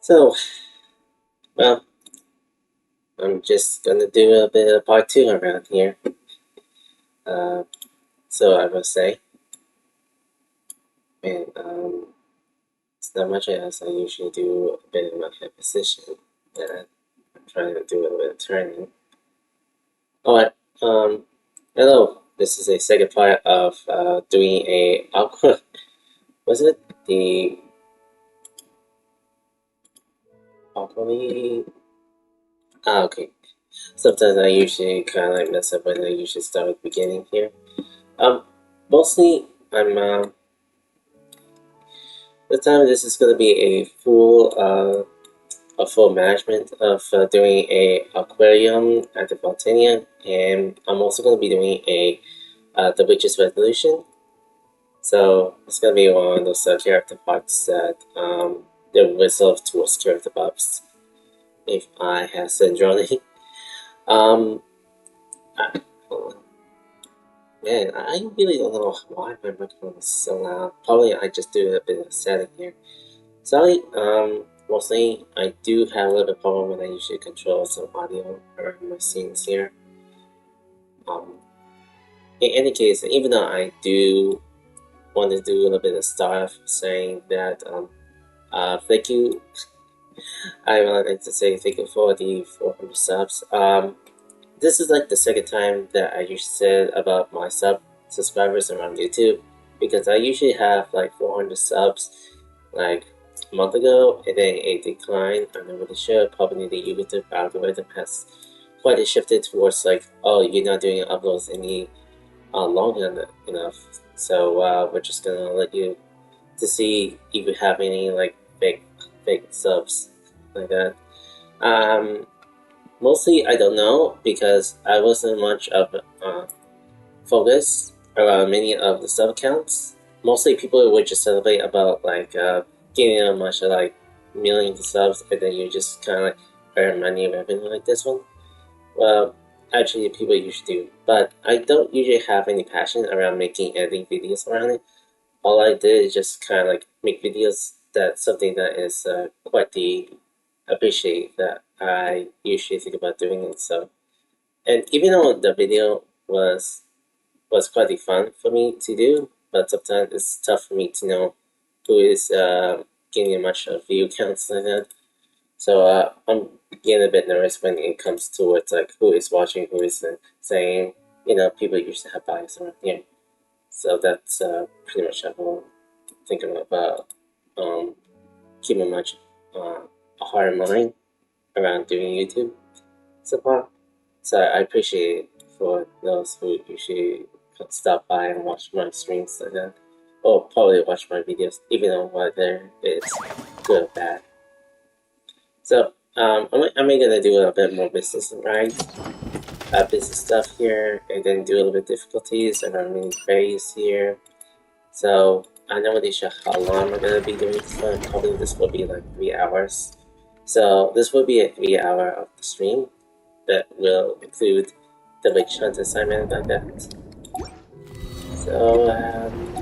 So, well, I'm just gonna do a bit of part 2 around here. Uh, so I will say, and it's not much else. I usually do a bit of my head position, and I'm trying to do a little bit of turning. Alright, hello. This is a second part of doing a aqua. Was it the aqua? Okay. Sometimes I usually kind of like mess up when I usually start at the beginning here. Um, Mostly I'm this time this is going to be a full management of doing a aquarium at the Fontania, and I'm also going to be doing a the Witch's Resolution. So it's going to be one of those character parts that they resolve towards character buffs if I have syndrome. um, I, Man, I really don't know why my microphone is so loud. Probably I just do a bit of setting here. Sorry, mostly I do have a little bit problem when I usually control some audio around my scenes here. In any case, even though I do want to do a little bit of stuff saying that, thank you. I would like to say thank you for the 400 subs. This is like the second time that I usually said about my subscribers around YouTube, because I usually have like 400 subs like a month ago, and then it declined. I'm not really sure. Probably the YouTube algorithm has quite shifted towards like, oh, you're not doing uploads any long enough. So we're just gonna let you to see if you have any like fake subs like that. Mostly I don't know, because I wasn't much of focus around many of the sub counts. Mostly people would just celebrate about like getting a bunch of like millions of subs, and then you just kind of like earn money revenue like this one. Well, actually people usually do, but I don't usually have any passion around making editing videos around it. All I did is just kind of like make videos. That's something that is quite the appreciate that I usually think about doing it. So, and even though the video was quite fun for me to do, but sometimes it's tough for me to know who is getting much of view counts like that. So I'm getting a bit nervous when it comes towards like who is watching, who is saying. People usually have bias around here. So that's pretty much how I'm thinking about keeping much a heart and mind around doing YouTube so far. So I appreciate it for those who usually stop by and watch my streams like that, or probably watch my videos, even though whether it's good or bad. So I'm gonna do a little bit more business, right? Business stuff here, and then do a little bit difficulties around mini phase here. So I'm not really sure how long we're gonna be doing this one. Probably this will be like 3 hours. So this will be a 3-hour of the stream that will include the witch hunt assignment like that. So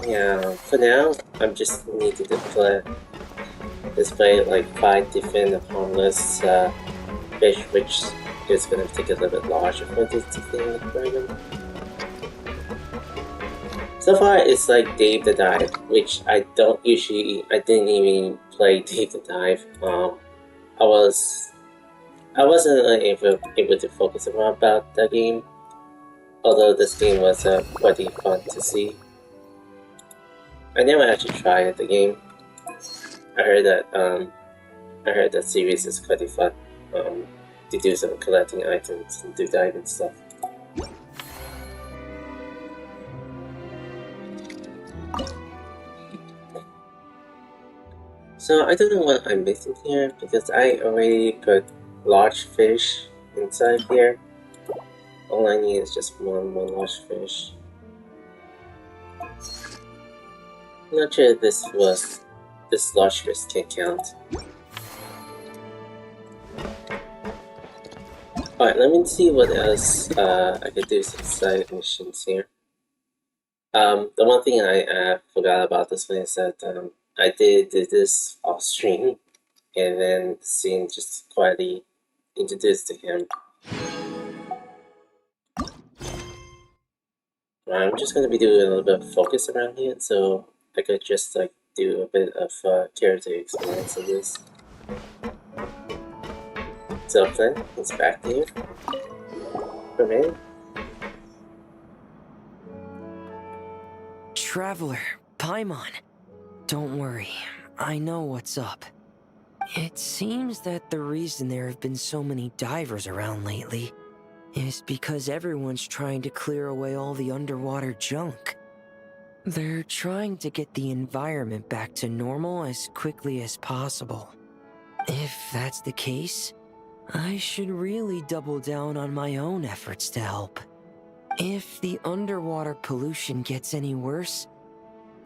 yeah, for now I'm just need to display like 5 different harmless fish, which is gonna take a little bit larger for this defend the aquarium. So far, it's like Dave the Dive, which I didn't even play Dave the Dive. I wasn't really able to focus about that game, although this game was quite fun to see. I never actually tried the game. I heard that series is quite fun to do some collecting items and do dive and stuff. So I don't know what I'm missing here, because I already put large fish inside here. All I need is just one more large fish. I'm not sure if this large fish can count. Alright, let me see what else I could do some side missions here. The one thing I forgot about this one is that I did this off stream, and then the scene just quietly introduced to him. I'm just going to be doing a little bit of focus around here, so I could just like do a bit of character experience of this. So Flynn, it's back to you. For me. Traveler, Paimon, don't worry, I know what's up. It seems that the reason there have been so many divers around lately is because everyone's trying to clear away all the underwater junk. They're trying to get the environment back to normal as quickly as possible. If that's the case, I should really double down on my own efforts to help. If the underwater pollution gets any worse,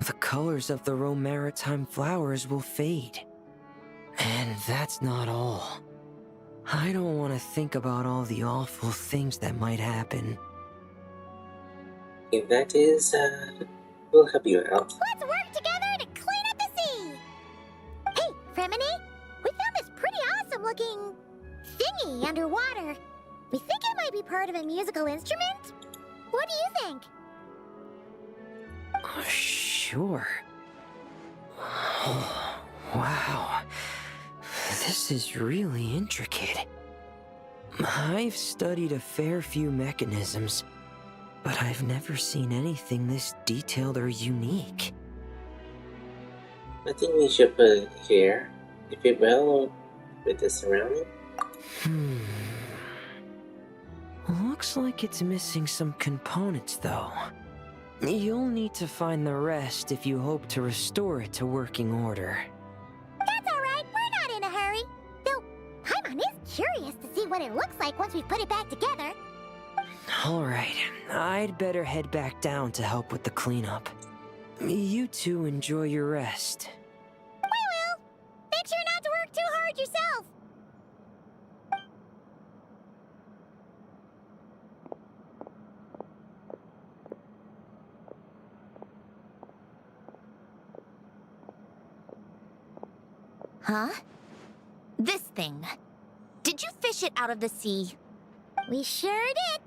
the colors of the Romaritime flowers will fade. And that's not all. I don't want to think about all the awful things that might happen. In that case, we'll help you out. Let's work together to clean up the sea! Hey, Fremini, we found this pretty awesome looking thingy underwater. We think it might be part of a musical instrument. What do you think? Sure. Oh, wow. This is really intricate. I've studied a fair few mechanisms, but I've never seen anything this detailed or unique. I think we should put it here. If it will, with the surrounding. Looks like it's missing some components, though. You'll need to find the rest if you hope to restore it to working order. That's alright, we're not in a hurry. Though, Paimon is curious to see what it looks like once we put it back together. Alright, I'd better head back down to help with the cleanup. You two enjoy your rest. We will. Make sure not to work too hard yourself. Huh? This thing. Did you fish it out of the sea? We sure did.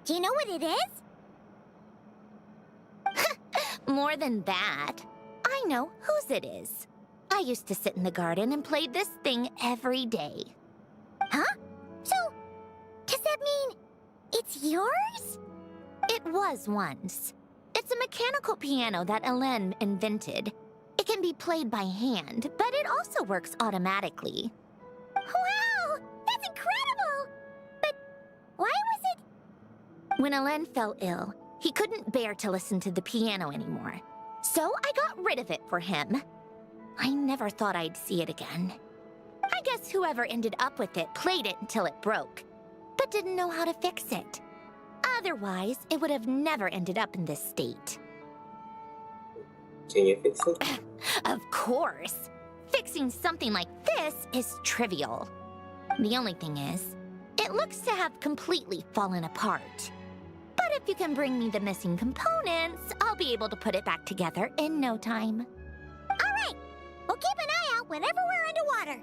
Do you know what it is? More than that. I know whose it is. I used to sit in the garden and play this thing every day. Huh? So, does that mean it's yours? It was once. It's a mechanical piano that Hélène invented. It can be played by hand, but it also works automatically. Wow! That's incredible! But why was it... When Hélène fell ill, he couldn't bear to listen to the piano anymore. So I got rid of it for him. I never thought I'd see it again. I guess whoever ended up with it played it until it broke, but didn't know how to fix it. Otherwise, it would have never ended up in this state. Can you fix it? Of course. Fixing something like this is trivial. The only thing is, it looks to have completely fallen apart. But if you can bring me the missing components, I'll be able to put it back together in no time. Alright! We'll keep an eye out whenever we're underwater.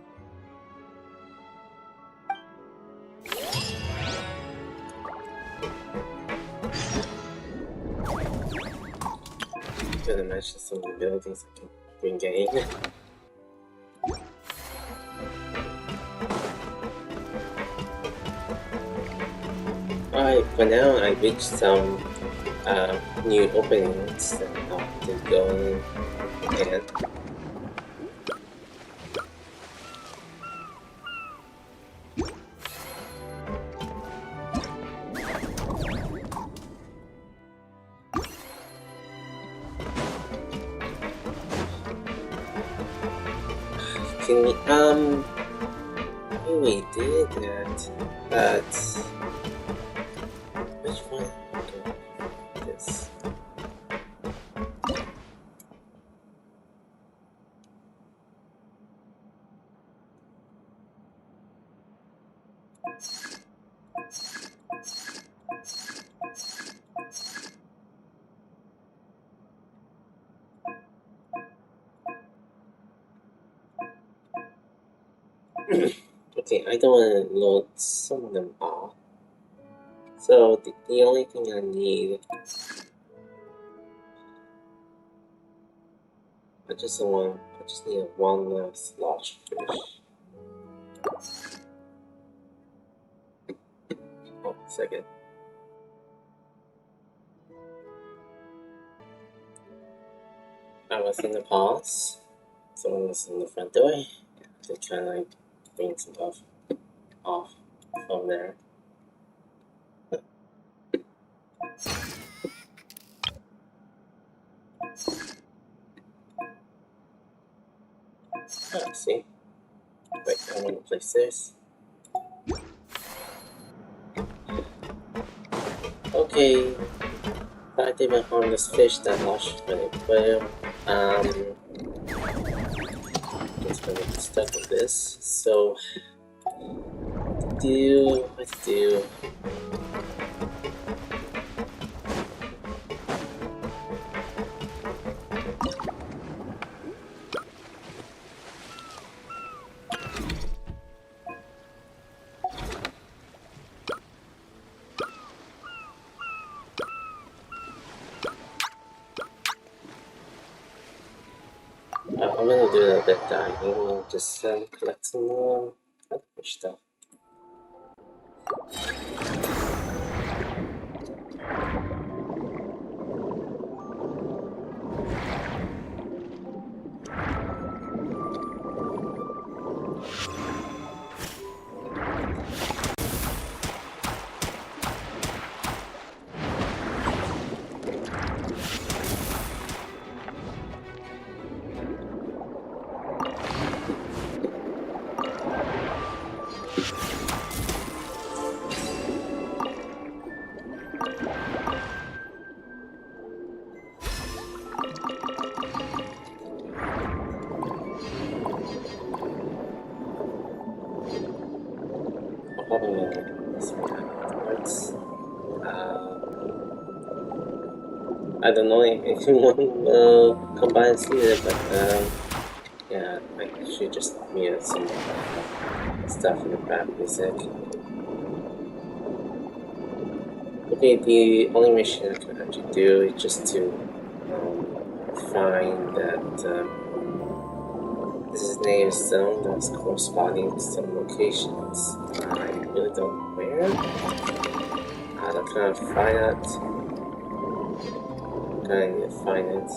Gonna match some of the buildings I can bring in. Alright, for now I reached some new openings that I have to go in and can we, we did that, but which one? Okay, this. Okay, I don't want to load some of them all. So the only thing I need, I just need one last large fish. Oh, second. I was in the pause. Someone was in the front door. To kind of like bring some stuff off from there. Oh, see? Wait, I want to place this. Okay. I didn't harm this fish that lost my aquarium. Just gonna get stuck with this. So, what to do? I'm gonna do a bit diving and just collect some more other fish stuff. Probably gonna this one afterwards. I don't know if anyone will come by and see it, but yeah, I should just mute some stuff in the background music. Okay, the only mission I can actually do is just to find that this is named zone that's corresponding to some locations. I really don't know where. I can't find it. I need to find it.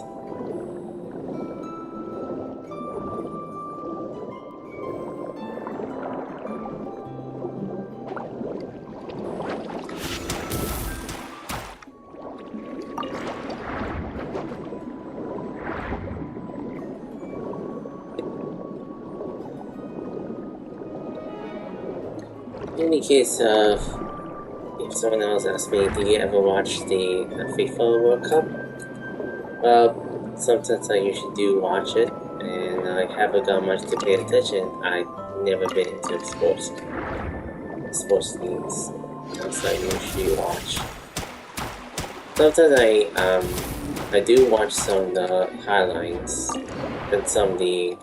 In the case of, if someone else asks me, do you ever watch the FIFA World Cup? Well, sometimes I usually do watch it, and I haven't got much to pay attention. I've never been into sports leagues, as I usually watch. Sometimes I do watch some of the highlights and some of the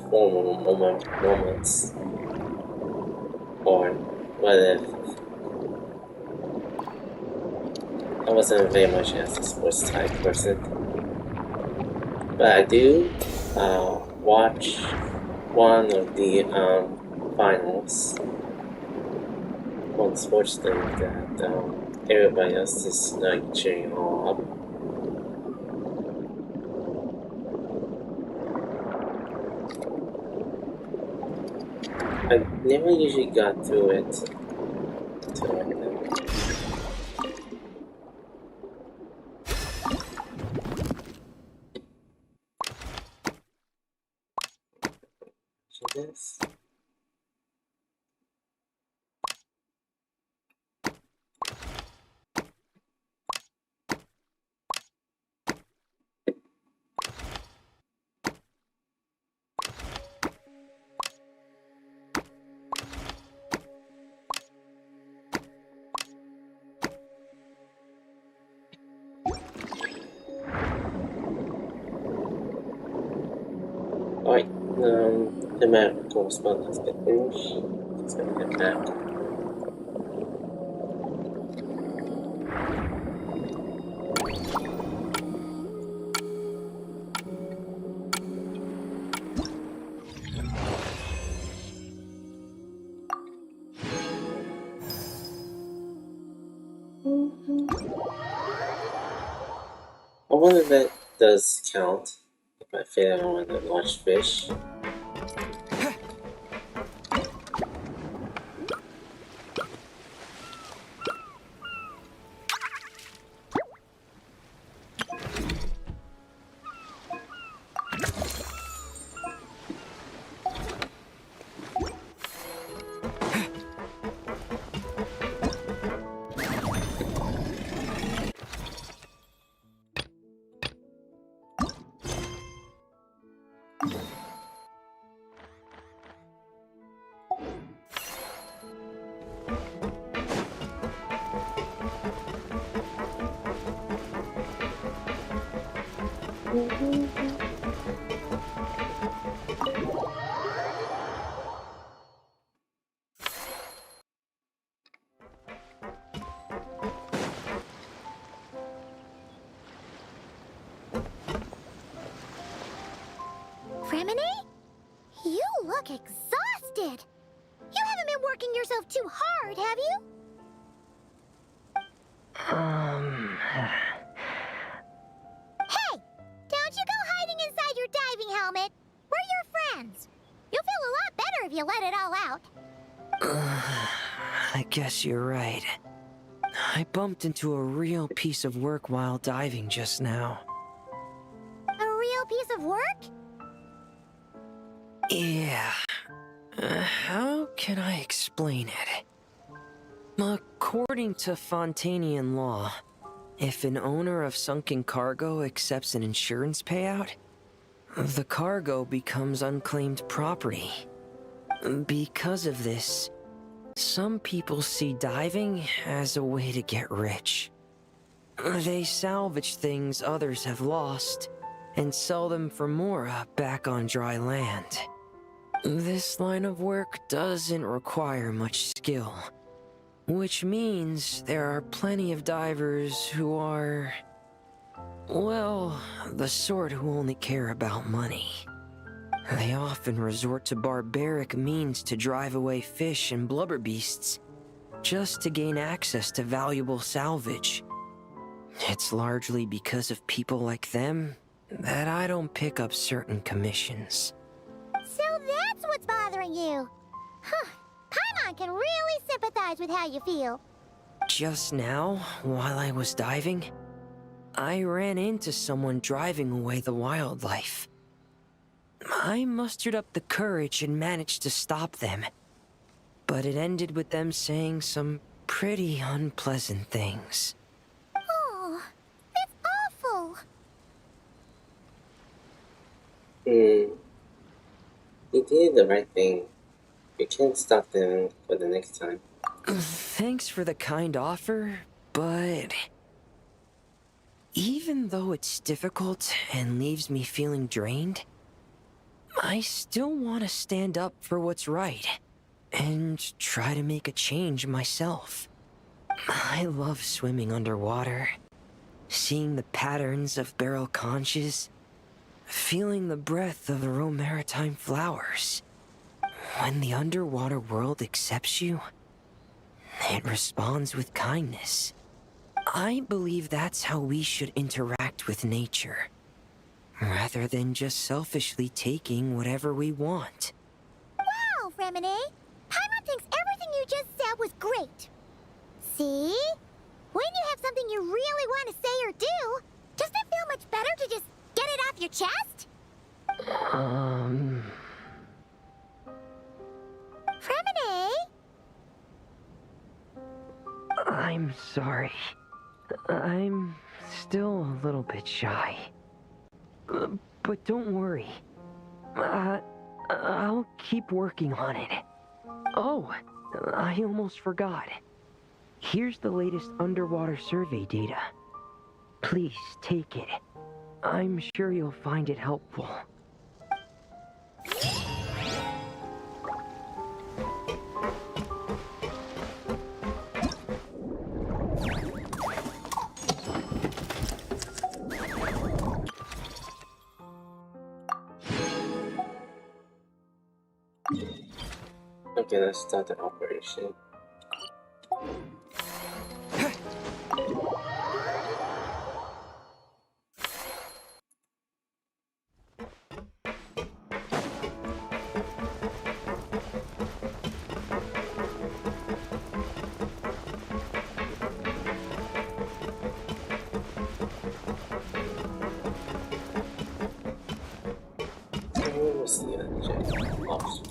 formal moments, or whether I wasn't very much as a sports type person, but I do watch one of the finals on the sports league that everybody else is like cheering all up. I never usually got through it until right now. This. Alright, the map correspondence get finished. Let's go get back. I wonder if that does count if I fail on a large fish. Remini? You look exhausted. You haven't been working yourself too hard, have you? Hey! Don't you go hiding inside your diving helmet. We're your friends. You'll feel a lot better if you let it all out. I guess you're right. I bumped into a real piece of work while diving just now. A real piece of work? Yeah. How can I explain it? According to Fontanian law, if an owner of sunken cargo accepts an insurance payout, the cargo becomes unclaimed property. Because of this, some people see diving as a way to get rich. They salvage things others have lost and sell them for more back on dry land. This line of work doesn't require much skill, which means there are plenty of divers who are, well, the sort who only care about money. They often resort to barbaric means to drive away fish and blubber beasts, just to gain access to valuable salvage. It's largely because of people like them that I don't pick up certain commissions. So that's what's bothering you. Huh. Paimon can really sympathize with how you feel. Just now, while I was diving, I ran into someone driving away the wildlife. I mustered up the courage and managed to stop them, but it ended with them saying some pretty unpleasant things. Oh, that's awful. You did the right thing. You can't stop them for the next time. Thanks for the kind offer, but even though it's difficult and leaves me feeling drained, I still want to stand up for what's right and try to make a change myself. I love swimming underwater, seeing the patterns of barrel conches, feeling the breath of the maritime flowers. When the underwater world accepts you, it responds with kindness. I believe that's how we should interact with nature, rather than just selfishly taking whatever we want. Wow, Remini. Paimon thinks everything you just said was great. See? When you have something you really want to say or do, doesn't it feel much better to just get it off your chest? Remini? I'm sorry. I'm still a little bit shy. But don't worry. I'll keep working on it. Oh, I almost forgot. Here's the latest underwater survey data. Please take it. I'm sure you'll find it helpful. Okay, let's start the operation. What's the uncheck? Off.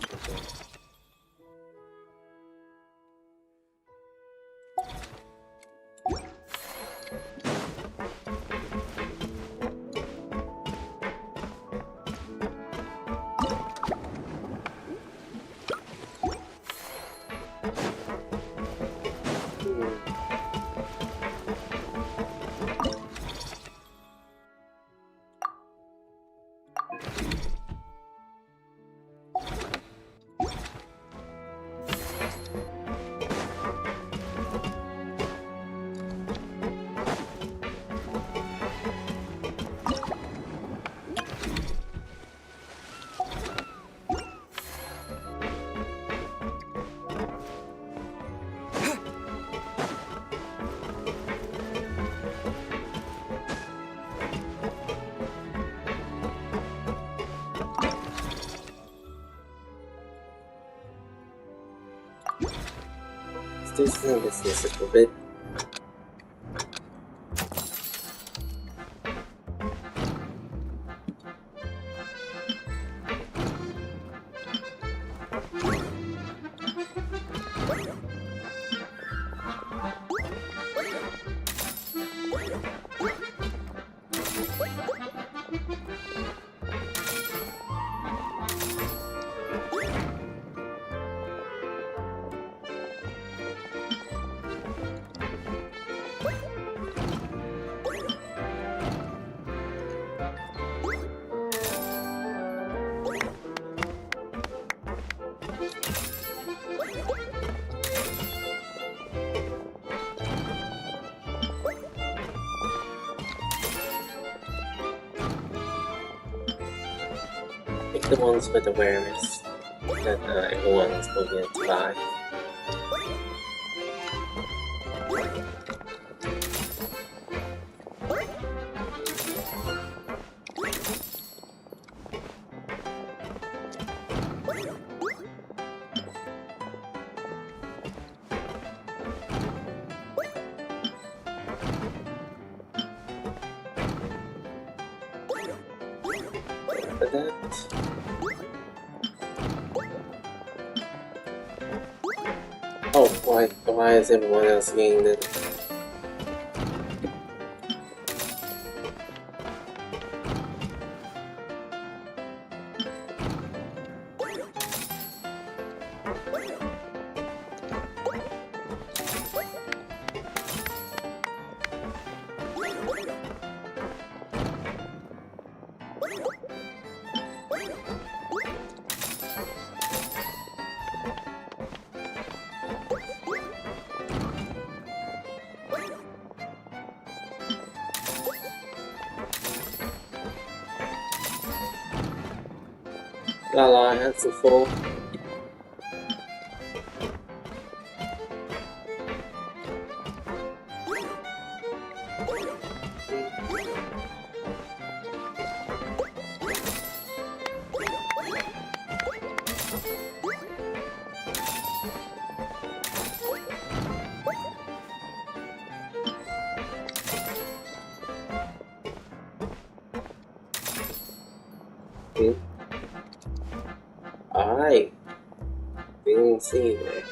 This is a little bit. Pick the ones with awareness that everyone's looking to buy. For that. Oh, why is everyone else getting it? La hands are full. Alright. Didn't see there.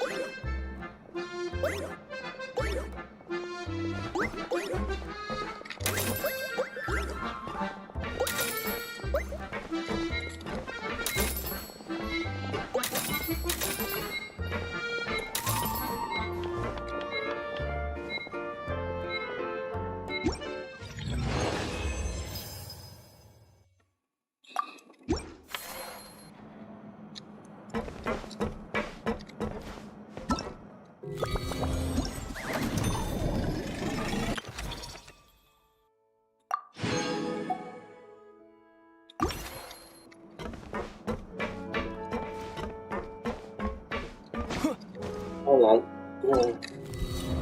Whoa.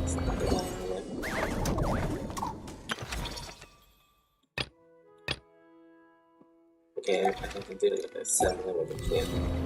It's not the wrong one. Okay, I have to do it with a 7 with a can.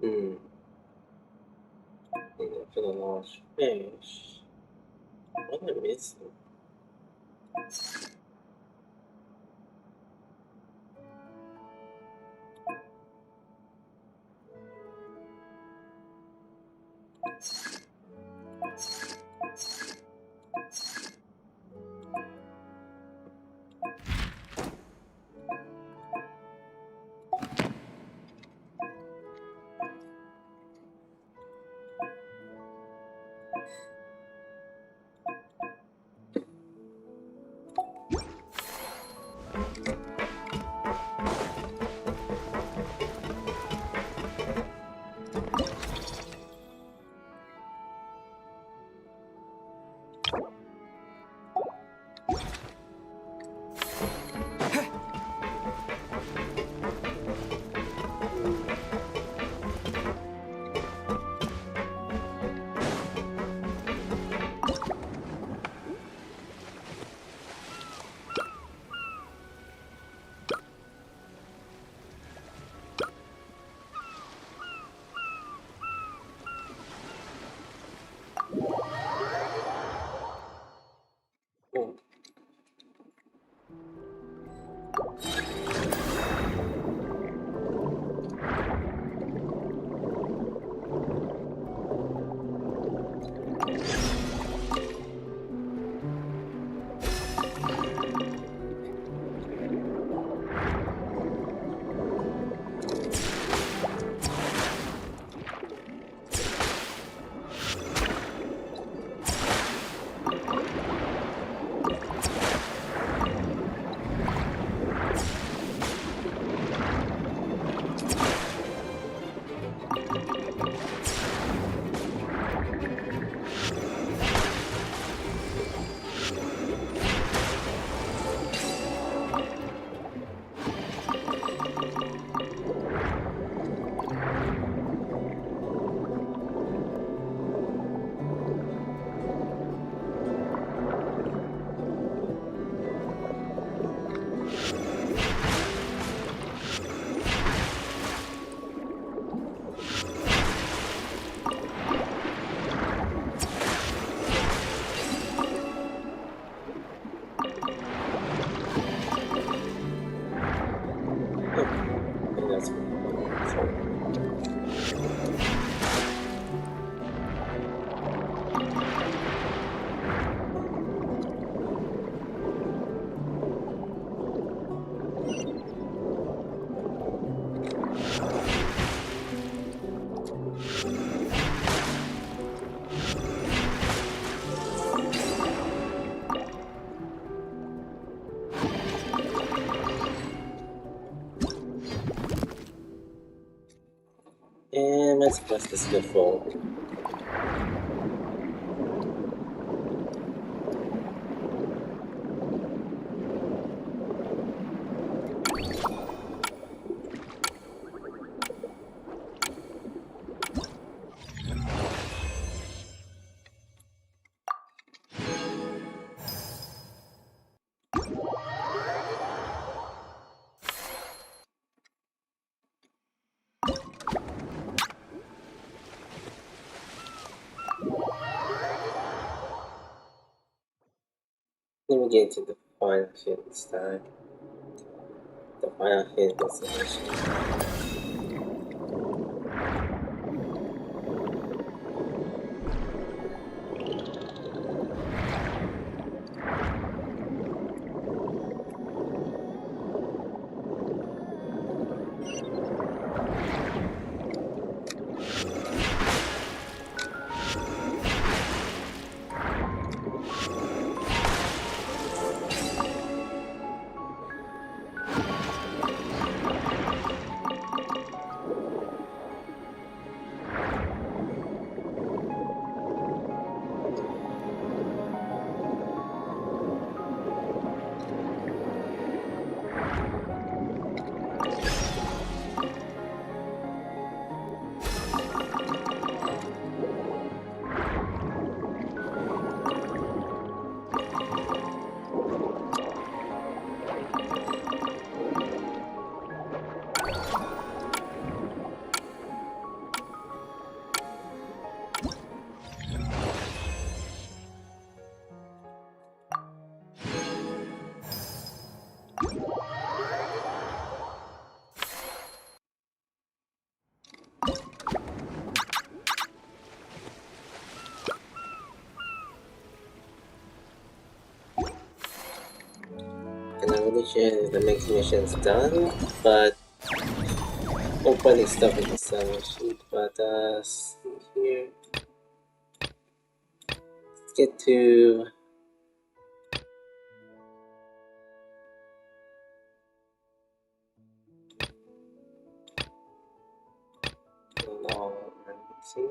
Hmm. For the large fish. What am I missing? Let's press this good full. Let me get into the final hint this time. The final hint is actually. And I'm really sure the next mission's done, but opening stuff in the summary sheet. But see here. Let's get to law. See.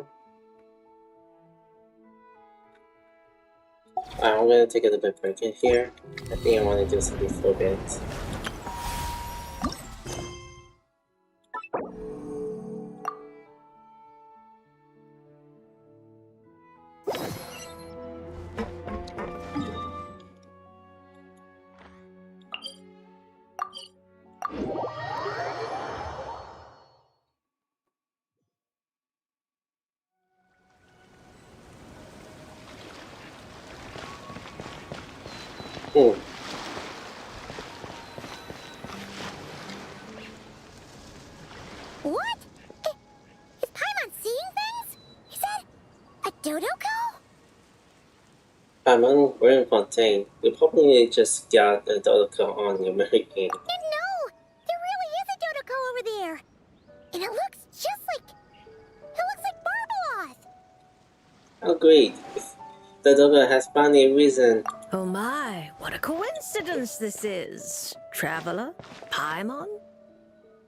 I'm gonna take a little bit break in here. I think I want to do something for a bit. What? Is Paimon seeing things? He said a Dodoko? We're in Fontaine. We probably just got a Dodoko on your memory game. No! There really is a Dodoko over there! And it looks just like... It looks like Barbeloth! Oh great! The Dodoko has finally risen. Oh my, what a coincidence this is. Traveler? Paimon?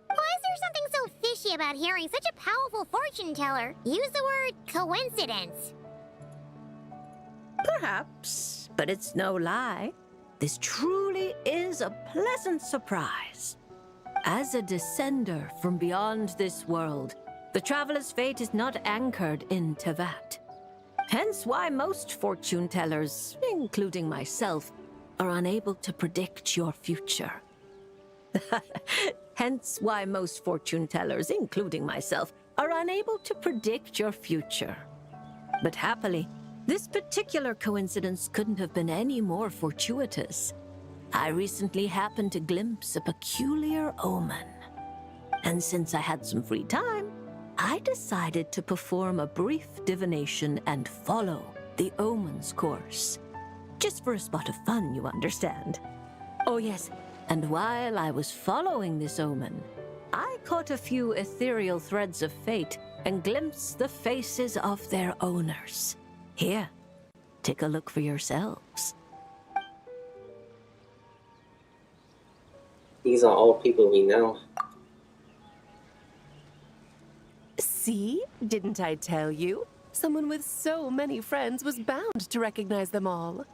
Why is there something so fishy about hearing such a powerful fortune teller use the word coincidence? Perhaps, but it's no lie. This truly is a pleasant surprise. As a descender from beyond this world, the traveler's fate is not anchored in Tevat. Hence why most fortune tellers, including myself, are unable to predict your future. Hence why most fortune tellers, including myself, are unable to predict your future. But happily, this particular coincidence couldn't have been any more fortuitous. I recently happened to glimpse a peculiar omen. And since I had some free time, I decided to perform a brief divination and follow the omen's course. Just for a spot of fun, you understand. Oh yes, and while I was following this omen, I caught a few ethereal threads of fate and glimpsed the faces of their owners. Here, take a look for yourselves. These are all people we know. See? Didn't I tell you? Someone with so many friends was bound to recognize them all.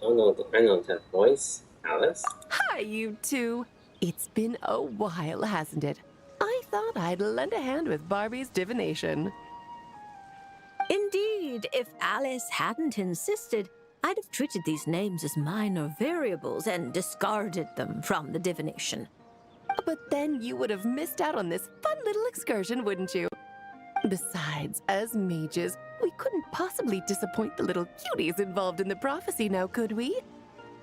Oh no, I know that voice. Alice? Hi, you two. It's been a while, hasn't it? I thought I'd lend a hand with Barbie's divination. Indeed, if Alice hadn't insisted, I'd have treated these names as minor variables and discarded them from the divination. But then you would have missed out on this fun little excursion, wouldn't you? Besides, as mages, we couldn't possibly disappoint the little cuties involved in the prophecy now, could we?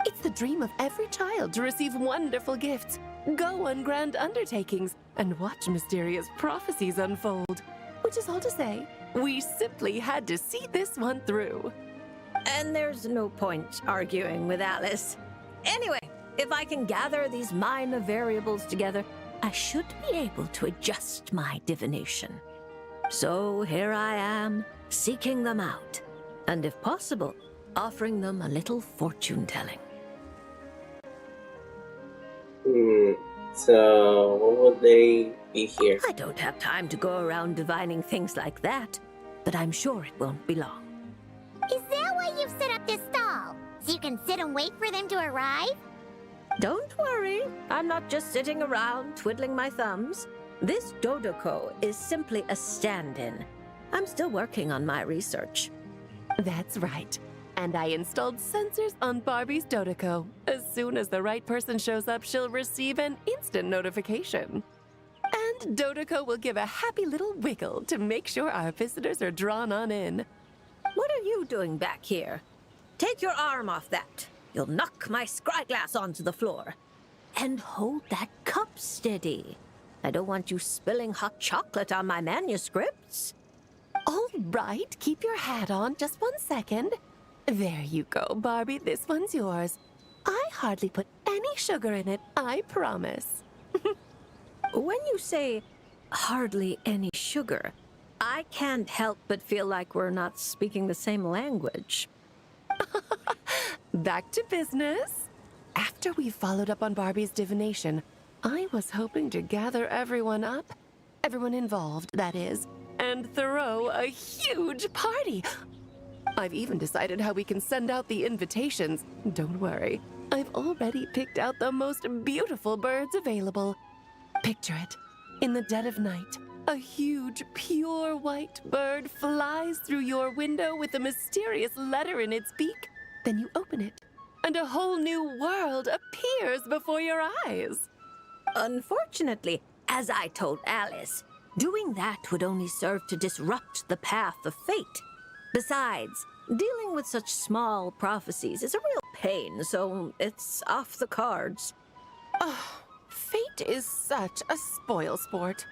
It's the dream of every child to receive wonderful gifts, go on grand undertakings, and watch mysterious prophecies unfold. Which is all to say, we simply had to see this one through. And there's no point arguing with Alice. Anyway, if I can gather these minor variables together, I should be able to adjust my divination. So here I am, seeking them out, and if possible, offering them a little fortune-telling. So when would they be here? I don't have time to go around divining things like that, but I'm sure it won't be long. Is that why you've set up this stall? So you can sit and wait for them to arrive? Don't worry, I'm not just sitting around twiddling my thumbs. This Dodoko is simply a stand-in. I'm still working on my research. That's right. And I installed sensors on Barbie's Dodoko. As soon as the right person shows up, she'll receive an instant notification. And Dodoko will give a happy little wiggle to make sure our visitors are drawn on in. What are you doing back here? Take your arm off that. You'll knock my scryglass onto the floor. And hold that cup steady. I don't want you spilling hot chocolate on my manuscripts. All right, keep your hat on. Just 1 second. There you go, Barbie. This one's yours. I hardly put any sugar in it, I promise. When you say hardly any sugar, I can't help but feel like we're not speaking the same language. Back to business. After we followed up on Barbie's divination, I was hoping to gather everyone up, everyone involved, that is, and throw a huge party. I've even decided how we can send out the invitations. Don't worry, I've already picked out the most beautiful birds available. Picture it. In the dead of night, a huge, pure white bird flies through your window with a mysterious letter in its beak. Then you open it, and a whole new world appears before your eyes. Unfortunately, as I told Alice, doing that would only serve to disrupt the path of fate. Besides, dealing with such small prophecies is a real pain, so it's off the cards. Oh, fate is such a spoil sport.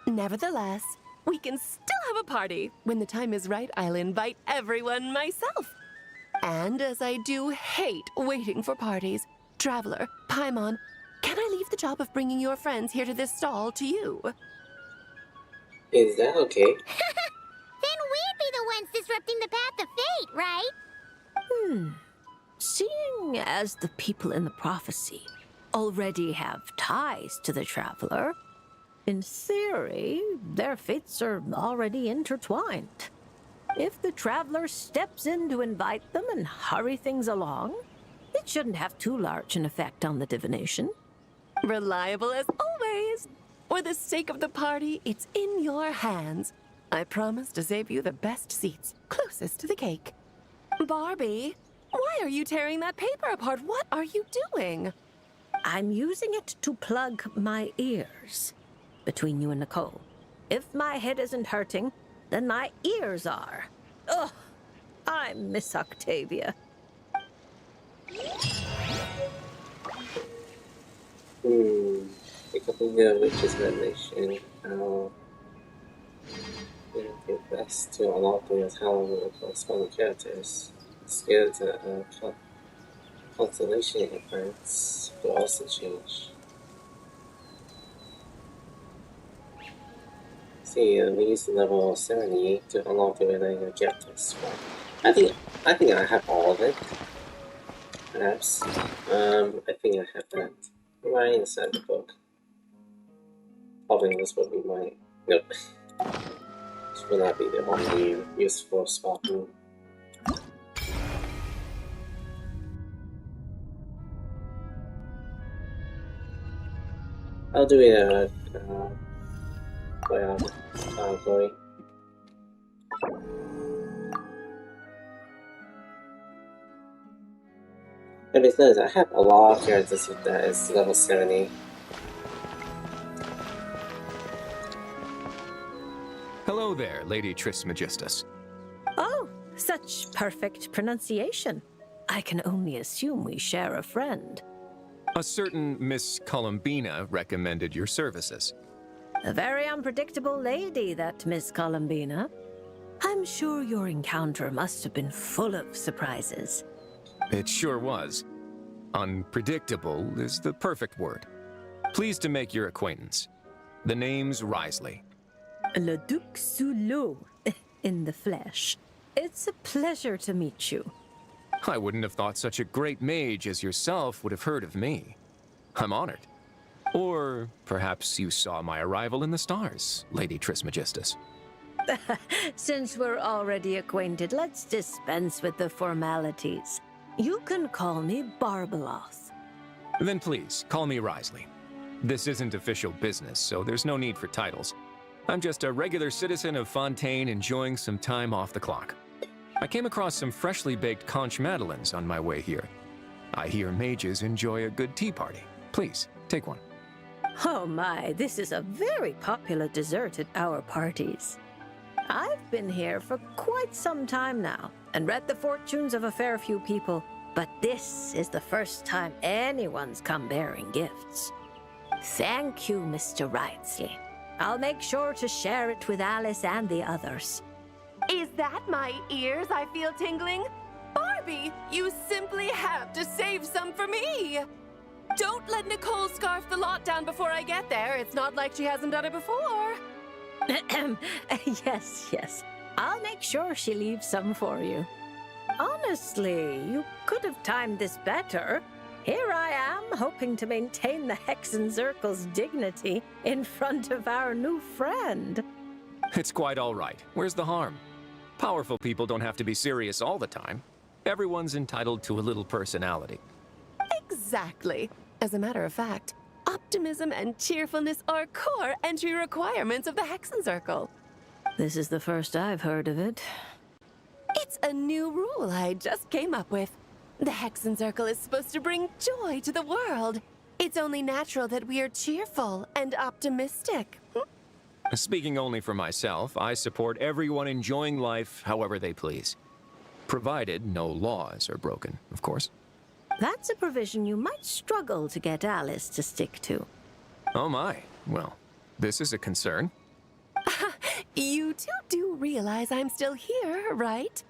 Nevertheless, we can still have a party. When the time is right, I'll invite everyone myself. And as I do hate waiting for parties, Traveler, Paimon, can I leave the job of bringing your friends here to this stall to you? Is that okay? Then we'd be the ones disrupting the path of fate, right? Seeing as the people in the prophecy already have ties to the Traveler, in theory, their fates are already intertwined. If the Traveler steps in to invite them and hurry things along, it shouldn't have too large an effect on the divination. Reliable as always. For the sake of the party, it's in your hands. I promise to save you the best seats, closest to the cake. Barbie, why are you tearing that paper apart? What are you doing? I'm using it to plug my ears. Between you and Nicole, if my head isn't hurting, then my ears are. Ugh, I miss Octavia. Becoming the witch's revelation. How it would be best to unlock the talent of corresponding characters. Skills and constellation events will also change. See, we use the level 78 to unlock the related characters. I think I have all of it. Perhaps. I think I have that right inside the book. Probably this would be my Nope. This will not be the only useful spot room. I'll do it Glory. And besides, I have a lot of characters that is level 70. Hello there, Lady Trismegistus. Oh, such perfect pronunciation. I can only assume we share a friend. A certain Miss Columbina recommended your services. A very unpredictable lady, that Miss Columbina. I'm sure your encounter must have been full of surprises. It sure was. Unpredictable is the perfect word. Pleased to make your acquaintance. The name's Risley. Le Duc Soulot, in the flesh. It's a pleasure to meet you. I wouldn't have thought such a great mage as yourself would have heard of me. I'm honored. Or perhaps you saw my arrival in the stars, Lady Trismegistus. Since we're already acquainted, let's dispense with the formalities. You can call me Barbeloth. Then please, call me Risley. This isn't official business, so there's no need for titles. I'm just a regular citizen of Fontaine enjoying some time off the clock. I came across some freshly baked conch madeleines on my way here. I hear mages enjoy a good tea party. Please, take one. Oh my, this is a very popular dessert at our parties. I've been here for quite some time now, and read the fortunes of a fair few people, but this is the first time anyone's come bearing gifts. Thank you, Mr. Risley. I'll make sure to share it with Alice and the others. Is that my ears I feel tingling? Barbie, you simply have to save some for me! Don't let Nicole scarf the lot down before I get there. It's not like she hasn't done it before. Yes. I'll make sure she leaves some for you. Honestly, you could have timed this better. Here I am, hoping to maintain the Hexenzirkel's dignity in front of our new friend. It's quite all right. Where's the harm? Powerful people don't have to be serious all the time. Everyone's entitled to a little personality. Exactly. As a matter of fact, optimism and cheerfulness are core entry requirements of the Hexenzirkel. This is the first I've heard of it. It's a new rule I just came up with. The Hexenzirkel is supposed to bring joy to the world. It's only natural that we are cheerful and optimistic. Speaking only for myself, I support everyone enjoying life however they please. Provided no laws are broken, of course. That's a provision you might struggle to get Alice to stick to. Oh my. Well, this is a concern. You two do realize I'm still here, right?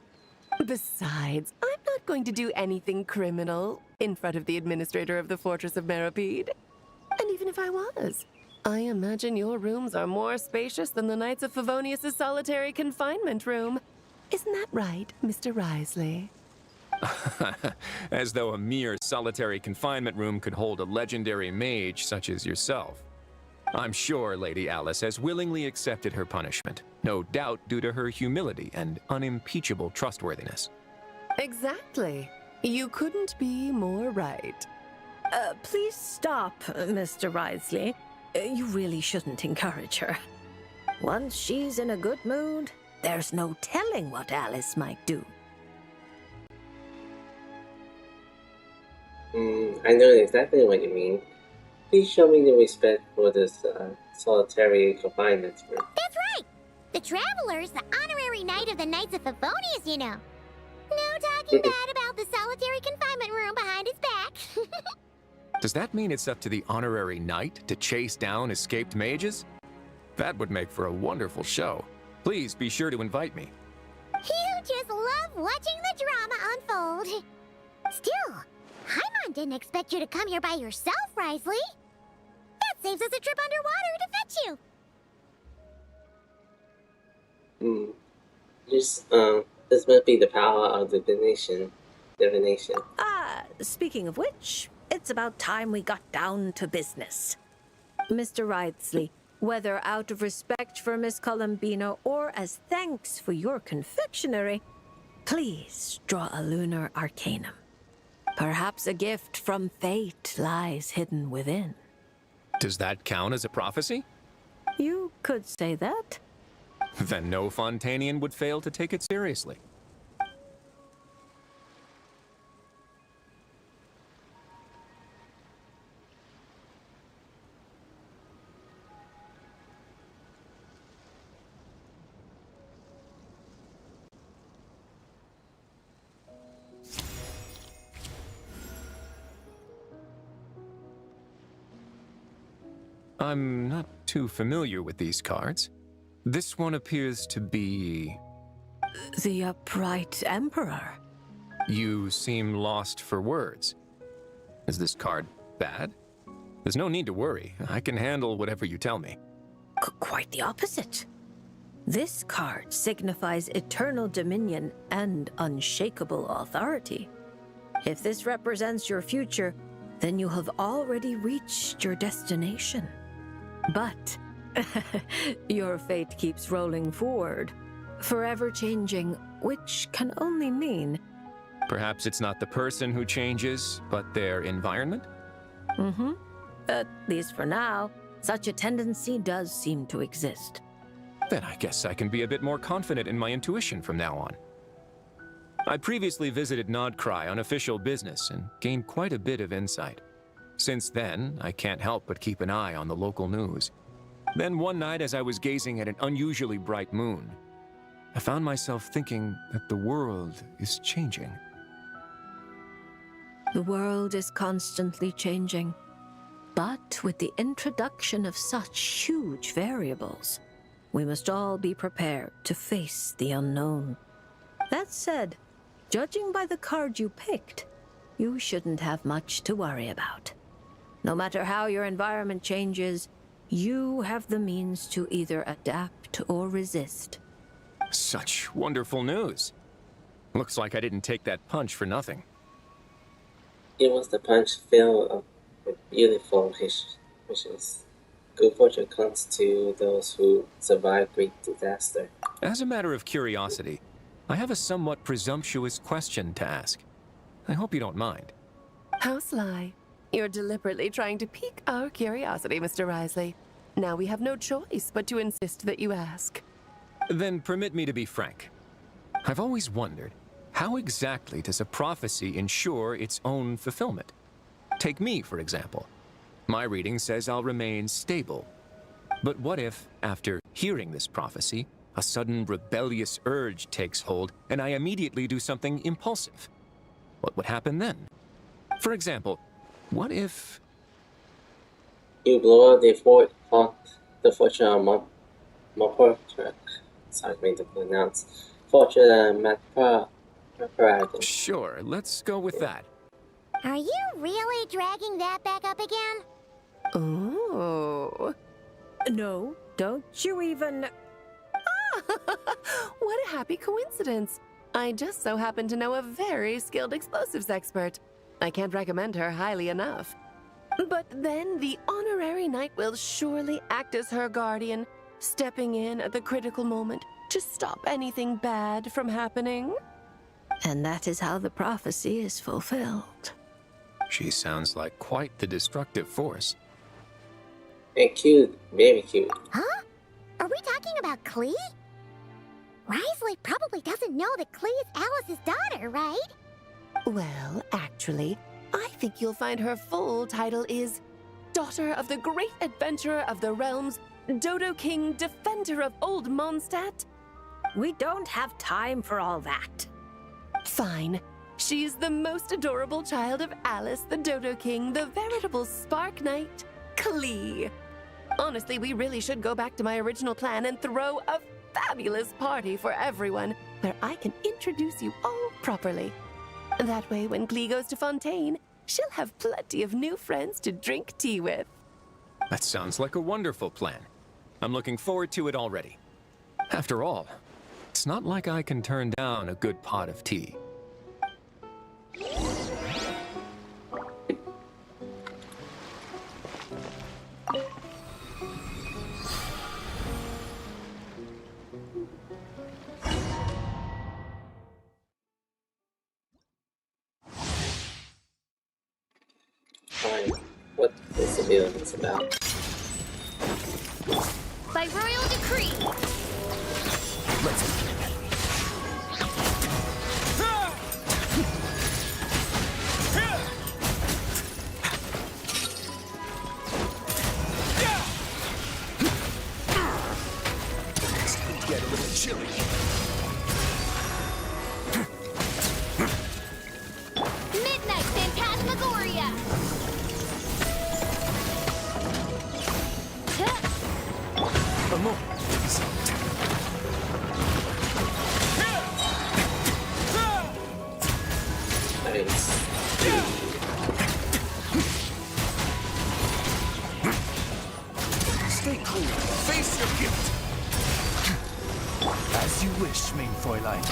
Besides, I'm not going to do anything criminal in front of the administrator of the Fortress of Meropide. And even if I was, I imagine your rooms are more spacious than the Knights of Favonius' solitary confinement room. Isn't that right, Mr. Risley? As though a mere solitary confinement room could hold a legendary mage such as yourself. I'm sure Lady Alice has willingly accepted her punishment, no doubt due to her humility and unimpeachable trustworthiness. Exactly. You couldn't be more right. Please stop, Mr. Risley. You really shouldn't encourage her. Once she's in a good mood, there's no telling what Alice might do. I know exactly what you mean. Please show me the respect for this solitary confinement room. That's right! The Traveler's the honorary knight of the Knights of Favonius, you know. No talking bad about the solitary confinement room behind his back. Does that mean it's up to the honorary knight to chase down escaped mages? That would make for a wonderful show. Please be sure to invite me. You just love watching the drama unfold. Still, Paimon didn't expect you to come here by yourself, Risley. That saves us a trip underwater to fetch you. This must be the power of divination. Speaking of which, it's about time we got down to business. Mr. Risley, Whether out of respect for Miss Columbina or as thanks for your confectionery, please draw a lunar arcanum. Perhaps a gift from fate lies hidden within. Does that count as a prophecy? You could say that. Then no Fontanian would fail to take it seriously. I'm not too familiar with these cards. This one appears to be... The Upright Emperor. You seem lost for words. Is this card bad? There's no need to worry. I can handle whatever you tell me. Quite the opposite. This card signifies eternal dominion and unshakable authority. If this represents your future, then you have already reached your destination. But your fate keeps rolling forward, forever changing, which can only mean... Perhaps it's not the person who changes, but their environment? Mm-hmm. At least for now, such a tendency does seem to exist. Then I guess I can be a bit more confident in my intuition from now on. I previously visited Nodcry on official business and gained quite a bit of insight. Since then, I can't help but keep an eye on the local news. Then one night, as I was gazing at an unusually bright moon, I found myself thinking that the world is changing. The world is constantly changing. But with the introduction of such huge variables, we must all be prepared to face the unknown. That said, judging by the card you picked, you shouldn't have much to worry about. No matter how your environment changes, you have the means to either adapt or resist. Such wonderful news. Looks like I didn't take that punch for nothing. It was the punch filled with beautiful wishes. Good fortune comes to those who survive great disaster. As a matter of curiosity, I have a somewhat presumptuous question to ask. I hope you don't mind. How sly. You're deliberately trying to pique our curiosity, Mr. Risley. Now we have no choice but to insist that you ask. Then permit me to be frank. I've always wondered, how exactly does a prophecy ensure its own fulfillment? Take me, for example. My reading says I'll remain stable. But what if, after hearing this prophecy, a sudden rebellious urge takes hold and I immediately do something impulsive? What would happen then? For example, what if... You blow up the fortune of Moportrak. Sorry, I mean to pronounce. Fortune and Macparagon. Sure, let's go with that. Are you really dragging that back up again? Oh. No, don't you even... What a happy coincidence. I just so happen to know a very skilled explosives expert. I can't recommend her highly enough. But then the honorary knight will surely act as her guardian, stepping in at the critical moment to stop anything bad from happening. And that is how the prophecy is fulfilled. She sounds like quite the destructive force. And cute, very cute. Huh? Are we talking about Klee? Risley probably doesn't know that Klee is Alice's daughter, right? Well, actually, I think you'll find her full title is Daughter of the Great Adventurer of the Realms, Dodo King, Defender of Old Mondstadt. We don't have time for all that. Fine. She's the most adorable child of Alice, the Dodo King, the veritable Spark Knight, Klee. Honestly, we really should go back to my original plan and throw a fabulous party for everyone, where I can introduce you all properly. That way, when Klee goes to Fontaine, she'll have plenty of new friends to drink tea with. That sounds like a wonderful plan. I'm looking forward to it already. After all, it's not like I can turn down a good pot of tea. feelings about. By royal decree. Get a little chilly. Midnight Phantasmagoria. A moment. Nice. Stay cool. Face your guilt. As you wish, mein Fräulein.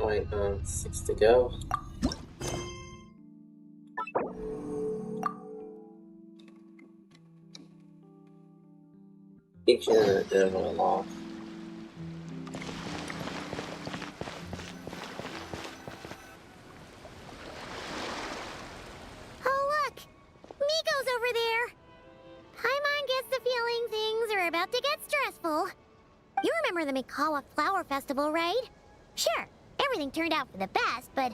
Right, 6 to go. Each unit did roll off. Oh, look! Miko's over there! Paimon gets the feeling things are about to get stressful. You remember the Mikawa Flower Festival, right? Sure, everything turned out for the best, but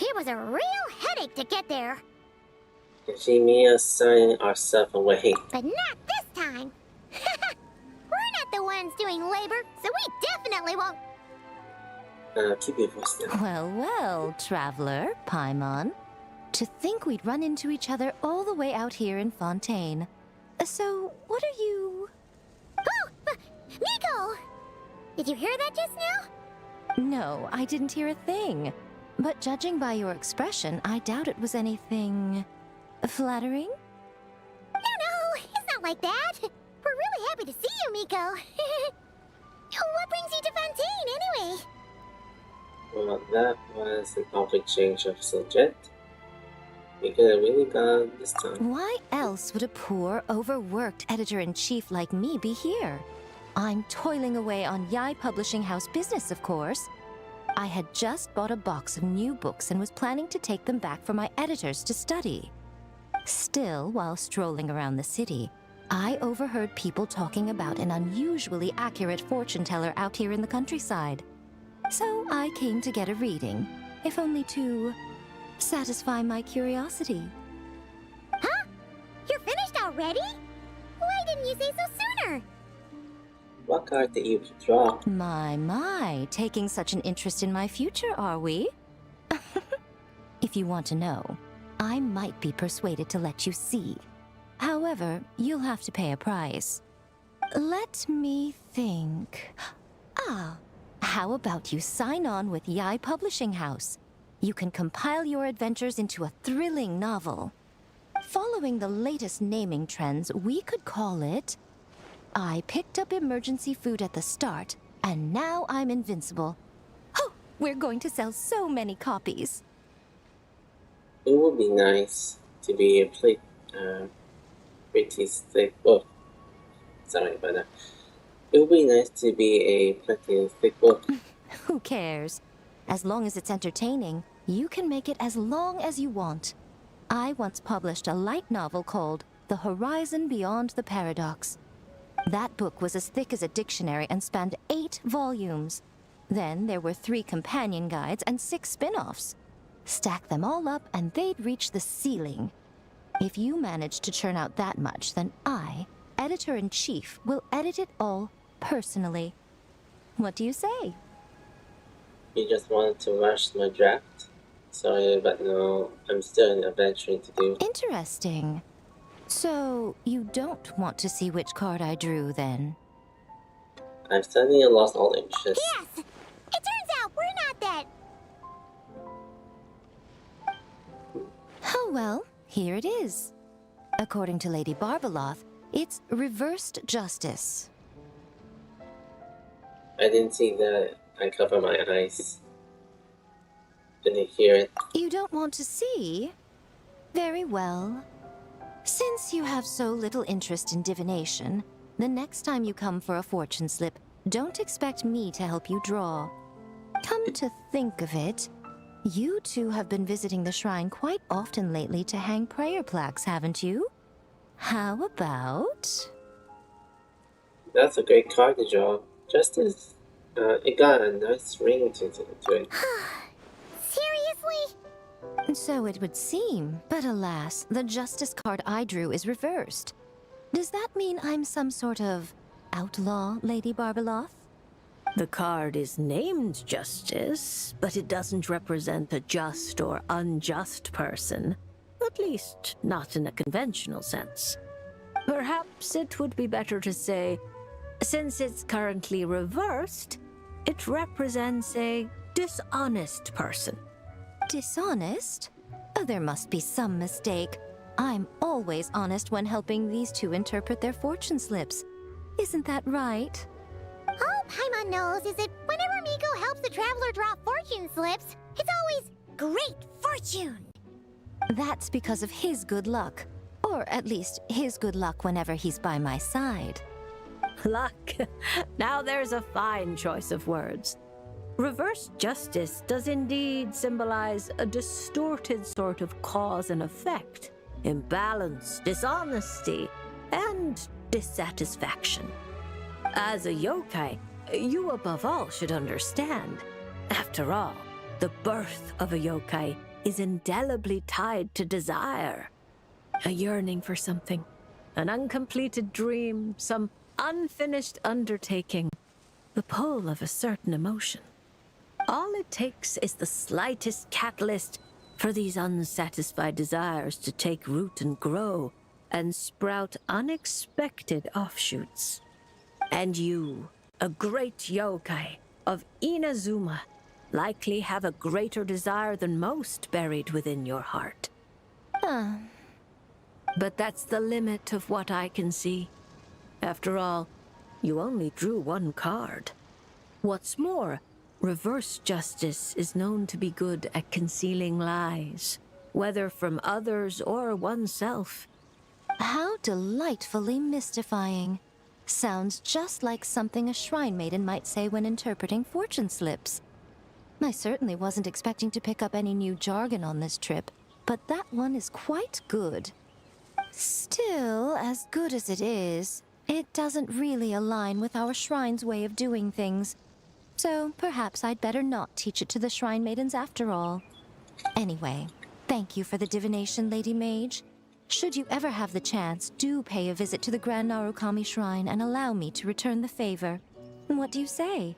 it was a real headache to get there. And she me us signing ourselves away. But not this time! We're not the ones doing labor, so we definitely won't. Keep your voice down. Well, well, traveler, Paimon. To think we'd run into each other all the way out here in Fontaine. So, what are you... Oh! Miko! Did you hear that just now? No, I didn't hear a thing. But judging by your expression, I doubt it was anything... flattering? No, it's not like that. We're really happy to see you, Miko. What brings you to Fontaine, anyway? Well, that was an awkward change of subject. We could have really gone this time. Why else would a poor, overworked editor-in-chief like me be here? I'm toiling away on Yai Publishing House business, of course. I had just bought a box of new books and was planning to take them back for my editors to study. Still, while strolling around the city, I overheard people talking about an unusually accurate fortune teller out here in the countryside. So I came to get a reading, if only to satisfy my curiosity. Huh? You're finished already? Why didn't you say so sooner? What card did you draw? My, taking such an interest in my future, are we? If you want to know, I might be persuaded to let you see. However, you'll have to pay a price. Let me think. How about you sign on with Yai Publishing House? You can compile your adventures into a thrilling novel. Following the latest naming trends, we could call it... I picked up emergency food at the start, and now I'm invincible. Oh, we're going to sell so many copies. It would be nice to be a pretty thick book. Sorry about that. It would be nice to be a pretty thick book. Who cares? As long as it's entertaining, you can make it as long as you want. I once published a light novel called The Horizon Beyond the Paradox. That book was as thick as a dictionary and spanned 8 volumes. Then there were 3 companion guides and 6 spin-offs. Stack them all up and they'd reach the ceiling. If you manage to churn out that much, then I, editor-in-chief, will edit it all personally. What do you say? You just wanted to rush my draft? Sorry, but no, I'm still in adventuring to do. Interesting. So, you don't want to see which card I drew, then? I've suddenly lost all interest. Yes! It turns out we're not that... Oh well, here it is. According to Lady Barbaloth, It's reversed justice. I didn't see that. I cover my eyes. Didn't hear it. You don't want to see? Very well. Since you have so little interest in divination, the next time you come for a fortune slip, don't expect me to help you draw. Come to think of it, you two have been visiting the shrine quite often lately to hang prayer plaques, haven't you? How about... That's a great card to draw. Justice. It got a nice ring to it. Seriously? So it would seem, but alas, the justice card I drew is reversed. Does that mean I'm some sort of outlaw, Lady Barbeloth? The card is named Justice, but it doesn't represent a just or unjust person. At least, not in a conventional sense. Perhaps it would be better to say, since it's currently reversed, it represents a dishonest person. Dishonest? Oh, there must be some mistake. I'm always honest when helping these two interpret their fortune slips. Isn't that right? All Paimon knows is that whenever Miko helps the traveler draw fortune slips, it's always great fortune. That's because of his good luck. Or at least his good luck whenever he's by my side. Luck. Now there's a fine choice of words. Reverse justice does indeed symbolize a distorted sort of cause and effect, imbalance, dishonesty, and dissatisfaction. As a yokai, you above all should understand. After all, the birth of a yokai is indelibly tied to desire. A yearning for something, an uncompleted dream, some unfinished undertaking, the pull of a certain emotion. All it takes is the slightest catalyst for these unsatisfied desires to take root and grow and sprout unexpected offshoots. And you, a great yokai of Inazuma, likely have a greater desire than most buried within your heart. But that's the limit of what I can see. After all, you only drew one card. What's more, reverse justice is known to be good at concealing lies, whether from others or oneself. How delightfully mystifying. Sounds just like something a shrine maiden might say when interpreting fortune slips. I certainly wasn't expecting to pick up any new jargon on this trip, but that one is quite good. Still, as good as it is, it doesn't really align with our shrine's way of doing things. So perhaps I'd better not teach it to the shrine maidens after all. Anyway, thank you for the divination, Lady Mage. Should you ever have the chance, do pay a visit to the Grand Narukami Shrine and allow me to return the favor. What do you say?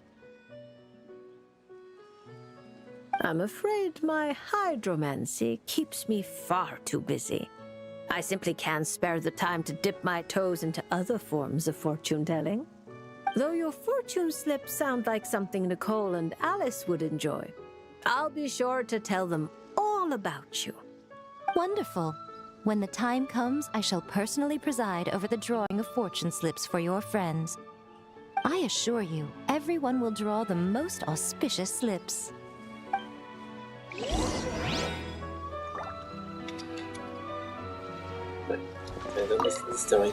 I'm afraid my hydromancy keeps me far too busy. I simply can't spare the time to dip my toes into other forms of fortune-telling. Though your fortune slips sound like something Nicole and Alice would enjoy, I'll be sure to tell them all about you. Wonderful. When the time comes, I shall personally preside over the drawing of fortune slips for your friends. I assure you, everyone will draw the most auspicious slips. I don't listen to the story.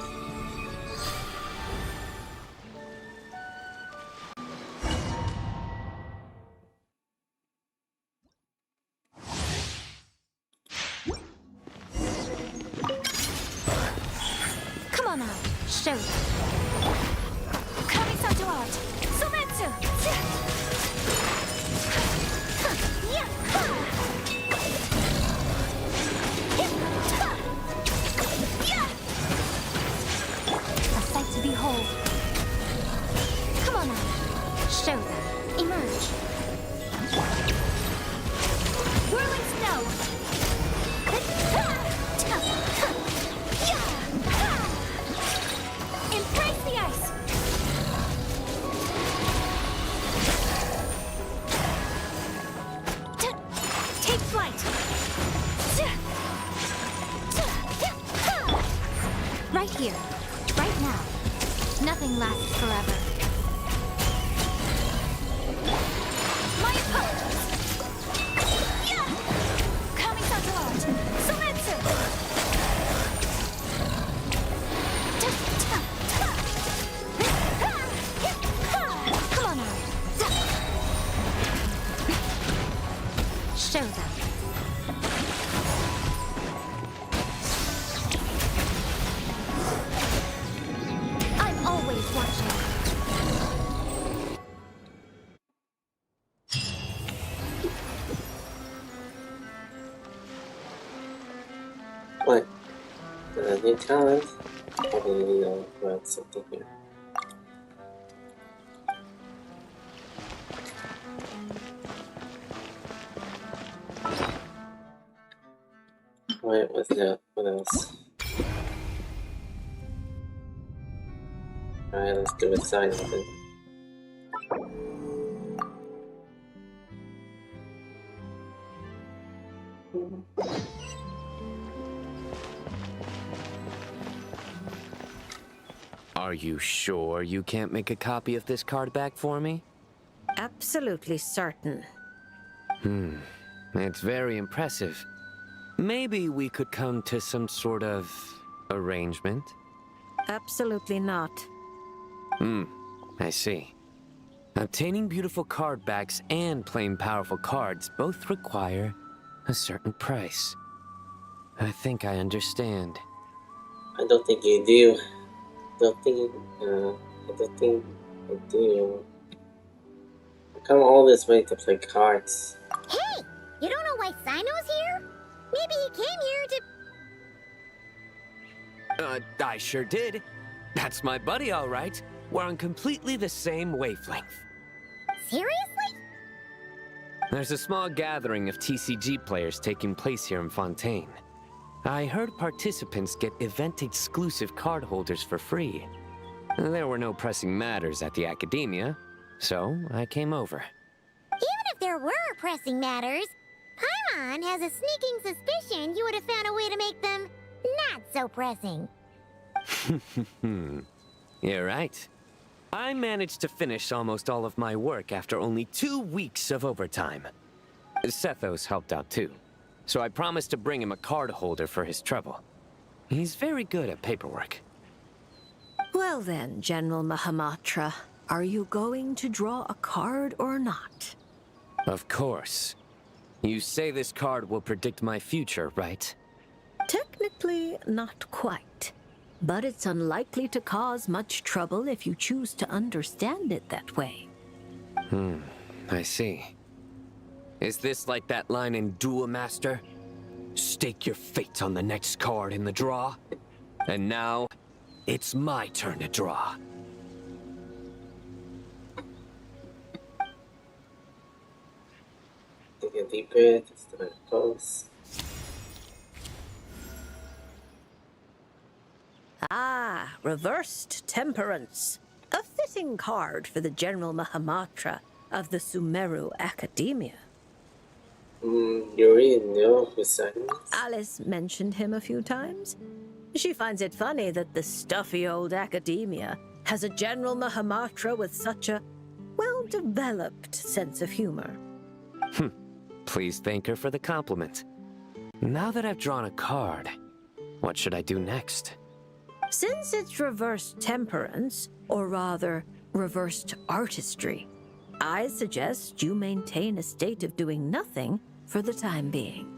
Come on now, show them. Kami-sato art, Sometsu! A sight to behold. Come on now, show them. Emerge. Whirling snow. Embrace the ice. Nothing lasts forever. My apologies. Yeah! Coming Satellite! Sumetsu! Come on now. Show them. I'm always watching. What? New talent? Probably know about something here. What was that? What else? Alright, let's do a sign open. Are you sure you can't make a copy of this card back for me? Absolutely certain. It's very impressive. Maybe we could come to some sort of arrangement? Absolutely not. I see. Obtaining beautiful card backs and playing powerful cards both require a certain price. I think I understand. I don't think you do. I don't think I do. I come all this way to play cards. Hey! You don't know why Sino's here? Maybe he came here to... I sure did. That's my buddy, all right. We're on completely the same wavelength. Seriously? There's a small gathering of TCG players taking place here in Fontaine. I heard participants get event-exclusive card holders for free. There were no pressing matters at the Academia, so I came over. Even if there were pressing matters, Paimon has a sneaking suspicion you would have found a way to make them not so pressing. You're right. I managed to finish almost all of my work after only 2 weeks of overtime. Sethos helped out too, so I promised to bring him a card holder for his trouble. He's very good at paperwork. Well then, General Mahamatra, are you going to draw a card or not? Of course. You say this card will predict my future, right? Technically, not quite. But it's unlikely to cause much trouble if you choose to understand it that way. I see. Is this like that line in Duel Master? Stake your fate on the next card in the draw? And now, it's my turn to draw. Take a deep breath, start a pose. Ah, Reversed Temperance. A fitting card for the General Mahamatra of the Sumeru Academia. You already know who Simon is? Alice mentioned him a few times. She finds it funny that the stuffy old Academia has a General Mahamatra with such a well-developed sense of humor. Please thank her for the compliment. Now that I've drawn a card, what should I do next? Since it's reversed temperance, or rather, reversed artistry, I suggest you maintain a state of doing nothing for the time being.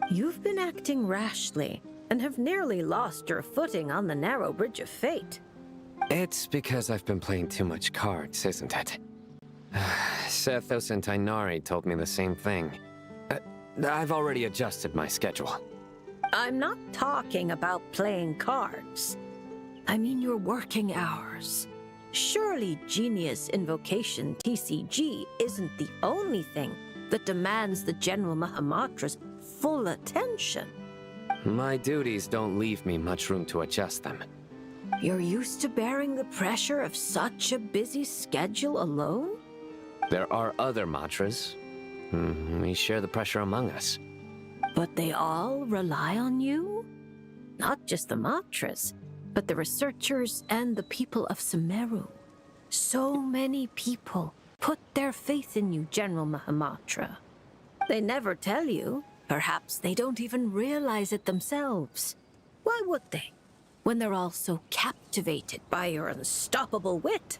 You've been acting rashly and have nearly lost your footing on the narrow bridge of fate. It's because I've been playing too much cards, isn't it? Sethos and Tainari told me the same thing. I've already adjusted my schedule. I'm not talking about playing cards. I mean your working hours. Surely Genius Invocation TCG isn't the only thing that demands the General Mahamatra's full attention. My duties don't leave me much room to adjust them. You're used to bearing the pressure of such a busy schedule alone? There are other matras. We share the pressure among us. But they all rely on you? Not just the matras. but the researchers and the people of Sumeru. So many people put their faith in you, General Mahamatra. They never tell you. Perhaps they don't even realize it themselves. Why would they, when they're all so captivated by your unstoppable wit?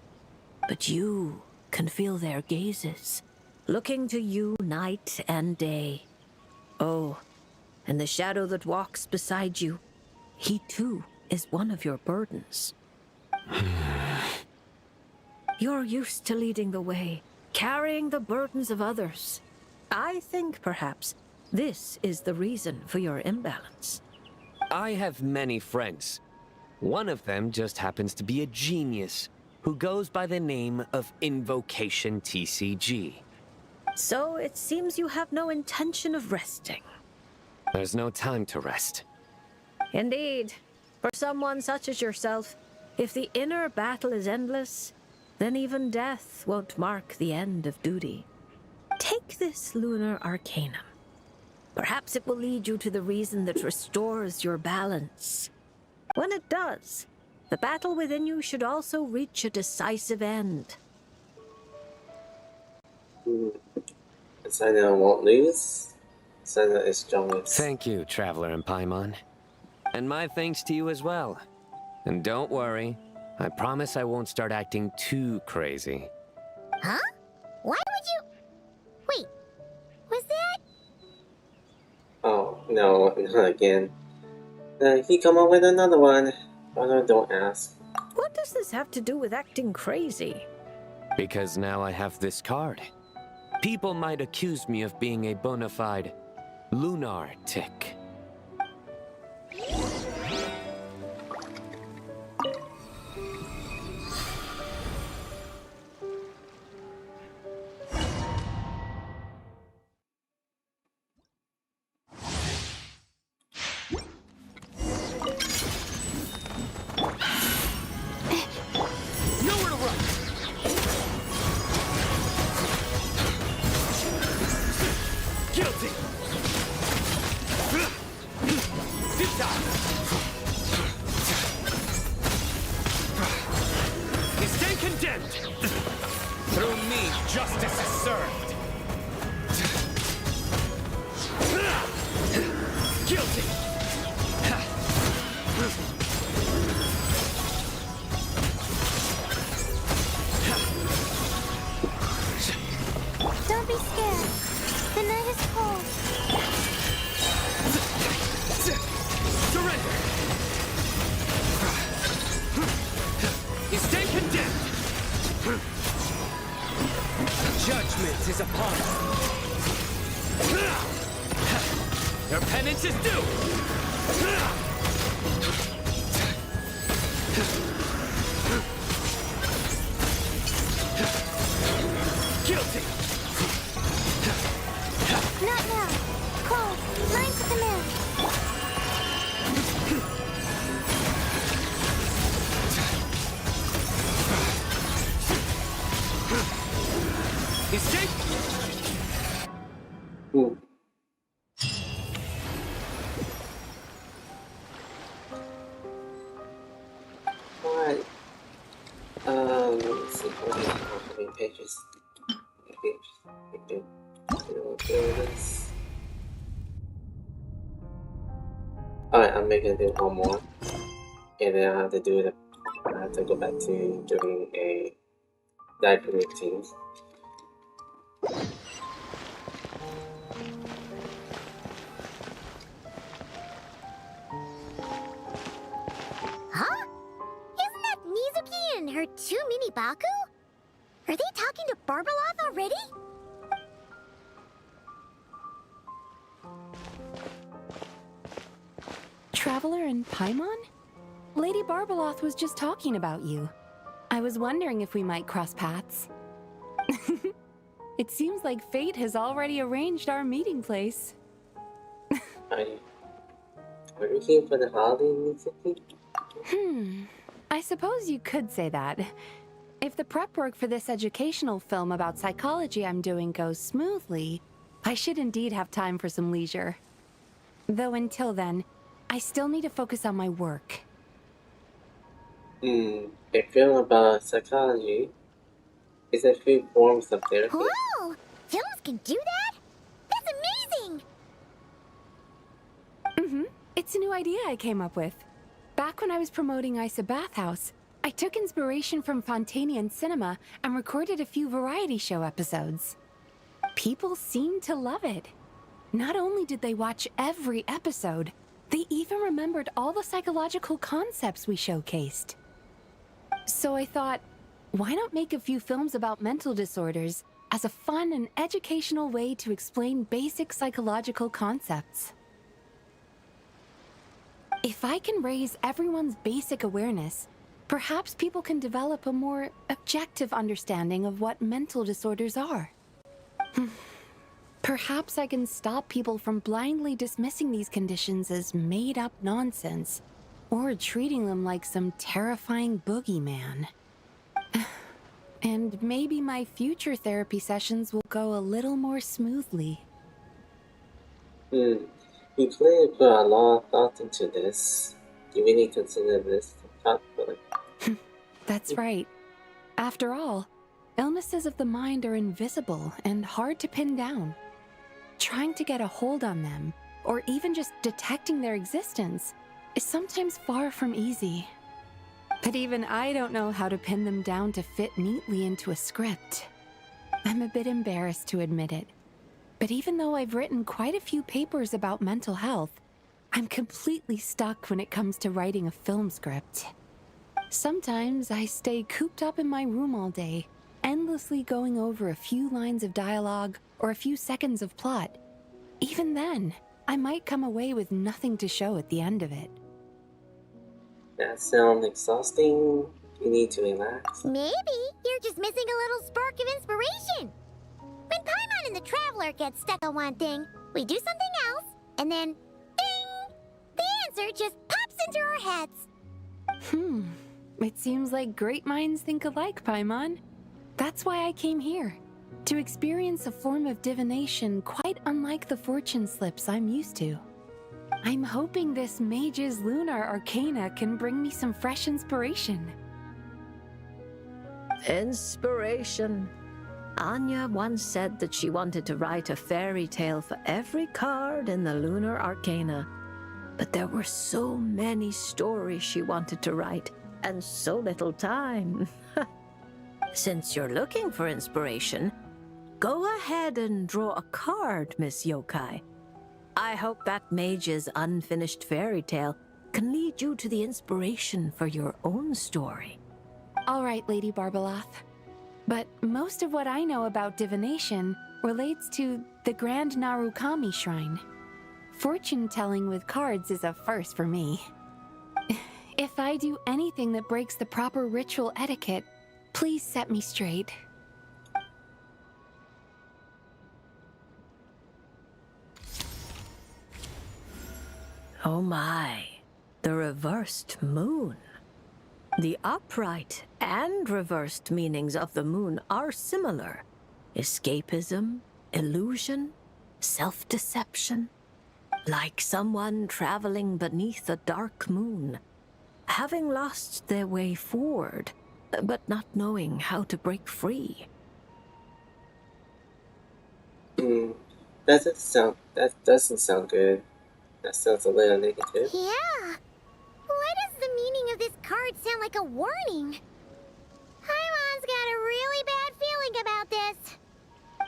But you can feel their gazes, looking to you night and day. Oh, and the shadow that walks beside you, he too is one of your burdens. You're used to leading the way, carrying the burdens of others. I think, perhaps, this is the reason for your imbalance. I have many friends. One of them just happens to be a genius who goes by the name of Invocation TCG. So it seems you have no intention of resting. There's no time to rest. Indeed. For someone such as yourself, if the inner battle is endless, then even death won't mark the end of duty. Take this lunar arcanum. Perhaps it will lead you to the reason that restores your balance. When it does, the battle within you should also reach a decisive end. Sana won't lose. Sana is strongest. Thank you, Traveler and Paimon. And my thanks to you as well. And don't worry, I promise I won't start acting too crazy. Huh? Why would you... Wait, was that... Oh, no, not again. He come up with another one. Oh no, don't ask. What does this have to do with acting crazy? Because now I have this card. People might accuse me of being a bona fide lunar tick. Don't be scared. The night is cold. Surrender! You stay condemned! Judgment is upon us. Your penance is due! Guilty! Not now. Cold. Mine to come in. Escape! Ooh. Alright. Let's see. How many pages? Alright, I'm making do one more. And then I have to do it. I have to go back to doing a diaper routine. Huh? Isn't that Mizuki and her two mini Baku? Are they talking to Barbeloth already? Traveler and Paimon? Lady Barbeloth was just talking about you. I was wondering if we might cross paths. It seems like fate has already arranged our meeting place. Are you here for the holiday music? I suppose you could say that. If the prep work for this educational film about psychology I'm doing goes smoothly, I should indeed have time for some leisure. Though until then, I still need to focus on my work. A film about psychology is a few forms of therapy. Whoa! Films can do that? That's amazing! It's a new idea I came up with. Back when I was promoting Isa Bathhouse, I took inspiration from Fontanian cinema and recorded a few variety show episodes. People seemed to love it. Not only did they watch every episode, they even remembered all the psychological concepts we showcased. So I thought, why not make a few films about mental disorders as a fun and educational way to explain basic psychological concepts? If I can raise everyone's basic awareness, perhaps people can develop a more objective understanding of what mental disorders are. Perhaps I can stop people from blindly dismissing these conditions as made-up nonsense, or treating them like some terrifying boogeyman. And maybe my future therapy sessions will go a little more smoothly. You clearly put a lot of thought into this. You really consider this thoughtfully. That's right. After all, illnesses of the mind are invisible and hard to pin down. Trying to get a hold on them, or even just detecting their existence, is sometimes far from easy. But even I don't know how to pin them down to fit neatly into a script. I'm a bit embarrassed to admit it. But even though I've written quite a few papers about mental health, I'm completely stuck when it comes to writing a film script. Sometimes I stay cooped up in my room all day, endlessly going over a few lines of dialogue or a few seconds of plot. Even then, I might come away with nothing to show at the end of it. That sounds exhausting. You need to relax. Maybe you're just missing a little spark of inspiration. When Paimon and the Traveler get stuck on one thing, we do something else, and then, ding! The answer just pops into our heads. It seems like great minds think alike, Paimon. That's why I came here. To experience a form of divination quite unlike the fortune slips I'm used to. I'm hoping this mage's lunar arcana can bring me some fresh inspiration. Inspiration. Anya once said that she wanted to write a fairy tale for every card in the lunar arcana. But there were so many stories she wanted to write, and so little time. Since you're looking for inspiration, go ahead and draw a card, Miss Yokai. I hope that mage's unfinished fairy tale can lead you to the inspiration for your own story. All right, Lady Barbeloth. But most of what I know about divination relates to the Grand Narukami Shrine. Fortune-telling with cards is a first for me. If I do anything that breaks the proper ritual etiquette, please set me straight. Oh my, the reversed moon. The upright and reversed meanings of the moon are similar. Escapism, illusion, self-deception. Like someone traveling beneath a dark moon, having lost their way forward, but not knowing how to break free. That doesn't sound good. That sounds a little negative. Yeah. Why does the meaning of this card sound like a warning? Paimon's got a really bad feeling about this.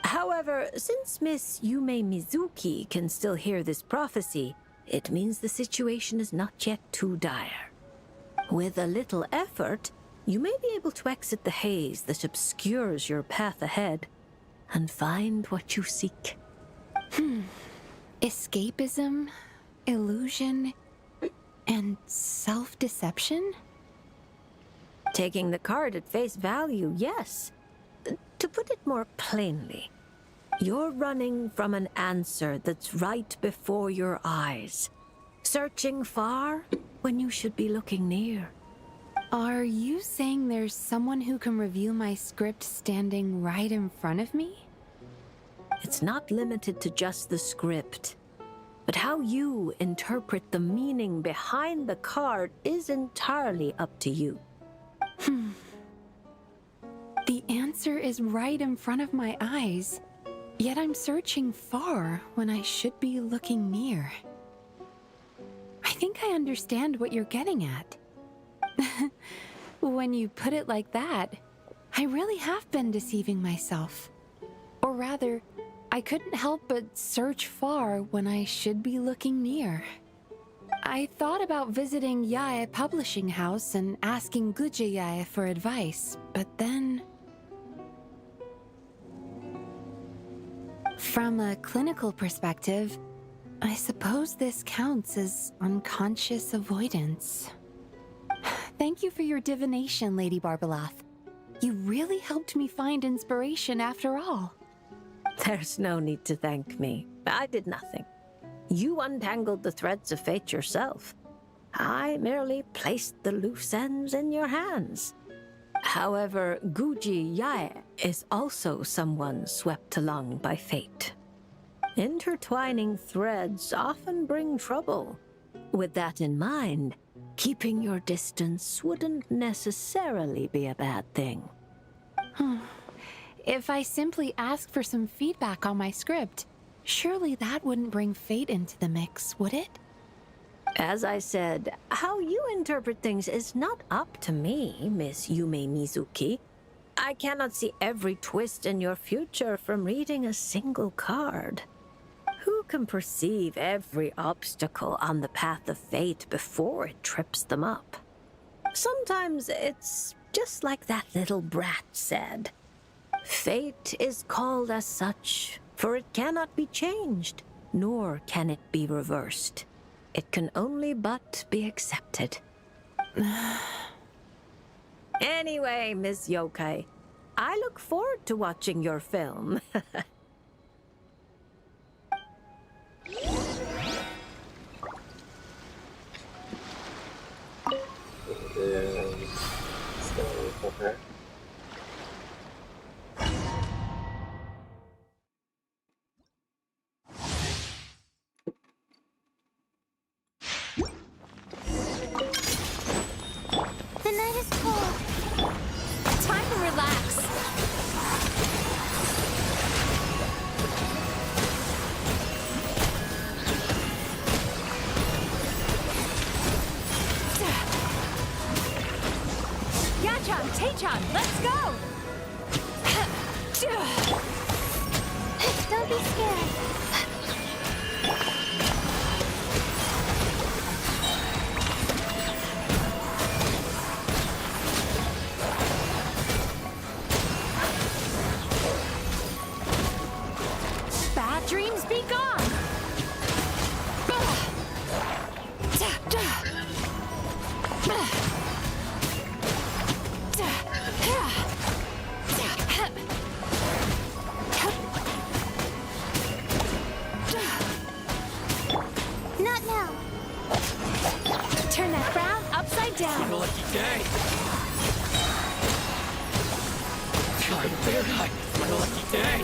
However, since Miss Yume Mizuki can still hear this prophecy, it means the situation is not yet too dire. With a little effort, you may be able to exit the haze that obscures your path ahead and find what you seek. Escapism, illusion, and self-deception? Taking the card at face value, yes. To put it more plainly, you're running from an answer that's right before your eyes, searching far when you should be looking near. Are you saying there's someone who can review my script standing right in front of me? It's not limited to just the script, but how you interpret the meaning behind the card is entirely up to you. The answer is right in front of my eyes, yet I'm searching far when I should be looking near. I think I understand what you're getting at. When you put it like that, I really have been deceiving myself. Or rather, I couldn't help but search far when I should be looking near. I thought about visiting Yae Publishing House and asking Guje Yae for advice, but then... From a clinical perspective, I suppose this counts as unconscious avoidance. Thank you for your divination, Lady Barbeloth. You really helped me find inspiration after all. There's no need to thank me. I did nothing. You untangled the threads of fate yourself. I merely placed the loose ends in your hands. However, Guji Yae is also someone swept along by fate. Intertwining threads often bring trouble. With that in mind, keeping your distance wouldn't necessarily be a bad thing. If I simply ask for some feedback on my script, surely that wouldn't bring fate into the mix, would it? As I said, how you interpret things is not up to me, Miss Yume Mizuki. I cannot see every twist in your future from reading a single card. Who can perceive every obstacle on the path of fate before it trips them up? Sometimes it's just like that little brat said. Fate is called as such, for it cannot be changed, nor can it be reversed. It can only but be accepted. Anyway, Miss Yokai, I look forward to watching your film. Okay. The night is cold. Time to relax. Yachan, Taechan, let's go! Don't be scared. Bad dreams be gone! Not now. Turn that frown upside down. What a lucky day. God, very high. What a lucky day.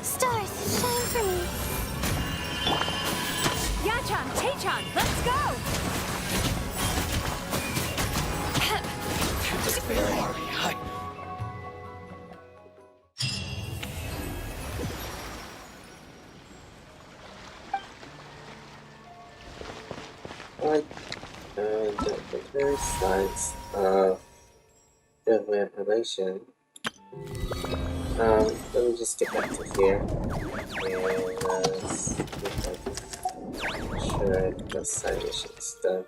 Stars, shine for me. Yachan, Taechan, let's go! Just very high. Alright, the various sides of the manipulation. Let me just get back to here and see if I can sure the side mission's done.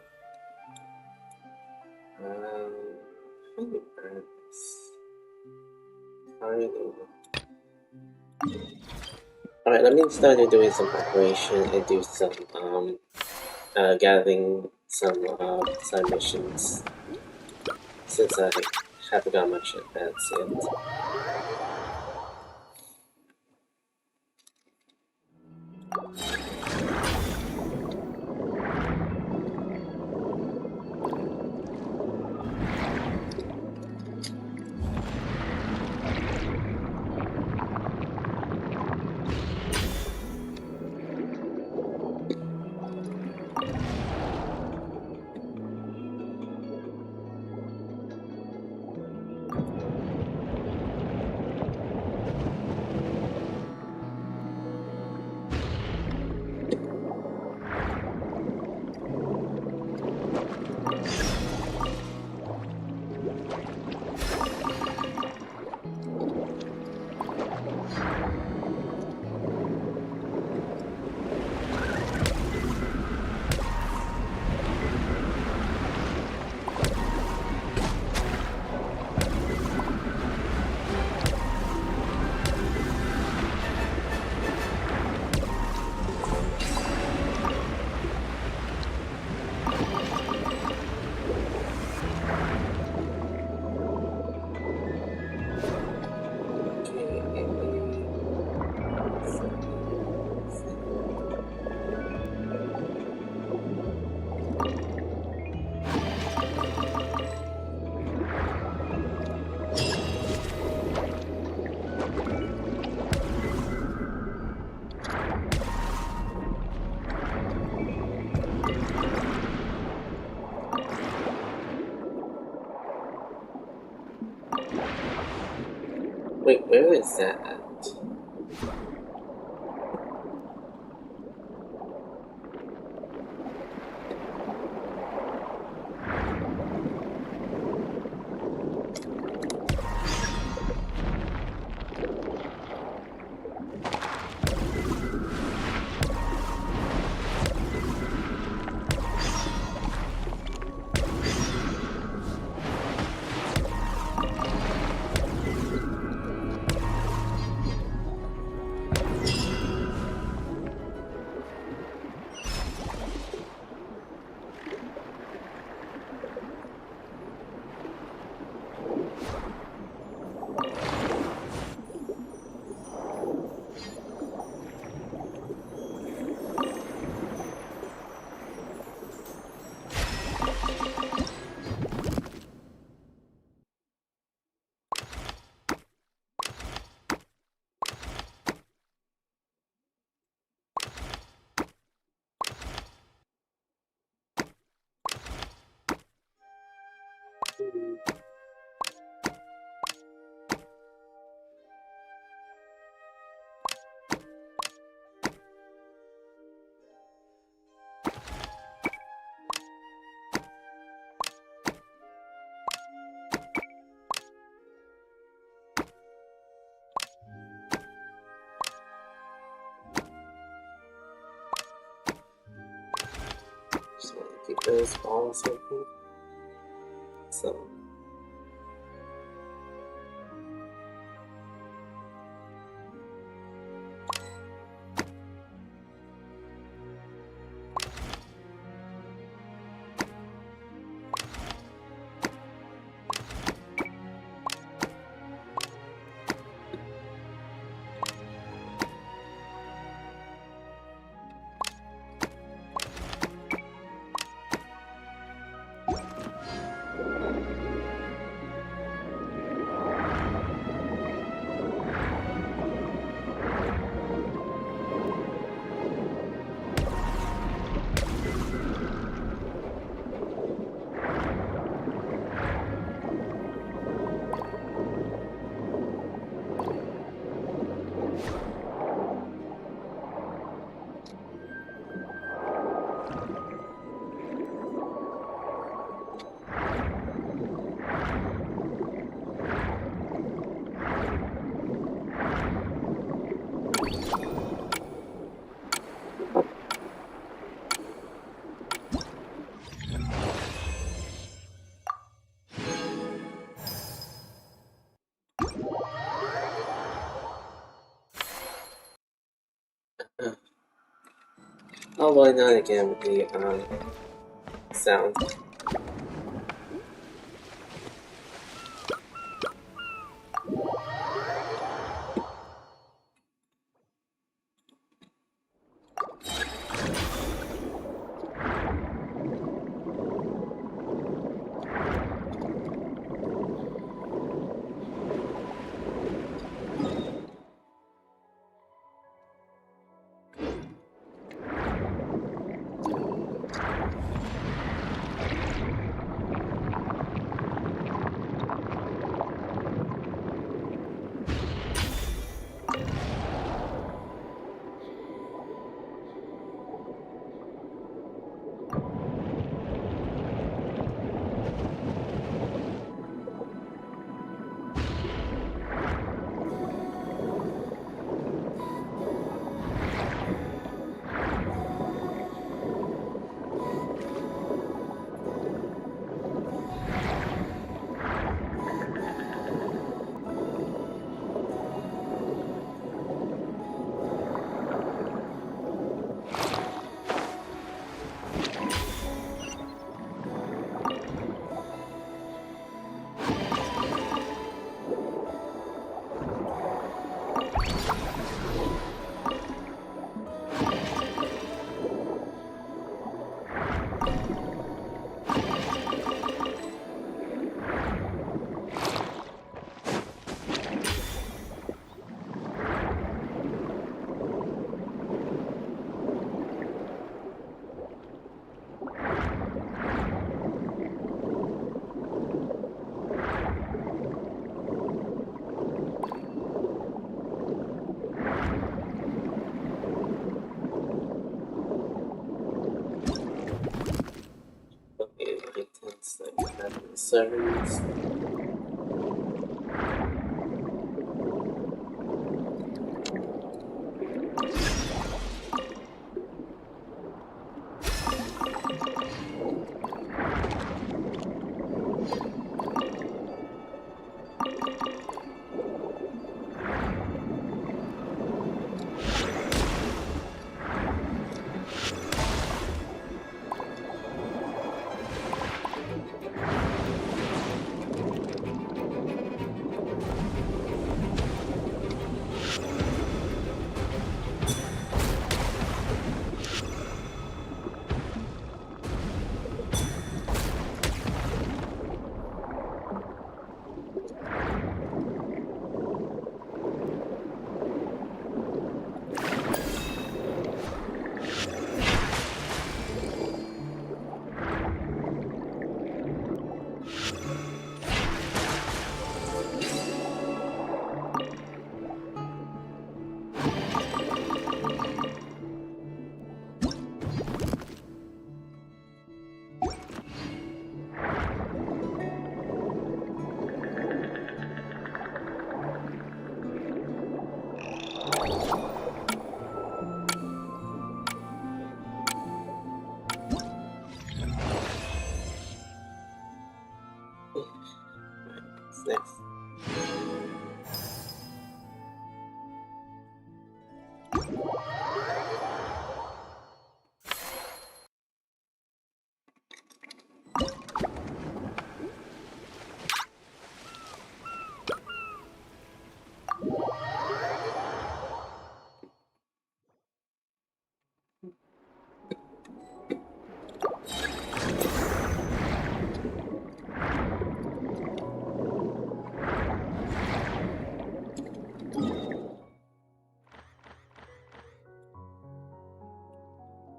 Alright, let me start doing some preparation and do some gathering some side missions since I haven't got much advance yet. Wait, where is that at? Just want to keep those balls open. So. Oh, why not again with the sound? It's like having servants. What's next?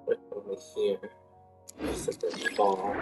Right over here. Just at the fall.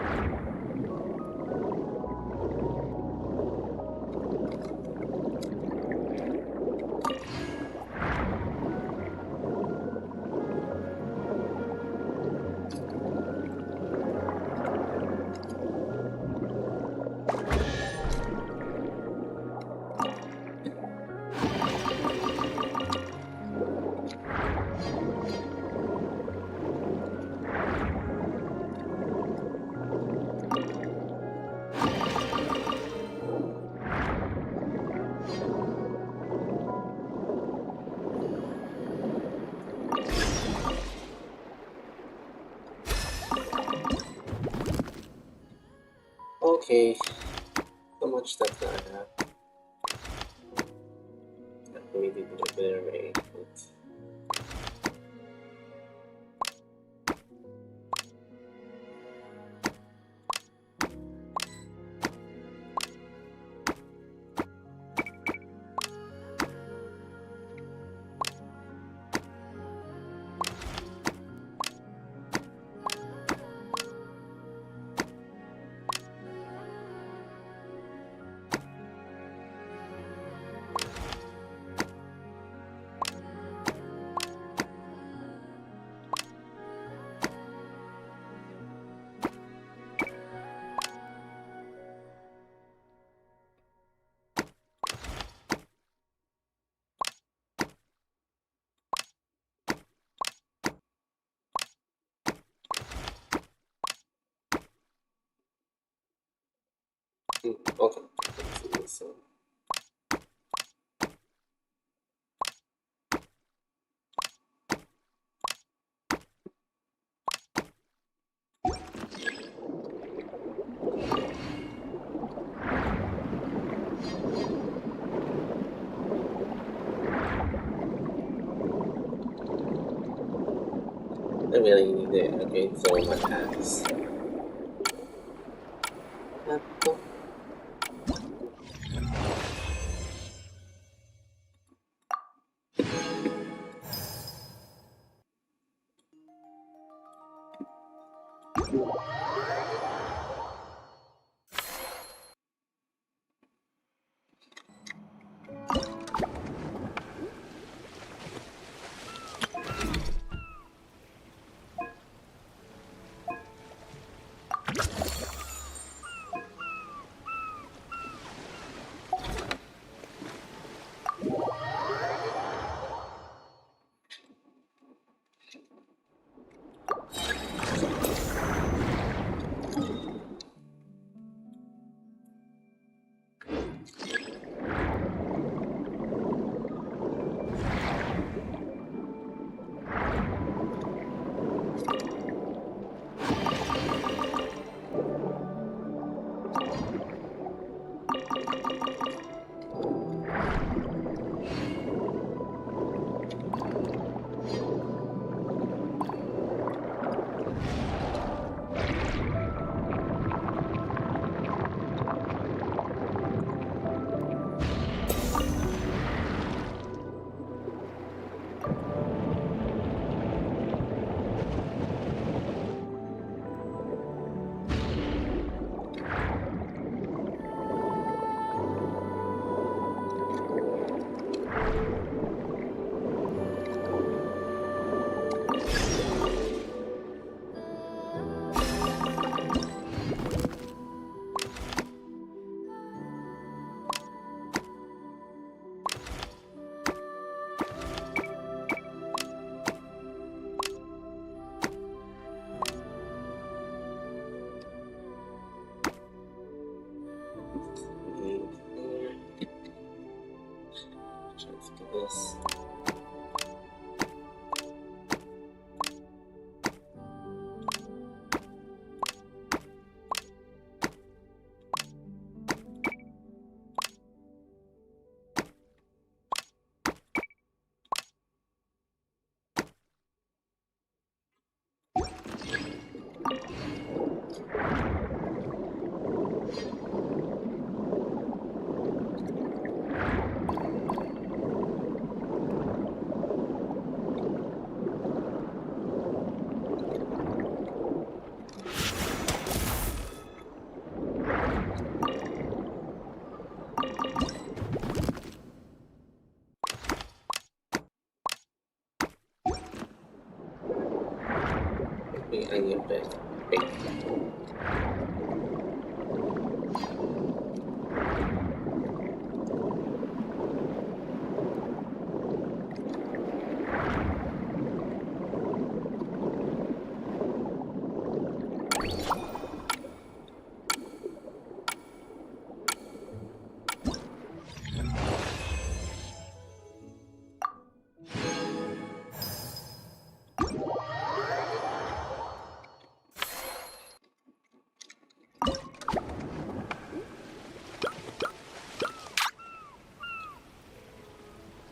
Okay, so much stuff that I have. I really did a bit of raid, but... Okay, let's see this one. I really need it. Okay, so what happens? tiny bit. Wait.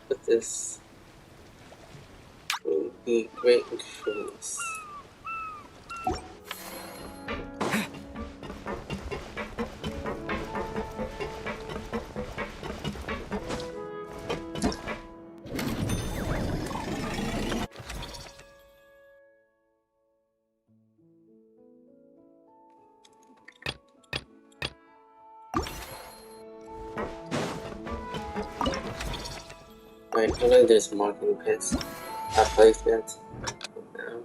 But this will be great insurance. Right, I'm gonna do some marking pits, placement. Now.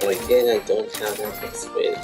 Again, I don't have that squid.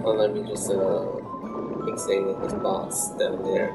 Or let me just fixate his boss down there.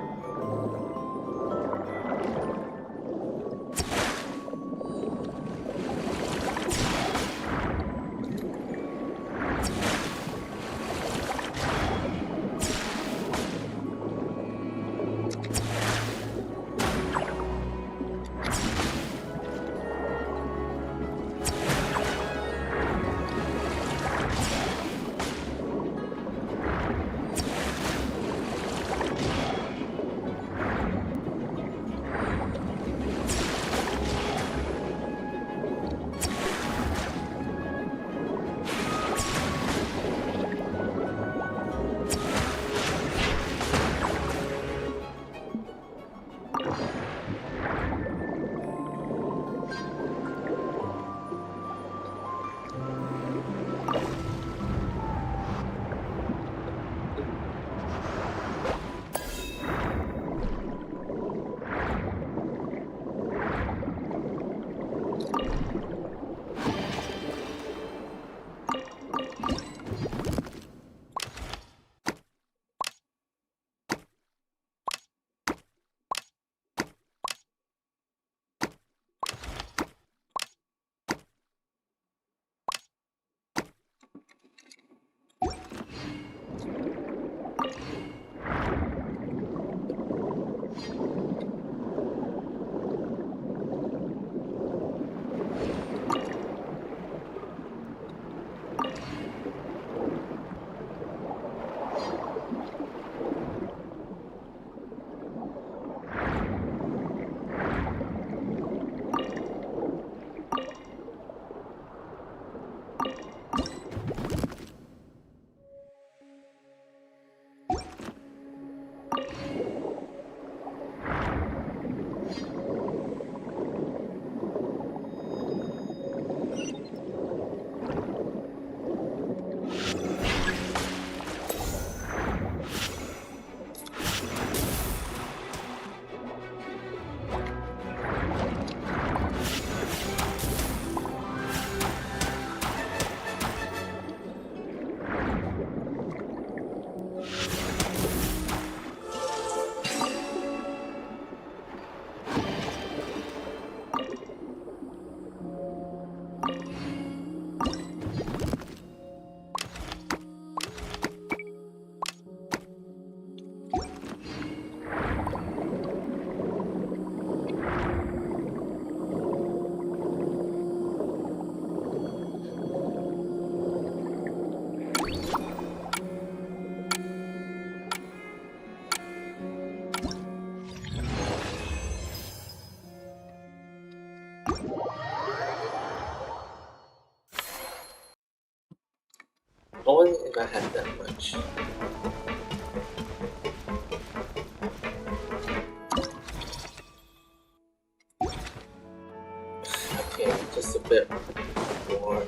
I wonder if I had that much. Okay, just a bit more.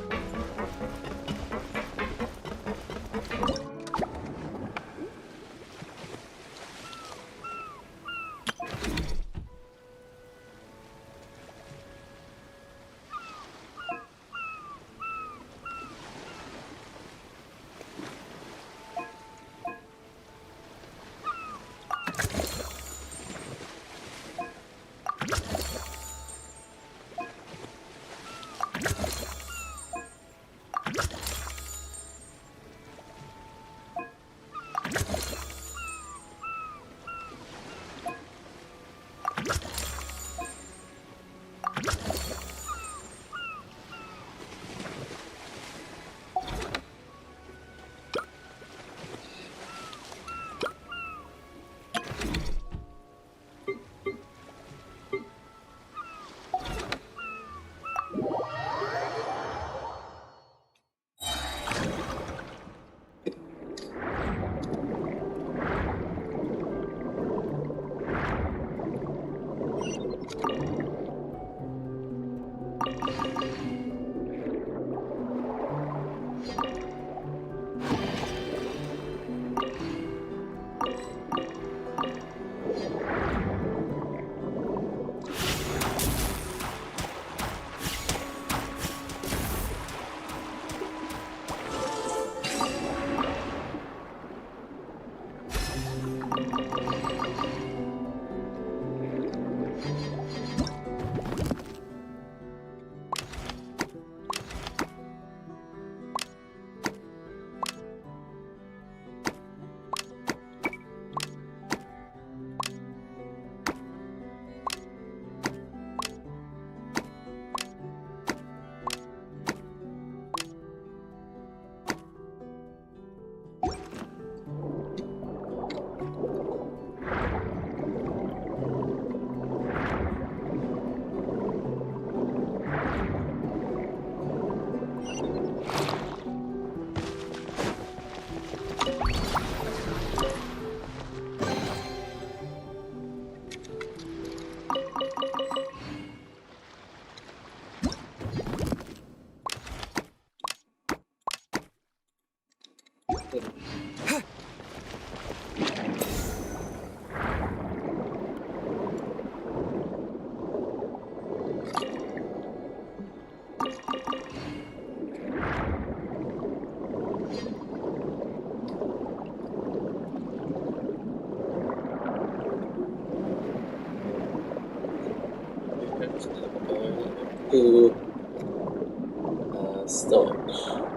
to storage.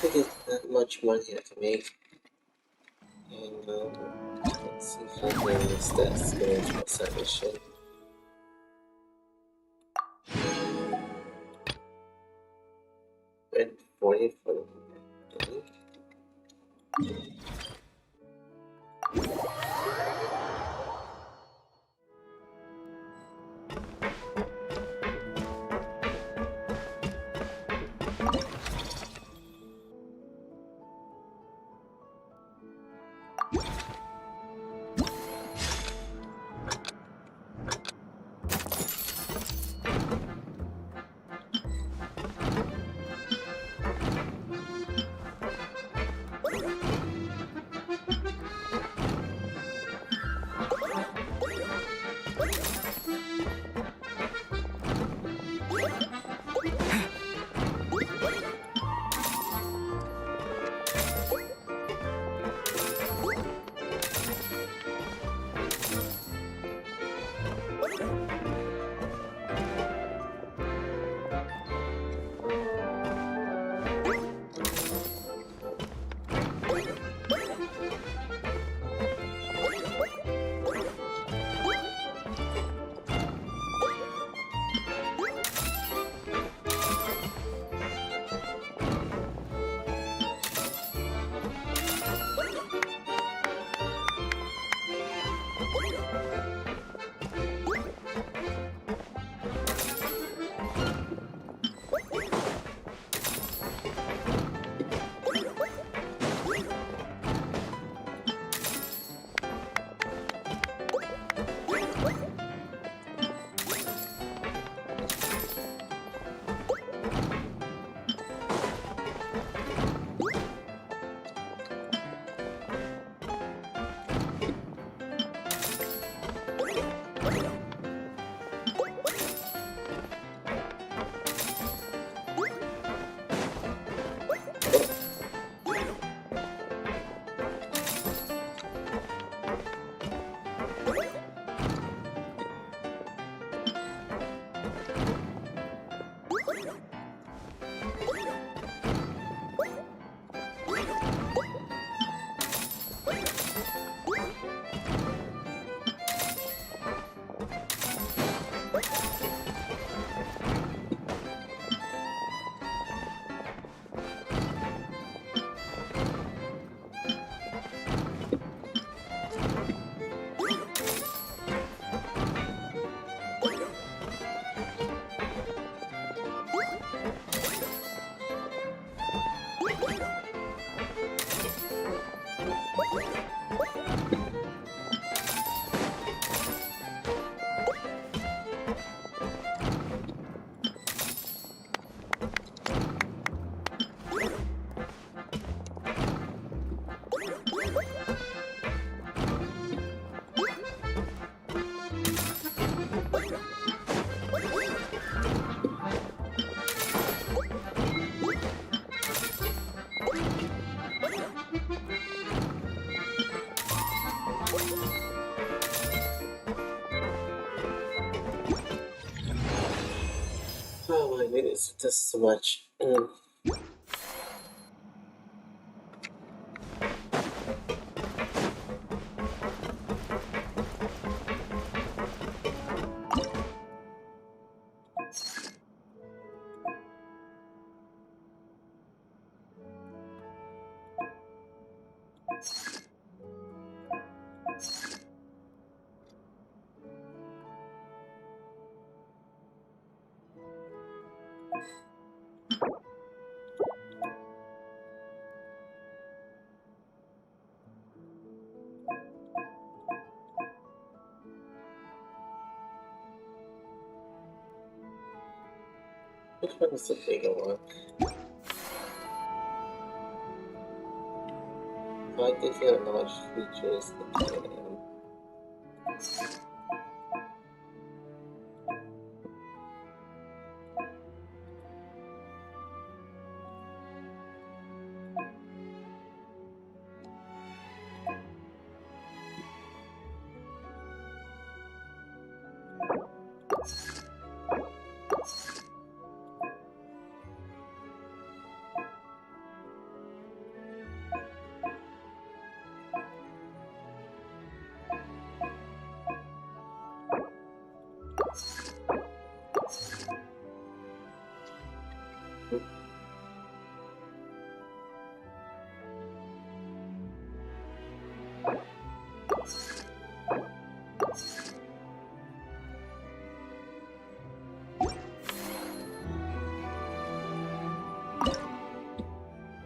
I get that much money I can make. And let's see if I can use that to go into my side mission. Red 40 for the money. mean, it's just so much. Which one is the bigger one? I think you have large features.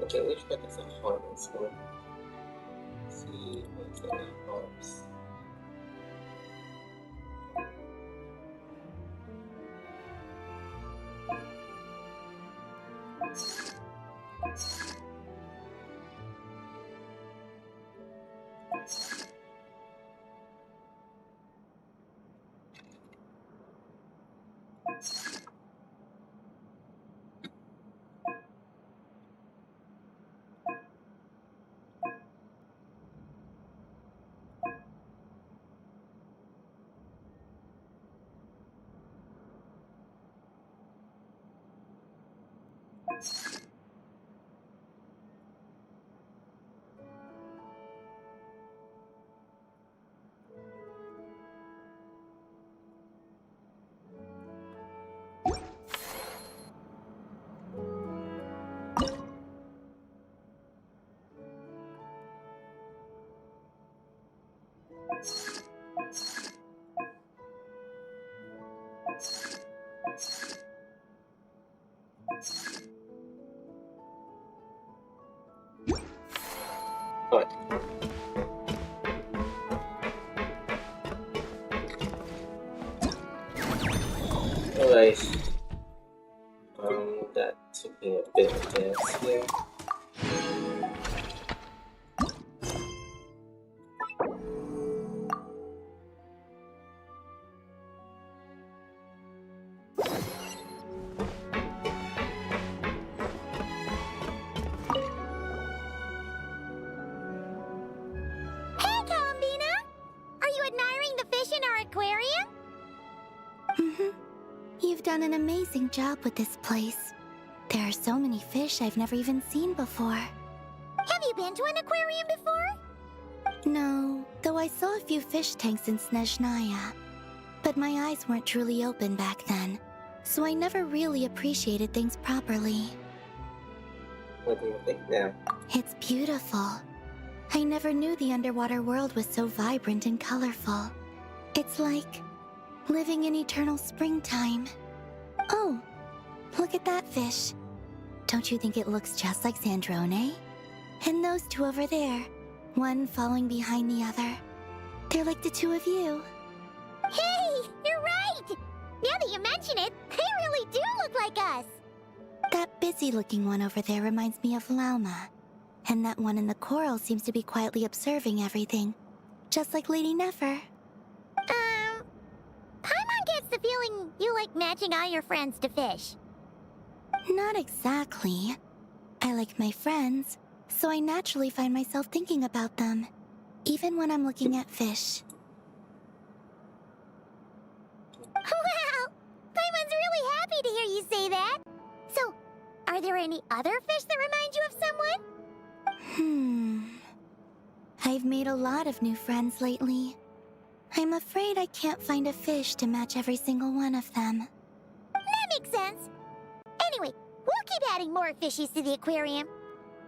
Okay, which one is a harness one? Let's see what's in the harness. Alright. Alright. That took me a bit of dance here. You've done an amazing job with this place. There are so many fish I've never even seen before. Have you been to an aquarium before? No, though I saw a few fish tanks in Snezhnaya. But my eyes weren't truly open back then, so I never really appreciated things properly. What do you think now? It's beautiful. I never knew the underwater world was so vibrant and colorful. It's like living in eternal springtime. Oh, look at that fish. Don't you think it looks just like Sandrone? And those two over there, one following behind the other. They're like the two of you. Hey, you're right! Now that you mention it, they really do look like us! That busy-looking one over there reminds me of Lauma. And that one in the coral seems to be quietly observing everything, just like Lady Nefer. Paimon gets the feeling you like matching all your friends to fish. Not exactly. I like my friends, so I naturally find myself thinking about them, even when I'm looking at fish. Wow! Paimon's really happy to hear you say that! Are there any other fish that remind you of someone? I've made a lot of new friends lately. I'm afraid I can't find a fish to match every single one of them. That makes sense. Anyway, we'll keep adding more fishies to the aquarium.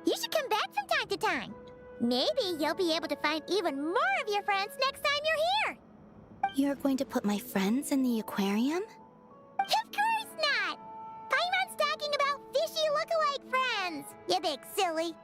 You should come back from time to time. Maybe you'll be able to find even more of your friends next time you're here. You're going to put my friends in the aquarium? Of course not! Paimon's talking about fishy look-alike friends, you big silly.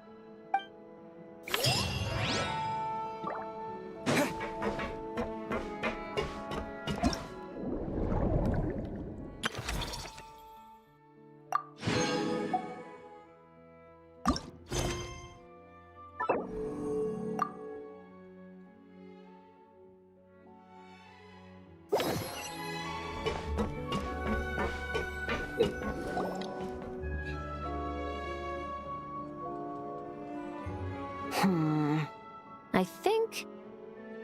I think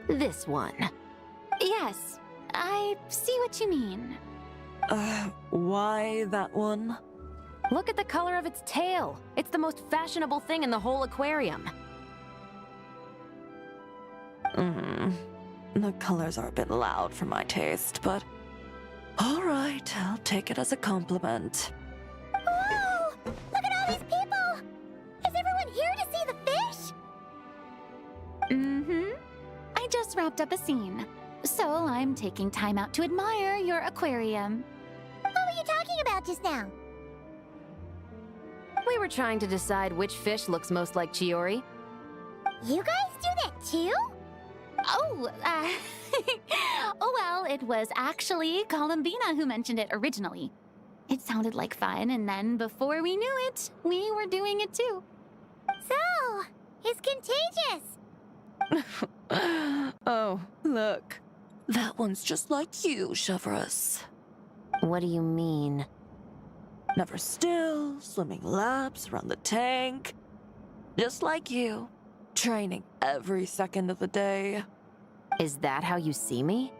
this one. Yes, I see what you mean. Why that one? Look at the color of its tail. It's the most fashionable thing in the whole aquarium. The colors are a bit loud for my taste, but all right, I'll take it as a compliment. Whoa! Look at all these people! Is everyone here to see the fish? I just wrapped up a scene, so I'm taking time out to admire your aquarium. What were you talking about just now? We were trying to decide which fish looks most like Chiori. You guys do that too? Oh, oh well, it was actually Columbina who mentioned it originally. It sounded like fun, and then before we knew it, we were doing it too. So, it's contagious. Oh, look. That one's just like you, Chevreuse. What do you mean? Never still, swimming laps around the tank. Just like you. Training every second of the day. Is that how you see me?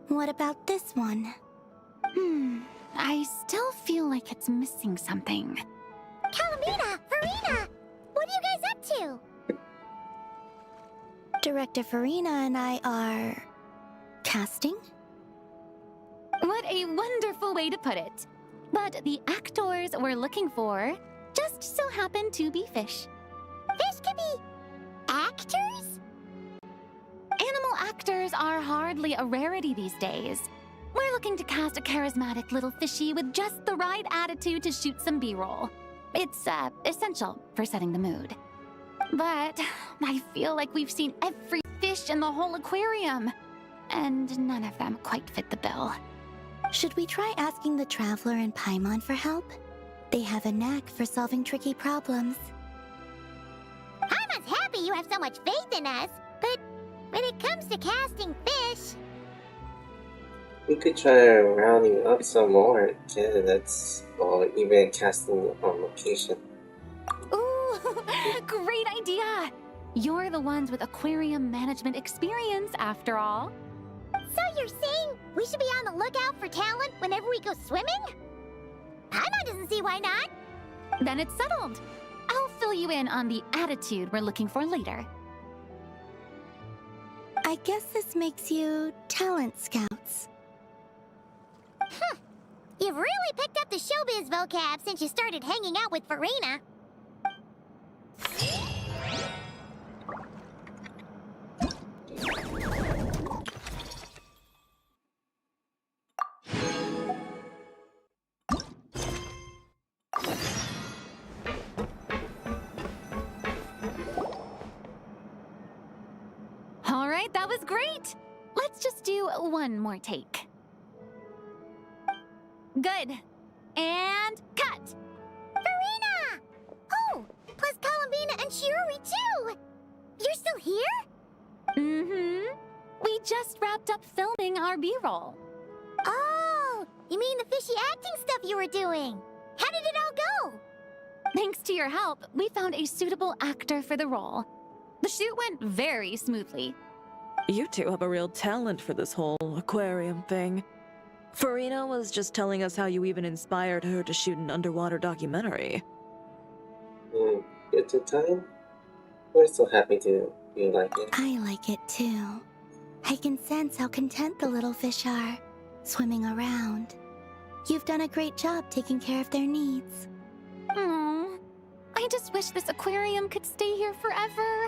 What about this one? I still feel like it's missing something. Kalamina! Farina! What are you guys up to? Director Farina and I are... casting? What a wonderful way to put it. But the actors we're looking for just so happen to be fish. Fish can be... actors? Animal actors are hardly a rarity these days. We're looking to cast a charismatic little fishy with just the right attitude to shoot some B-roll. It's, essential for setting the mood. But I feel like we've seen every fish in the whole aquarium, and none of them quite fit the bill. Should we try asking the Traveler and Paimon for help? They have a knack for solving tricky problems. Paimon's happy you have so much faith in us, but when it comes to casting fish... We could try rounding up some more candidates, or even casting on location. Ooh, great idea! You're the ones with aquarium management experience, after all. So you're saying we should be on the lookout for talent whenever we go swimming? Paimon doesn't see why not. Then it's settled. I'll fill you in on the attitude we're looking for later. I guess this makes you talent scouts. You've really picked up the showbiz vocab since you started hanging out with Farina. All right, that was great. Let's just do one more take. Good. And cut! Farina! Oh, plus Columbina and Chiori too! You're You're still here? Mm-hmm. We just wrapped up filming our B-roll. Oh, you mean the fishy acting stuff you were doing? How did it all go? Thanks to your help, we found a suitable actor for the role. The shoot went very smoothly. You two have a real talent for this whole aquarium thing. Farina was just telling us how you even inspired her to shoot an underwater documentary. Good time? We're so happy you like it. I like it too. I can sense how content the little fish are, swimming around. You've done a great job taking care of their needs. I just wish this aquarium could stay here forever.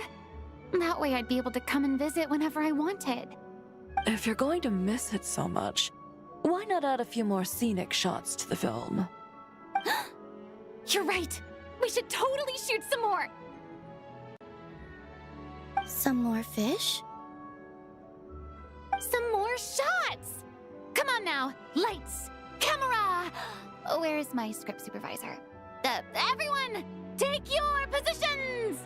That way I'd be able to come and visit whenever I wanted. If you're going to miss it so much, why not add a few more scenic shots to the film? You're right. We should totally shoot some more. Some more fish? Some more shots! Come on now, lights, camera! Where's my script supervisor? Everyone, take your positions!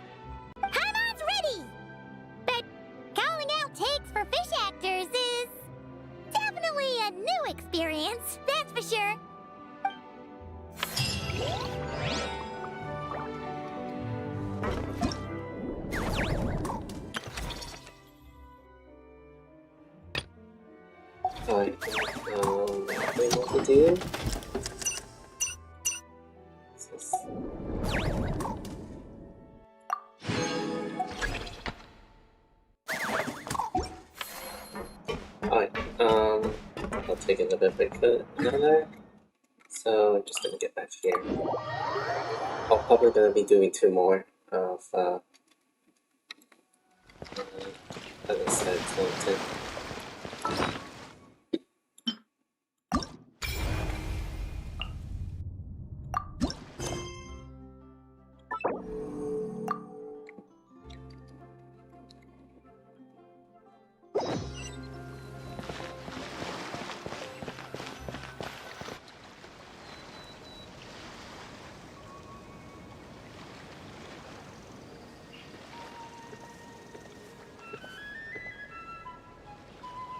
Paimon's ready! But calling out takes for fish actors is definitely a new experience, that's for sure. Alright, what to do? Alright, I'll take another bit cut another. So I'm just gonna get back here. I'm probably gonna be doing 2 more of other side content.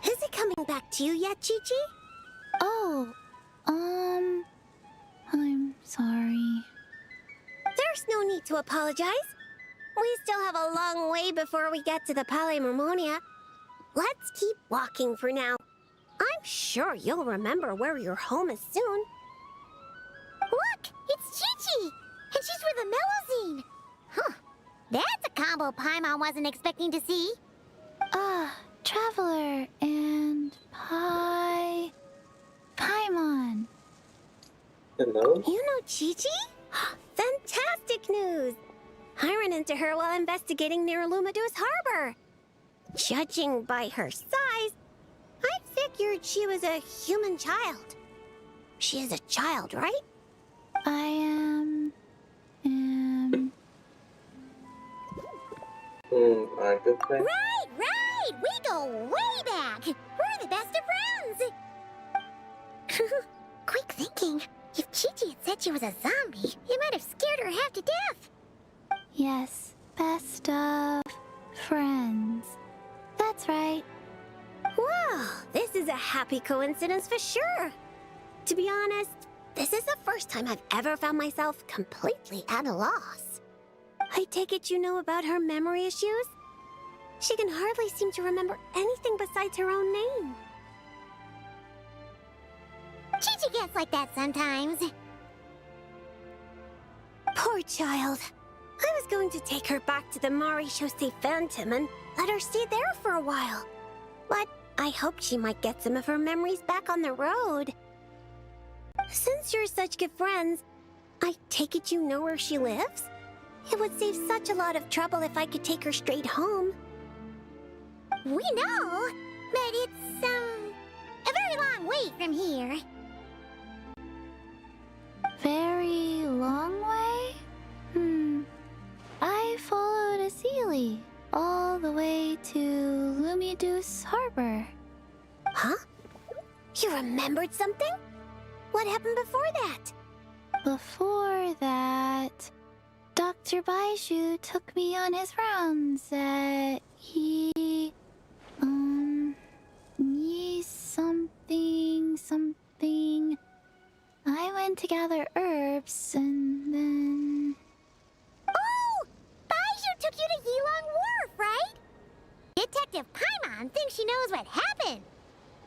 Is it coming back to you yet, Chi-Chi? Oh, I'm sorry. There's no need to apologize. We still have a long way before we get to the Palais Mermonia. Let's keep walking for now. I'm sure you'll remember where your home is soon. Look, it's Chi-Chi, and she's with the Melozine. Huh, that's a combo Paimon wasn't expecting to see. Traveler and Paimon. Hello? You know Chi-Chi? Fantastic news! I ran into her while investigating near Lumadu's harbor. Judging by her size, I figured she was a human child. She is a child, right? I am... Our good friend? Right! We go way back! We're the best of friends! Quick thinking. If Chi-Chi had said she was a zombie, it might have scared her half to death. Yes, best of friends. That's right. Well, this is a happy coincidence for sure. To be honest, this is the first time I've ever found myself completely at a loss. I take it you know about her memory issues? She can hardly seem to remember anything besides her own name. Chi-Chi gets like that sometimes. Poor child. I was going to take her back to the Marie-Chaussee Phantom and let her stay there for a while. But I hoped she might get some of her memories back on the road. Since you're such good friends, I take it you know where she lives? It would save such a lot of trouble if I could take her straight home. We know, but it's, a very long way from here. Very long way? I followed a Sealy all the way to Lumidu's harbor. Huh? You remembered something? What happened before that? Before that, Dr. Dr. Baiju took me on his rounds at something. I went to gather herbs and then... Oh! Baiju took you to Yilong Wharf, right? Detective Paimon thinks she knows what happened.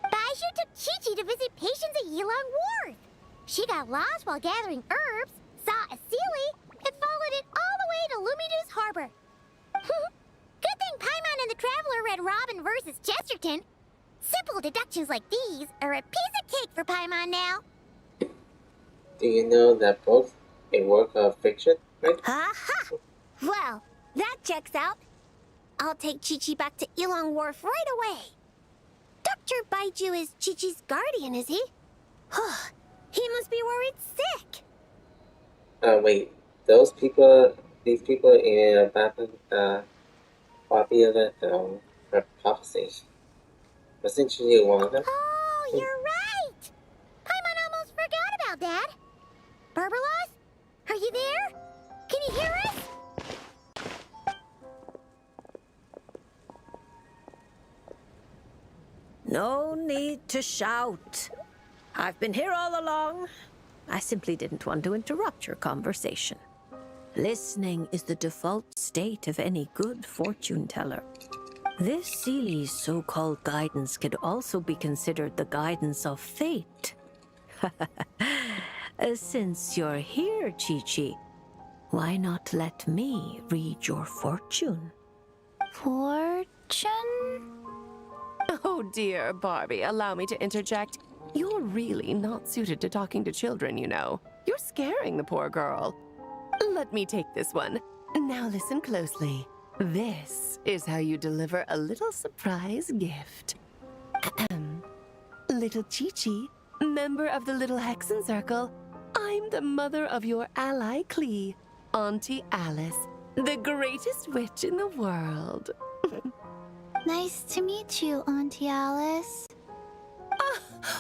Baiju took Chi-Chi to visit patients at Yilong Wharf. She got lost while gathering herbs, saw a Sealy, and followed it all the way to Luminu's Harbor. Good thing Paimon and the Traveler read Robin versus Chesterton. Simple deductions like these are a piece of cake for Paimon now. Do you know that both a work of fiction, right? Aha! Well, that checks out. I'll take Chi-Chi back to Yilong Wharf right away. Dr. Baiju is Chi-Chi's guardian, is he? He must be worried sick. Wait, these people in Barbie event, her prophecy. Wasn't she one of them? Oh, you're right! Paimon almost forgot about that. Barbalos, are you there? Can you hear us? No need to shout. I've been here all along. I simply didn't want to interrupt your conversation. Listening is the default state of any good fortune teller. This Seely's so-called guidance could also be considered the guidance of fate. Since you're here, Chi-Chi, why not let me read your fortune? Fortune? Oh dear, Barbie, allow me to interject. You're really not suited to talking to children, you know. You're scaring the poor girl. Let me take this one. Now listen closely. This is how you deliver a little surprise gift. Little Chi-Chi, member of the Little Hexen Circle, I'm the mother of your ally Klee, Auntie Alice, the greatest witch in the world. Nice to meet you, Auntie Alice.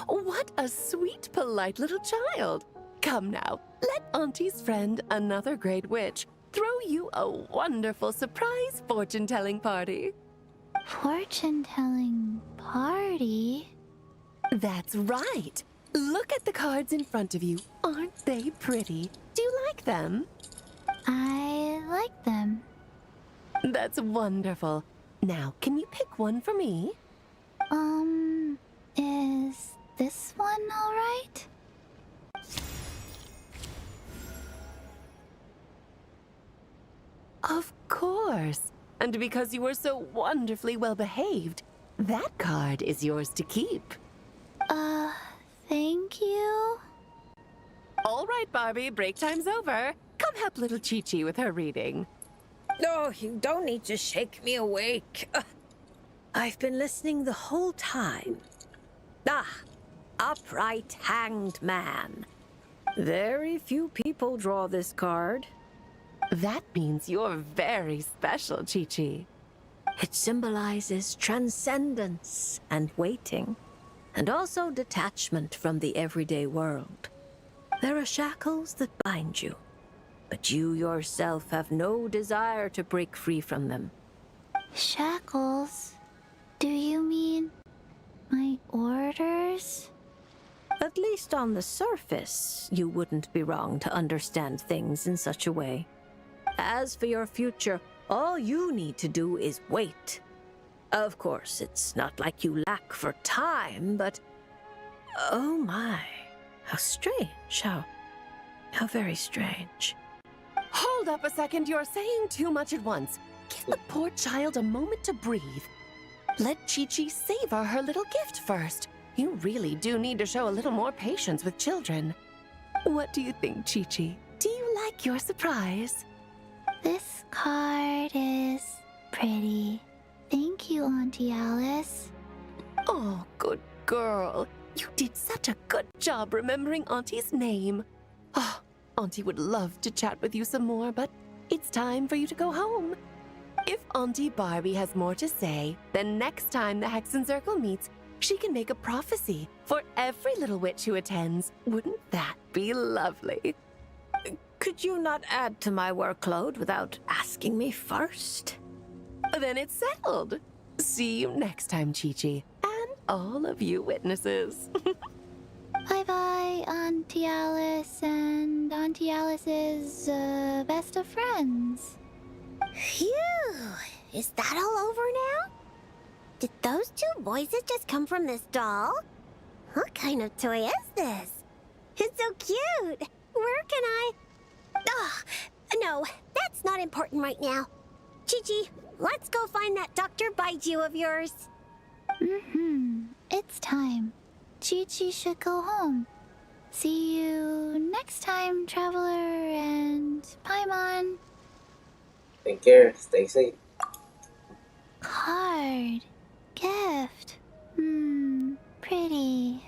What a sweet, polite little child. Come now, let Auntie's friend, another great witch, throw you a wonderful surprise fortune-telling party. Fortune-telling party? That's right. Look at the cards in front of you. Aren't they pretty? Do you like them? I like them. That's wonderful. Now, can you pick one for me? Is this one all right? Of course. And because you were so wonderfully well behaved, that card is yours to keep. Thank you. All right, Barbie, break time's over. Come help little Chi-Chi with her reading. No, you don't need to shake me awake. I've been listening the whole time. Upright hanged man. Very few people draw this card. That means you're very special, Chi-Chi. It symbolizes transcendence and waiting, and also detachment from the everyday world. There are shackles that bind you, but you yourself have no desire to break free from them. Shackles? Do you mean my orders? At least on the surface, you wouldn't be wrong to understand things in such a way. As for your future, all you need to do is wait. Of course, it's not like you lack for time, but... Oh my, how strange, how very strange. Hold up a second, you're saying too much at once. Give the poor child a moment to breathe. Let Chi-Chi savor her little gift first. You really do need to show a little more patience with children. What do you think, Chi-Chi? Do you like your surprise? This card is pretty. Thank you, Auntie Alice. Oh, good girl. You did such a good job remembering Auntie's name. Oh, Auntie would love to chat with you some more, but it's time for you to go home. If Auntie Barbie has more to say, then next time the Hexen Circle meets, she can make a prophecy for every little witch who attends. Wouldn't that be lovely? Could you not add to my workload without asking me first? Then it's settled. See you next time, Chi-Chi. And all of you witnesses. Bye-bye, Auntie Alice and Auntie Alice's best of friends. Phew! Is that all over now? Did those two voices just come from this doll? What kind of toy is this? It's so cute! Where can I... Ugh! No, that's not important right now. Chi-Chi, let's go find that Dr. Baiju of yours. It's time. Chi-Chi should go home. See you next time, Traveler and Paimon. Take care. Stay safe. Card. Gift. Pretty.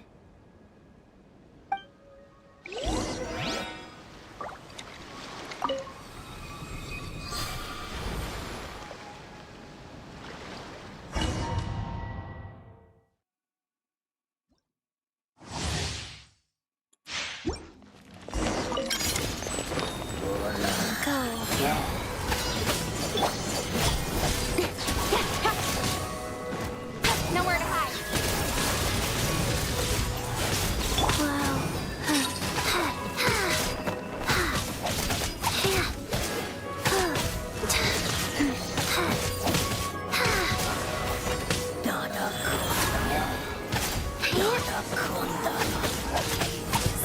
Nowhere to hide.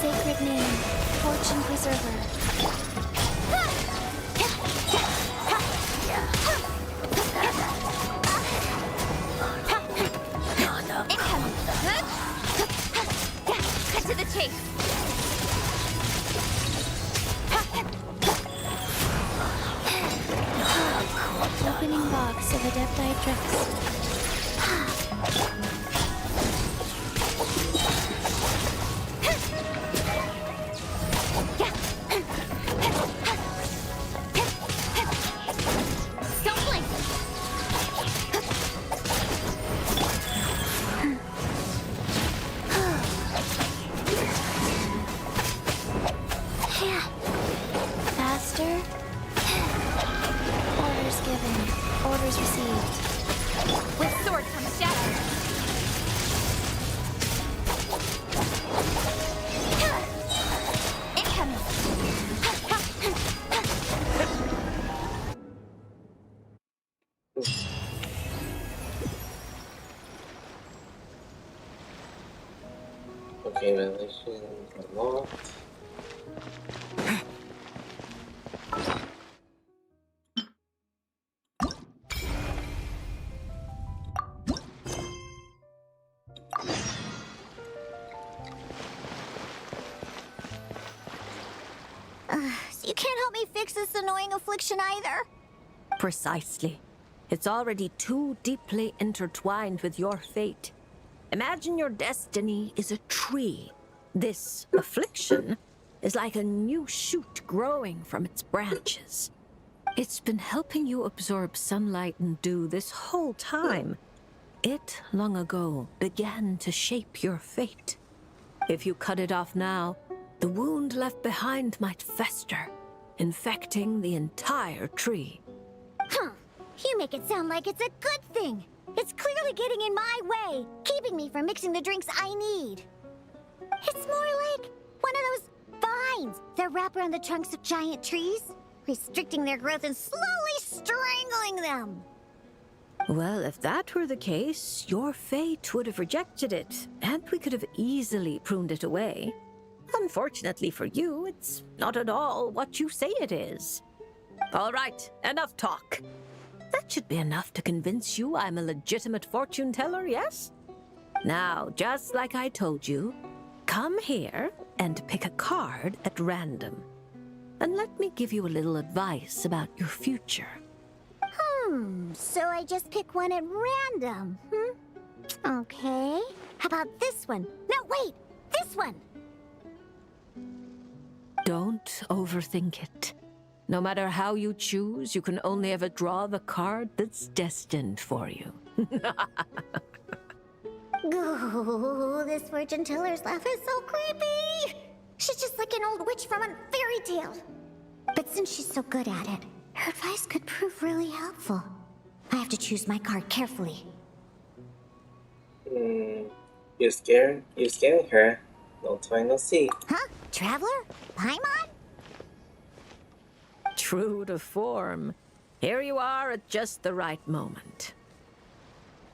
Sacred name. Fortune preserver. Cut to the chase. Opening box of Adepti Dress. Don't blink. Faster. Orders given. Orders received. With sword comes shadow. Incoming. Okay, ventilation unlocked. So you can't help me fix this annoying affliction either. Precisely. It's already too deeply intertwined with your fate. Imagine your destiny is a tree. This affliction is like a new shoot growing from its branches. It's been helping you absorb sunlight and dew this whole time. It, long ago, began to shape your fate. If you cut it off now, the wound left behind might fester, infecting the entire tree. Huh. You make it sound like it's a good thing. It's clearly getting in my way, keeping me from mixing the drinks I need. It's more like one of those vines that wrap around the trunks of giant trees, restricting their growth and slowly strangling them. Well, if that were the case, your fate would have rejected it, and we could have easily pruned it away. Unfortunately for you, it's not at all what you say it is. All right, enough talk. That should be enough to convince you I'm a legitimate fortune teller, yes? Now, just like I told you, come here and pick a card at random. And let me give you a little advice about your future. So I just pick one at random, Okay. How about this one? No, wait! This one! Don't overthink it. No matter how you choose, you can only ever draw the card that's destined for you. Ooh, this fortune teller's laugh is so creepy! She's just like an old witch from a fairy tale. But since she's so good at it, her advice could prove really helpful. I have to choose my card carefully. You scared? You scaring her? No time, no see. Huh? Traveler? Paimon? True to form. Here you are at just the right moment.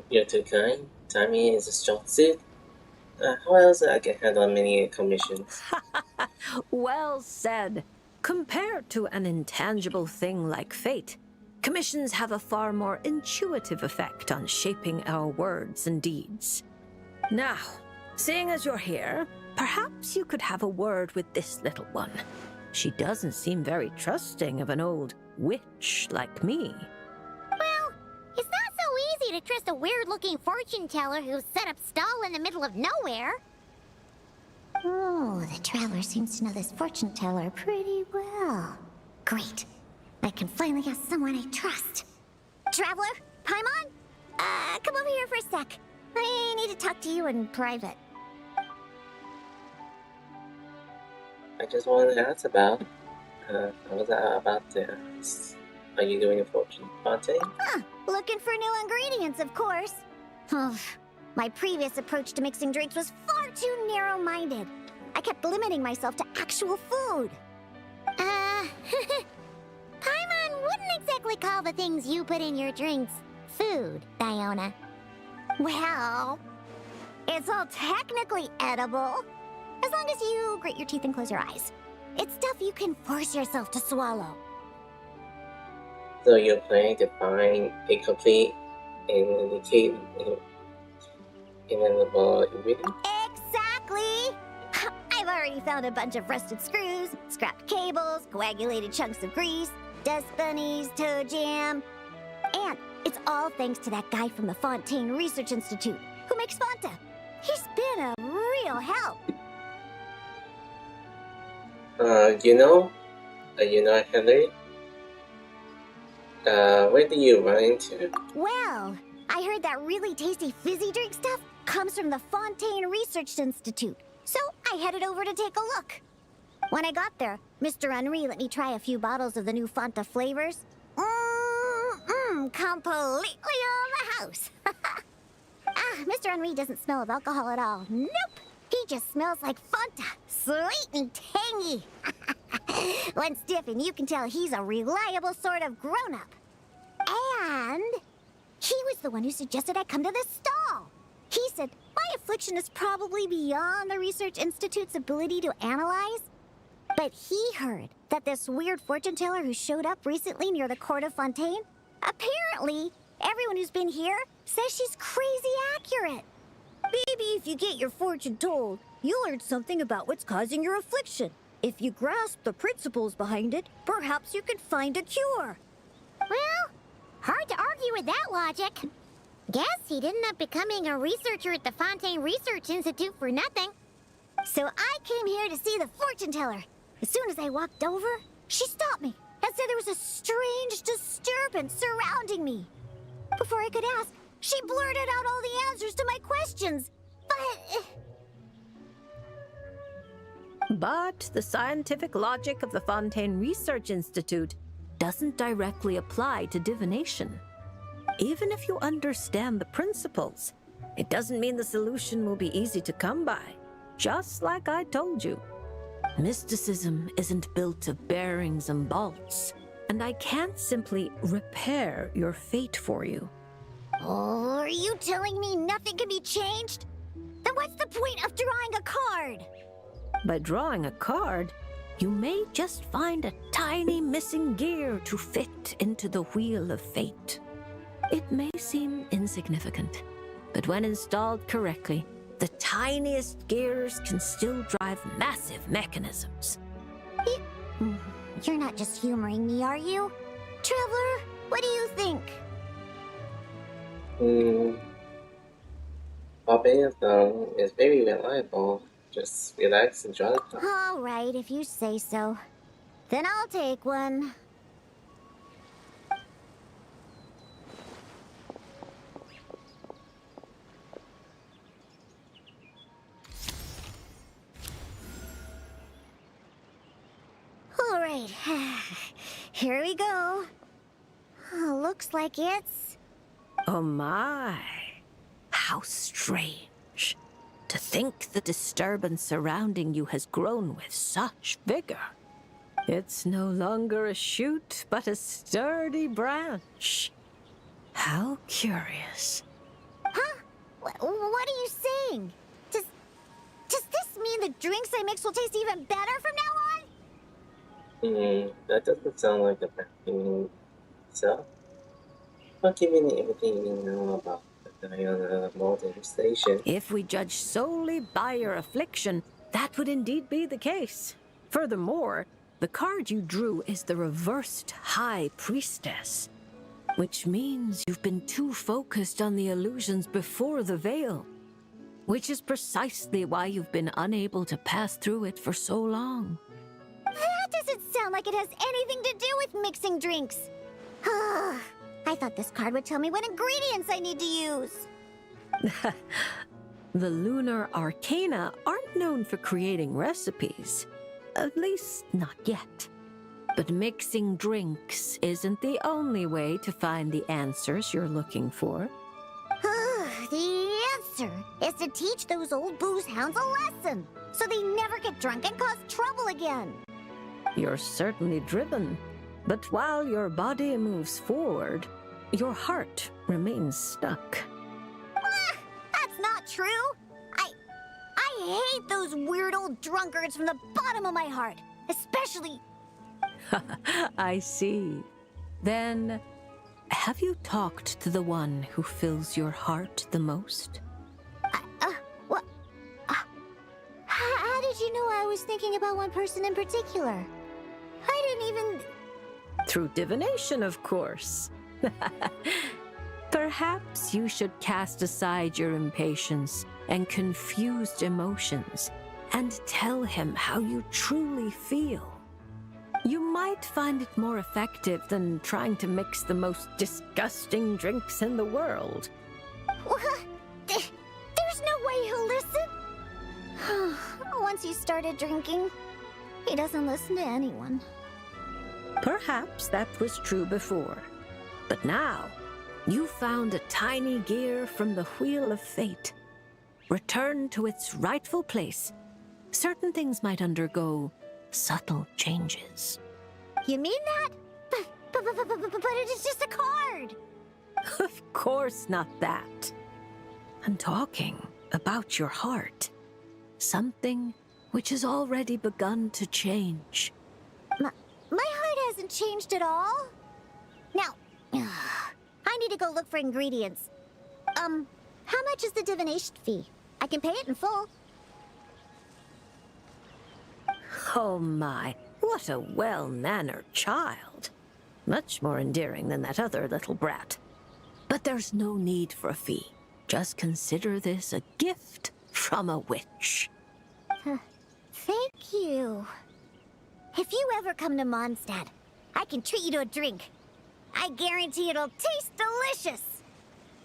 You're too kind. Timing is a strong suit. How else I can handle many commissions? Well said. Compared to an intangible thing like fate, commissions have a far more intuitive effect on shaping our words and deeds. Now, seeing as you're here, perhaps you could have a word with this little one. She doesn't seem very trusting of an old witch like me. Well, it's not so easy to trust a weird-looking fortune teller who set up stall in the middle of nowhere. Oh, the traveler seems to know this fortune teller pretty well. Great. I can finally have someone I trust. Traveler? Paimon? Come over here for a sec. I need to talk to you in private. I just wanted to ask about. I was about to ask. Are you doing a fortune fontaine? Looking for new ingredients, of course. My previous approach to mixing drinks was far too narrow-minded. I kept limiting myself to actual food. Paimon wouldn't exactly call the things you put in your drinks food, Diona. Well, it's all technically edible, as long as you grit your teeth and close your eyes. It's stuff you can force yourself to swallow. So you're planning to find a complete and inedible ingredient? Exactly! I've already found a bunch of rusted screws, scrapped cables, coagulated chunks of grease, dust bunnies, toe jam. And it's all thanks to that guy from the Fontaine Research Institute who makes Fanta. He's been a real help. Henry? Where do you run into? Well, I heard that really tasty fizzy drink stuff comes from the Fontaine Research Institute, so I headed over to take a look. When I got there, Mr. Henry let me try a few bottles of the new Fanta flavors. Completely on the house. Mr. Henry doesn't smell of alcohol at all. Nope. He just smells like Fanta. Sweet and tangy. When stiff, and you can tell he's a reliable sort of grown-up. And he was the one who suggested I come to this stall. He said my affliction is probably beyond the Research Institute's ability to analyze. But he heard that this weird fortune teller who showed up recently near the court of Fontaine, apparently everyone who's been here says she's crazy accurate. Maybe if you get your fortune told, you'll learn something about what's causing your affliction. If you grasp the principles behind it, perhaps you could find a cure. Well, hard to argue with that logic. Guess he didn't end up becoming a researcher at the Fontaine Research Institute for nothing. So I came here to see the fortune teller. As soon as I walked over, she stopped me and said there was a strange disturbance surrounding me. Before I could ask, she blurted out all the answers to my questions. But the scientific logic of the Fontaine Research Institute doesn't directly apply to divination. Even if you understand the principles, it doesn't mean the solution will be easy to come by. Just like I told you. Mysticism isn't built of bearings and bolts, and I can't simply repair your fate for you. Oh, are you telling me nothing can be changed? Then what's the point of drawing a card? By drawing a card, you may just find a tiny missing gear to fit into the wheel of fate. It may seem insignificant, but when installed correctly, the tiniest gears can still drive massive mechanisms. You're not just humoring me, are you? Traveler, what do you think? Popping of them is very reliable. Just relax and draw the card. All right, if you say so. Then I'll take one. Alright, here we go. Looks like it's... Oh my. How strange. To think the disturbance surrounding you has grown with such vigor. It's no longer a shoot, but a sturdy branch. How curious. Huh? What are you saying? Does this mean the drinks I mix will taste even better from now on? That doesn't sound like a bad thing. So, not giving everything you know about the Diana Molding Station. If we judge solely by your affliction, that would indeed be the case. Furthermore, the card you drew is the reversed High Priestess, which means you've been too focused on the illusions before the veil, which is precisely why you've been unable to pass through it for so long. That doesn't sound like it has anything to do with mixing drinks. I thought this card would tell me what ingredients I need to use. The lunar arcana aren't known for creating recipes. At least, not yet. But mixing drinks isn't the only way to find the answers you're looking for. The answer is to teach those old booze hounds a lesson, so they never get drunk and cause trouble again. You're certainly driven, but while your body moves forward, your heart remains stuck. That's not true. I hate those weird old drunkards from the bottom of my heart, especially... I see. Then, have you talked to the one who fills your heart the most? What? How did you know I was thinking about one person in particular? I didn't even... Through divination, of course. Perhaps you should cast aside your impatience and confused emotions and tell him how you truly feel. You might find it more effective than trying to mix the most disgusting drinks in the world. There's no way he'll listen. Once he started drinking, he doesn't listen to anyone. Perhaps that was true before. But now, you found a tiny gear from the Wheel of Fate. Return to its rightful place. Certain things might undergo subtle changes. You mean that? But it is just a card. Of course not that. I'm talking about your heart. Something which has already begun to change. My heart hasn't changed at all. Now, I need to go look for ingredients. How much is the divination fee? I can pay it in full. Oh my, what a well-mannered child. Much more endearing than that other little brat. But there's no need for a fee. Just consider this a gift from a witch. Thank you. If you ever come to Mondstadt, I can treat you to a drink. I guarantee it'll taste delicious.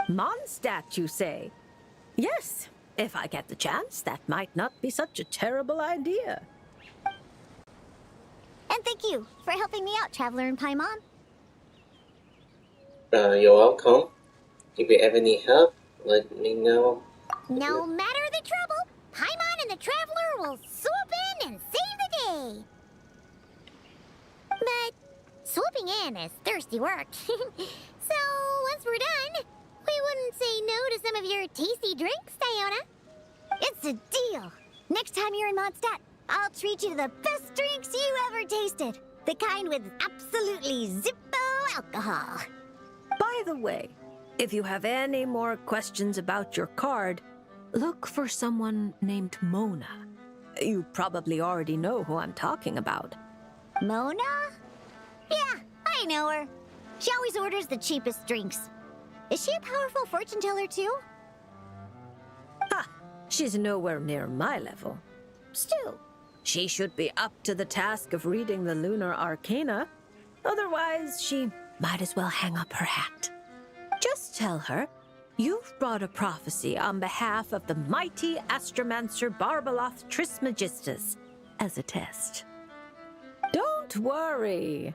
Mondstadt, you say? Yes, if I get the chance, that might not be such a terrible idea. And thank you for helping me out, Traveler in Paimon. You're welcome. If you ever need help, let me know. No matter the trouble, Paimon and the Traveler will swoop in and save the day. But swooping in is thirsty work. So once we're done, we wouldn't say no to some of your tasty drinks, Diona. It's a deal. Next time you're in Mondstadt, I'll treat you to the best drinks you ever tasted. The kind with absolutely zippo alcohol. By the way, if you have any more questions about your card, look for someone named Mona. You probably already know who I'm talking about. Mona? Yeah, I know her. She always orders the cheapest drinks. Is she a powerful fortune teller too? Ha! She's nowhere near my level. Still, she should be up to the task of reading the lunar arcana. Otherwise, she might as well hang up her hat. Just tell her you've brought a prophecy on behalf of the mighty astromancer Barbeloth Trismegistus as a test. Don't worry.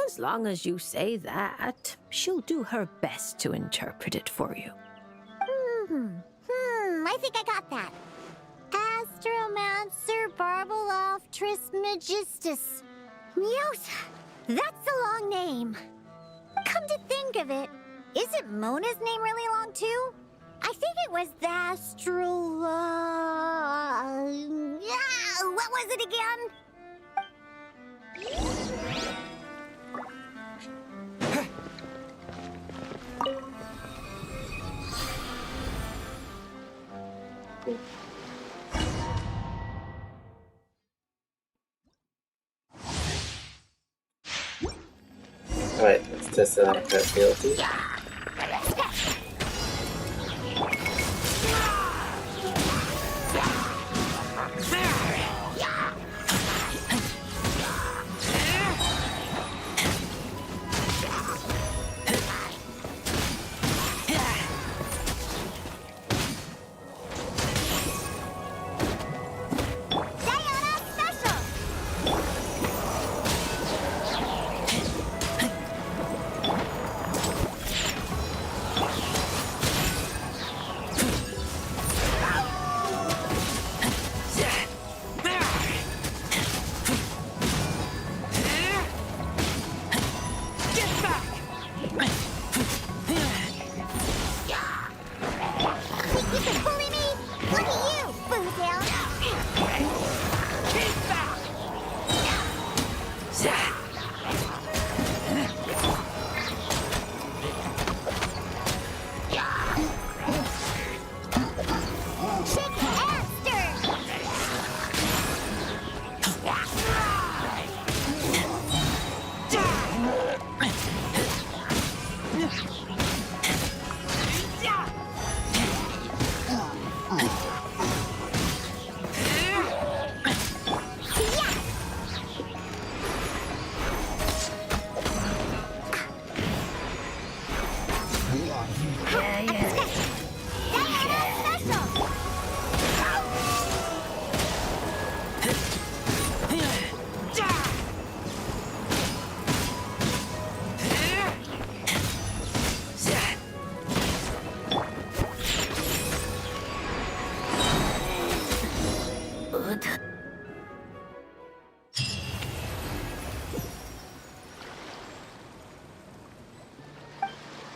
As long as you say that, she'll do her best to interpret it for you. I think I got that. Astromancer Barbeloff Trismegistus. Mute! That's a long name. Come to think of it, isn't Mona's name really long too? I think it was the Astral... what was it again? Alright, let's test out that ability.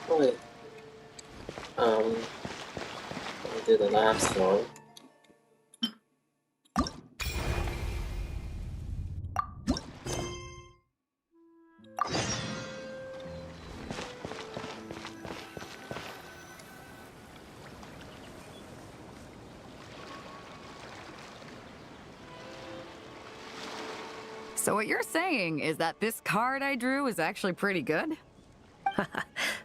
Wait. I'll do the last one. So what you're saying is that this card I drew is actually pretty good?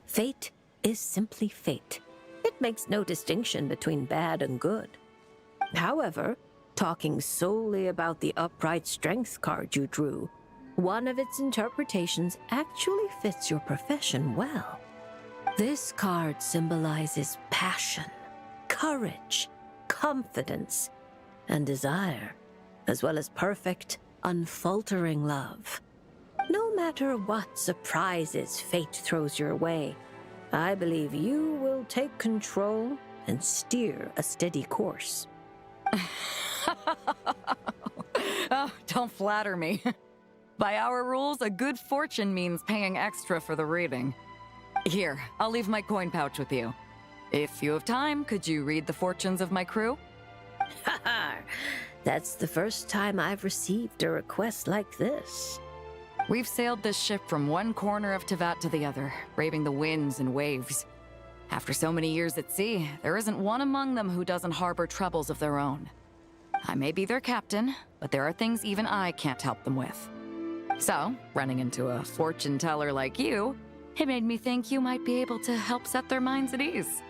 Fate is simply fate. It makes no distinction between bad and good. However, talking solely about the upright strength card you drew, one of its interpretations actually fits your profession well. This card symbolizes passion, courage, confidence, and desire, as well as perfect, unfaltering love. No matter what surprises fate throws your way, I believe you will take control and steer a steady course. Oh, don't flatter me. By our rules, a good fortune means paying extra for the reading. Here, I'll leave my coin pouch with you. If you have time, could you read the fortunes of my crew? That's the first time I've received a request like this. We've sailed this ship from one corner of Tevat to the other, braving the winds and waves. After so many years at sea, there isn't one among them who doesn't harbor troubles of their own. I may be their captain, but there are things even I can't help them with. So, running into a fortune teller like you, it made me think you might be able to help set their minds at ease.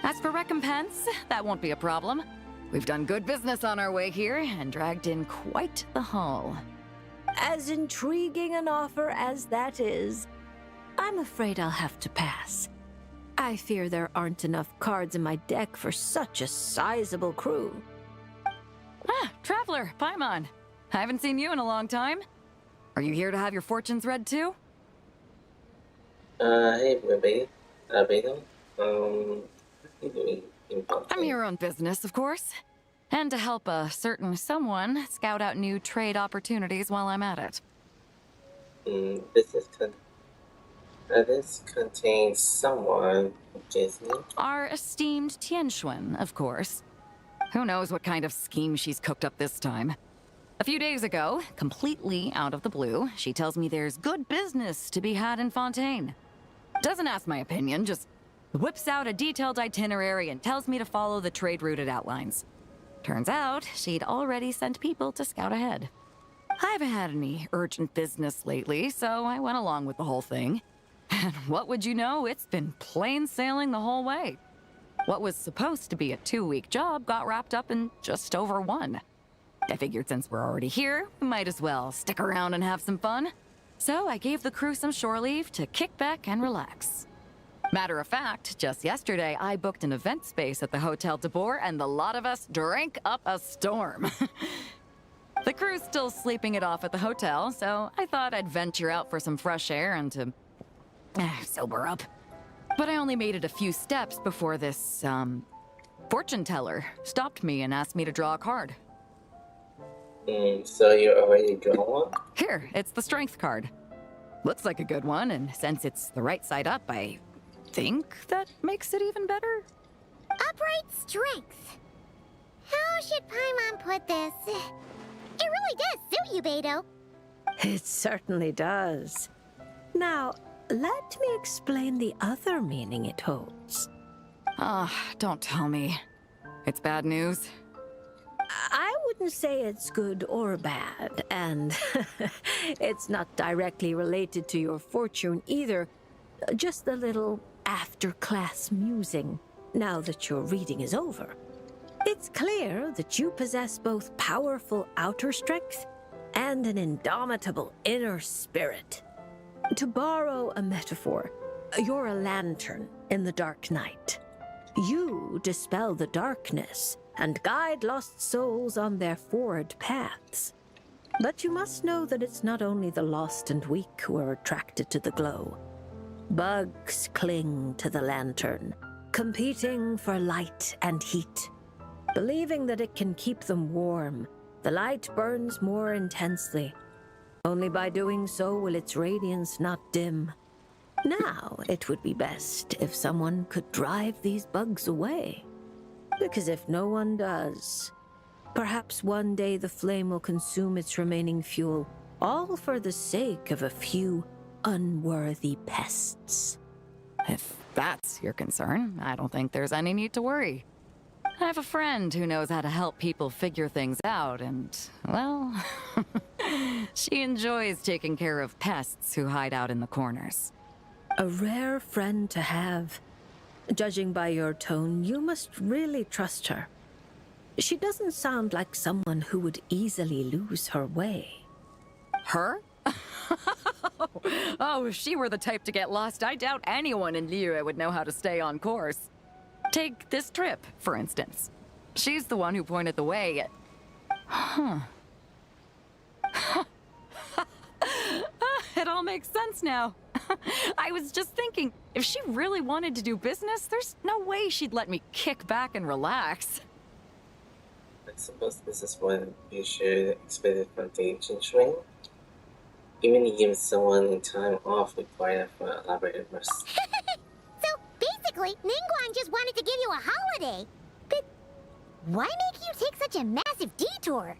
As for recompense, that won't be a problem. We've done good business on our way here and dragged in quite the haul. As intriguing an offer as that is, I'm afraid I'll have to pass. I fear there aren't enough cards in my deck for such a sizable crew. Ah, Traveler, Paimon. I haven't seen you in a long time. Are you here to have your fortunes read too? Hey, baby. Beto. What are you doing in Fontaine? I'm here on business, of course. And to help a certain someone scout out new trade opportunities while I'm at it. This contains someone, Disney. Our esteemed Tianxuan, of course. Who knows what kind of scheme she's cooked up this time. A few days ago, completely out of the blue, she tells me there's good business to be had in Fontaine. Doesn't ask my opinion, just whips out a detailed itinerary and tells me to follow the trade route it outlines. Turns out, she'd already sent people to scout ahead. I haven't had any urgent business lately, so I went along with the whole thing. And what would you know, it's been plain sailing the whole way. What was supposed to be a 2-week job got wrapped up in just over 1. I figured since we're already here, we might as well stick around and have some fun. So I gave the crew some shore leave to kick back and relax. Matter of fact, just yesterday, I booked an event space at the Hotel de Boer, and the lot of us drank up a storm. The crew's still sleeping it off at the hotel, so I thought I'd venture out for some fresh air and to sober up. But I only made it a few steps before this, fortune teller stopped me and asked me to draw a card. So you already drawn one? Here, it's the strength card. Looks like a good one, and since it's the right side up, I think that makes it even better. Upright strength. How should Paimon put this? It really does suit you, Beto. It certainly does. Now, let me explain the other meaning it holds. Don't tell me. It's bad news. I wouldn't say it's good or bad, and it's not directly related to your fortune either. Just a little after-class musing, now that your reading is over. It's clear that you possess both powerful outer strength and an indomitable inner spirit. To borrow a metaphor, you're a lantern in the dark night. You dispel the darkness and guide lost souls on their forward paths. But you must know that it's not only the lost and weak who are attracted to the glow. Bugs cling to the lantern, competing for light and heat. Believing that it can keep them warm, the light burns more intensely. Only by doing so will its radiance not dim. Now, it would be best if someone could drive these bugs away. Because if no one does, perhaps one day the flame will consume its remaining fuel, all for the sake of a few unworthy pests. If that's your concern, I don't think there's any need to worry. I have a friend who knows how to help people figure things out, and, well, she enjoys taking care of pests who hide out in the corners. A rare friend to have. Judging by your tone, you must really trust her. She doesn't sound like someone who would easily lose her way. Her? Oh, if she were the type to get lost, I doubt anyone in Liyue would know how to stay on course. Take this trip, for instance. She's the one who pointed the way. It all makes sense now. I was just thinking, if she really wanted to do business, there's no way she'd let me kick back and relax. I suppose this is when you should expect it from the ancient swing. Even to give someone time off required for elaborate rest. So basically, Ningguang just wanted to give you a holiday. But why make you take such a massive detour?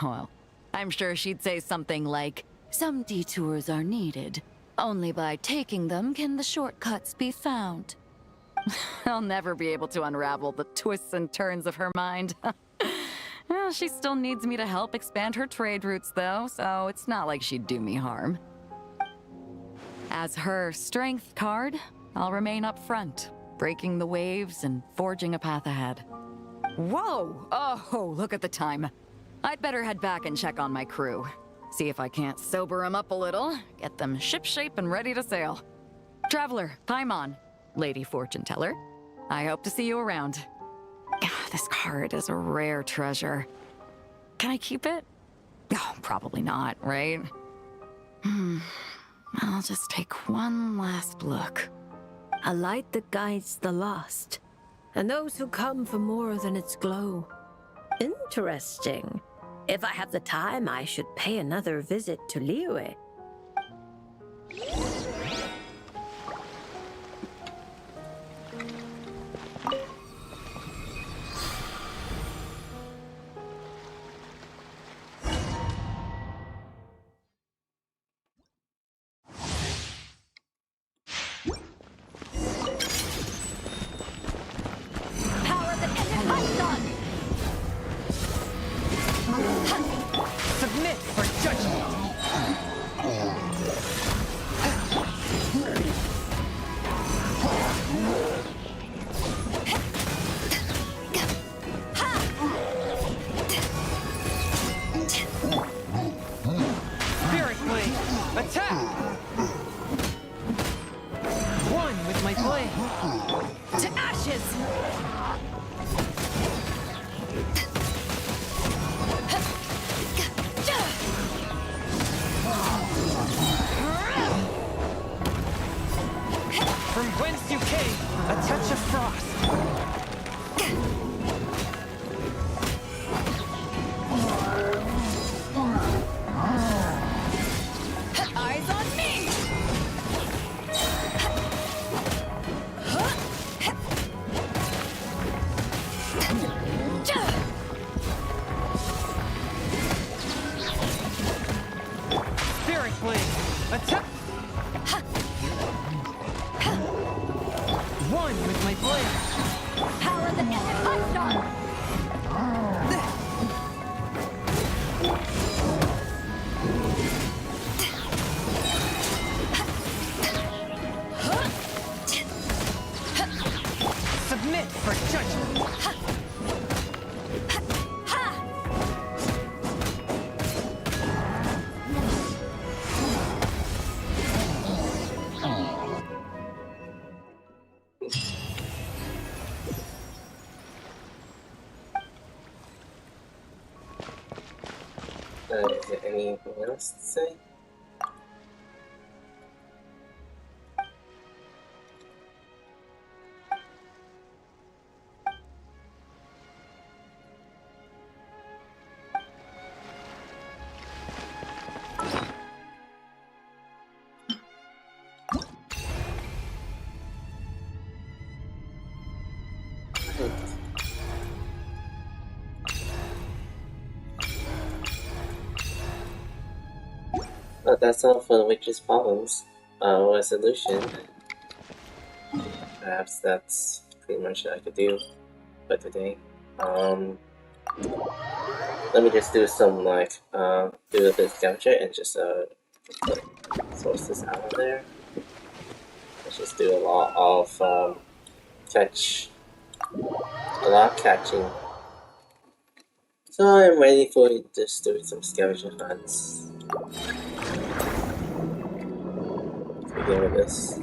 Well, I'm sure she'd say something like, some detours are needed. Only by taking them can the shortcuts be found. I'll never be able to unravel the twists and turns of her mind. Well, she still needs me to help expand her trade routes, though, so it's not like she'd do me harm. As her strength card, I'll remain up front, breaking the waves and forging a path ahead. Whoa! Oh, look at the time. I'd better head back and check on my crew. See if I can't sober them up a little, get them shipshape and ready to sail. Traveler, Paimon, Lady Fortune Teller, I hope to see you around. This card is a rare treasure. Can I keep it? Oh, probably not, right? I'll just take one last look. A light that guides the lost, and those who come for more than its glow. Interesting. If I have the time, I should pay another visit to Liyue. Submit for judgment! Spirit Blade! Attack! One with my blade! To ashes! From whence you came, a touch of frost. Eyes on me! Spirit Blade! Attack! One with my blade! Power the Epic Star! Submit for judgment! Is there anything else to say? But that's all for the witch's problems. Or a solution. Perhaps that's pretty much what I could do for today. Let me just do some do a bit of scavenger and just put sources out there. Let's just do a lot of catching. So I'm ready for just doing some scavenger hunts. Let's begin with this.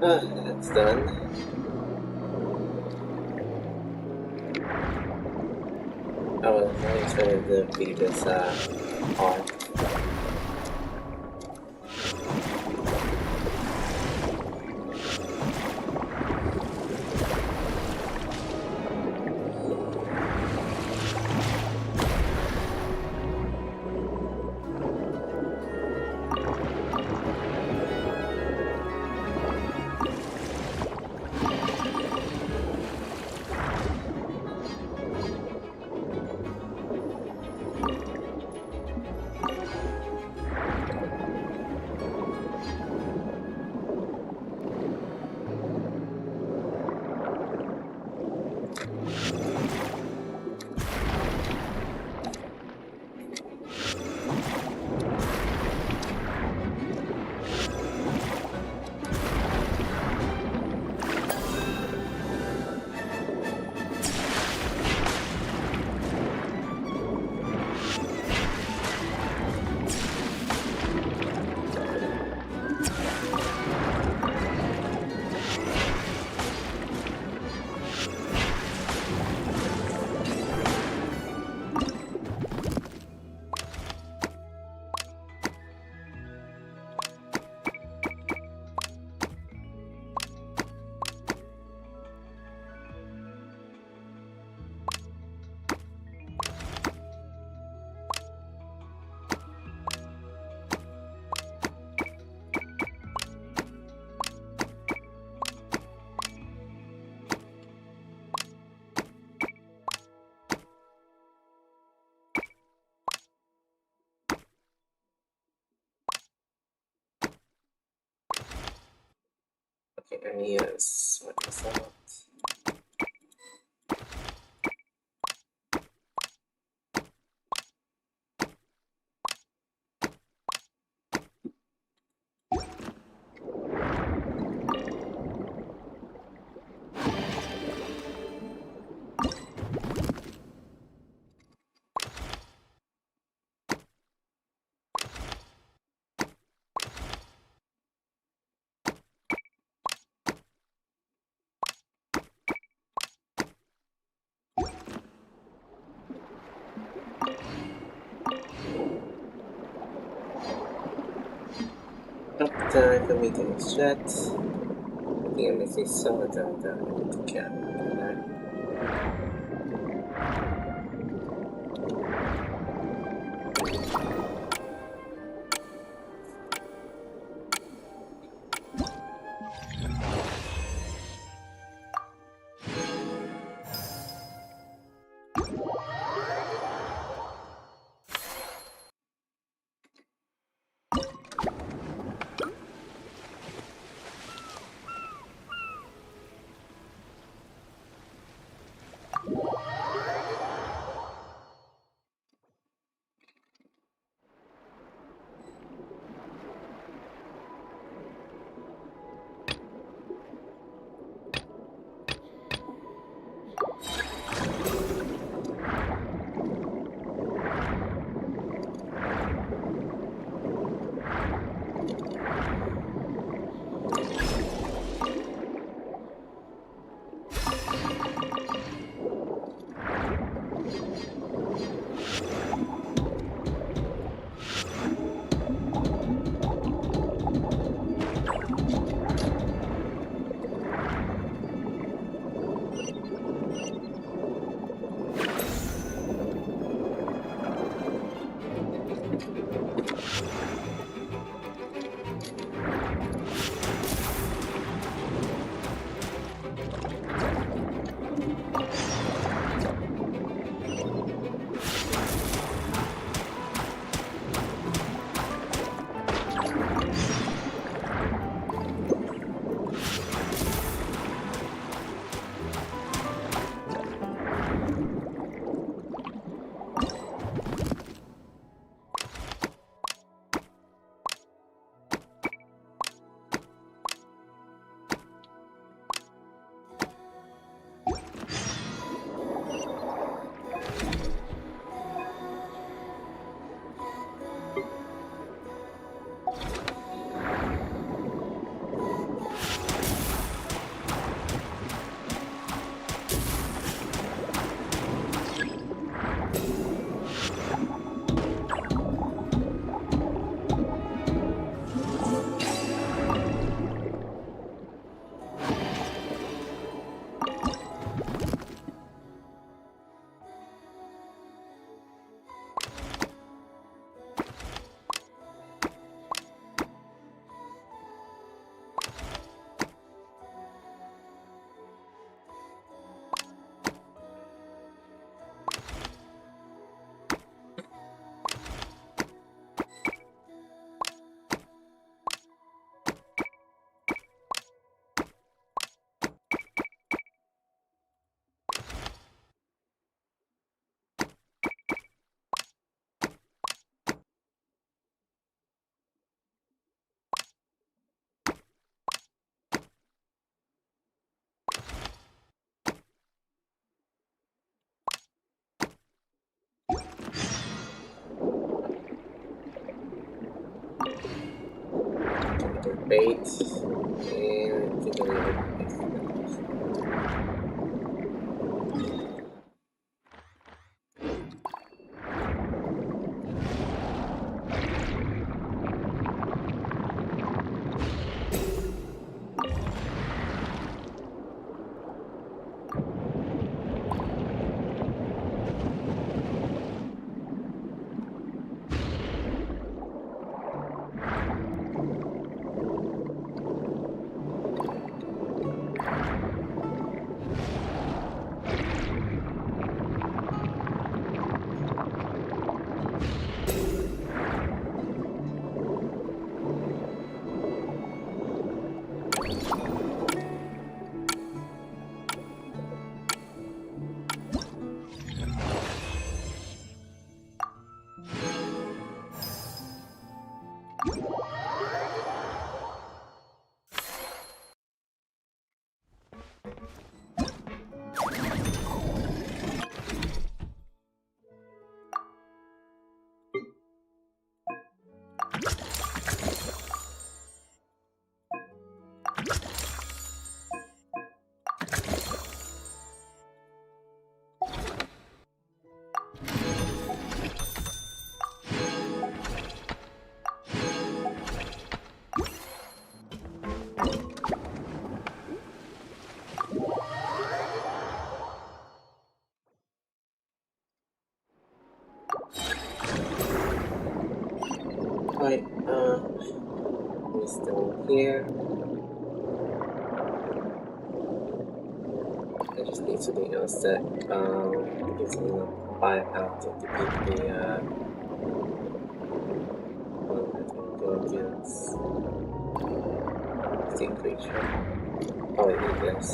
That's done. I was not expecting to be this hard. Okay, I need to sort this out. Nope, time for me to extract. I think I'm missing some of them that I need to get. bait, and we can leave it. Right, we're still here. I just need something else that, gives me a buy out to keep the, one that can go against the creature. Probably need this.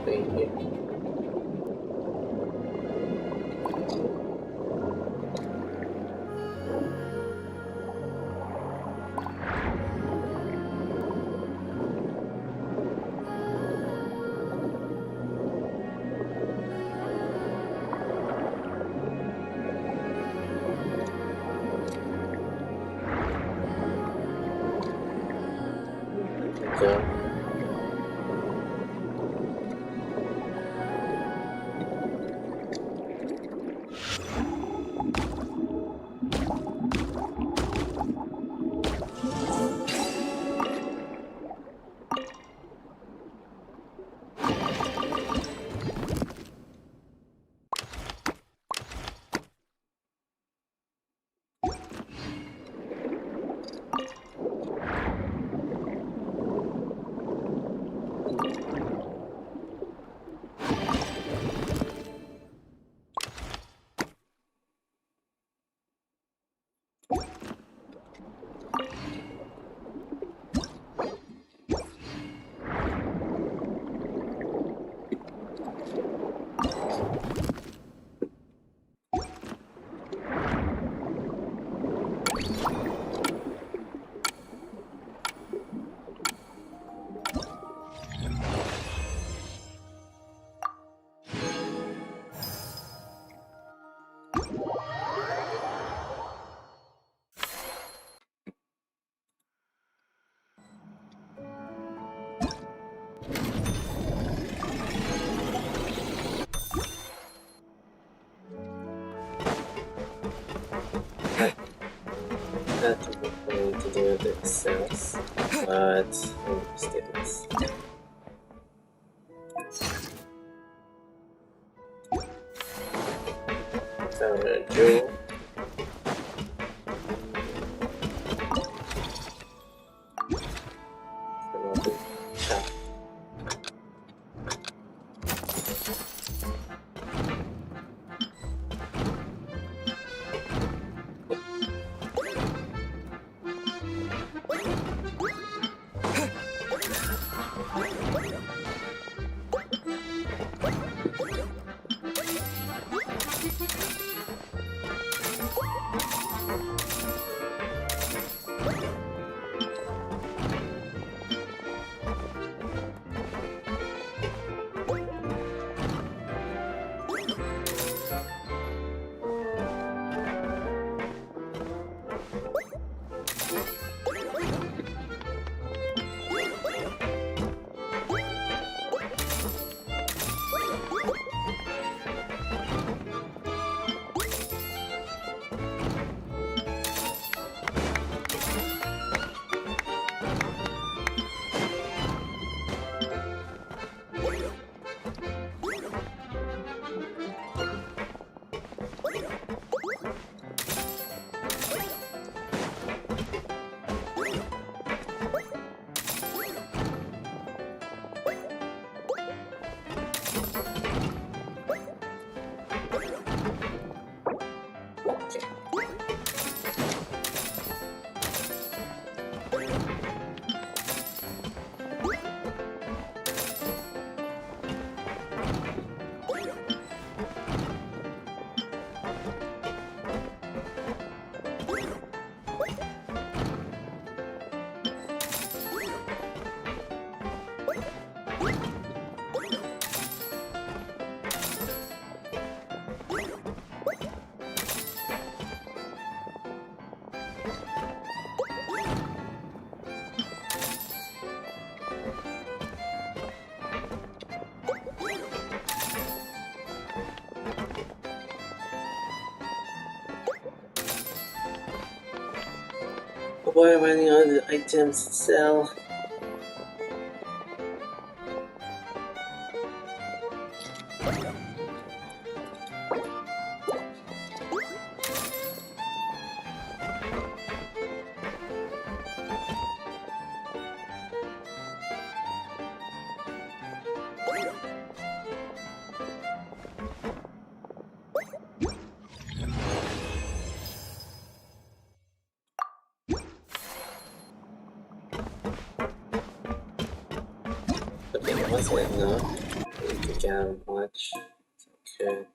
Thank you. So, that's going to do with the cells, but let's do this. So I'm gonna drill. And I'll do chop. Why am I running out of the items to sell? Okay, one second now. got much. Okay.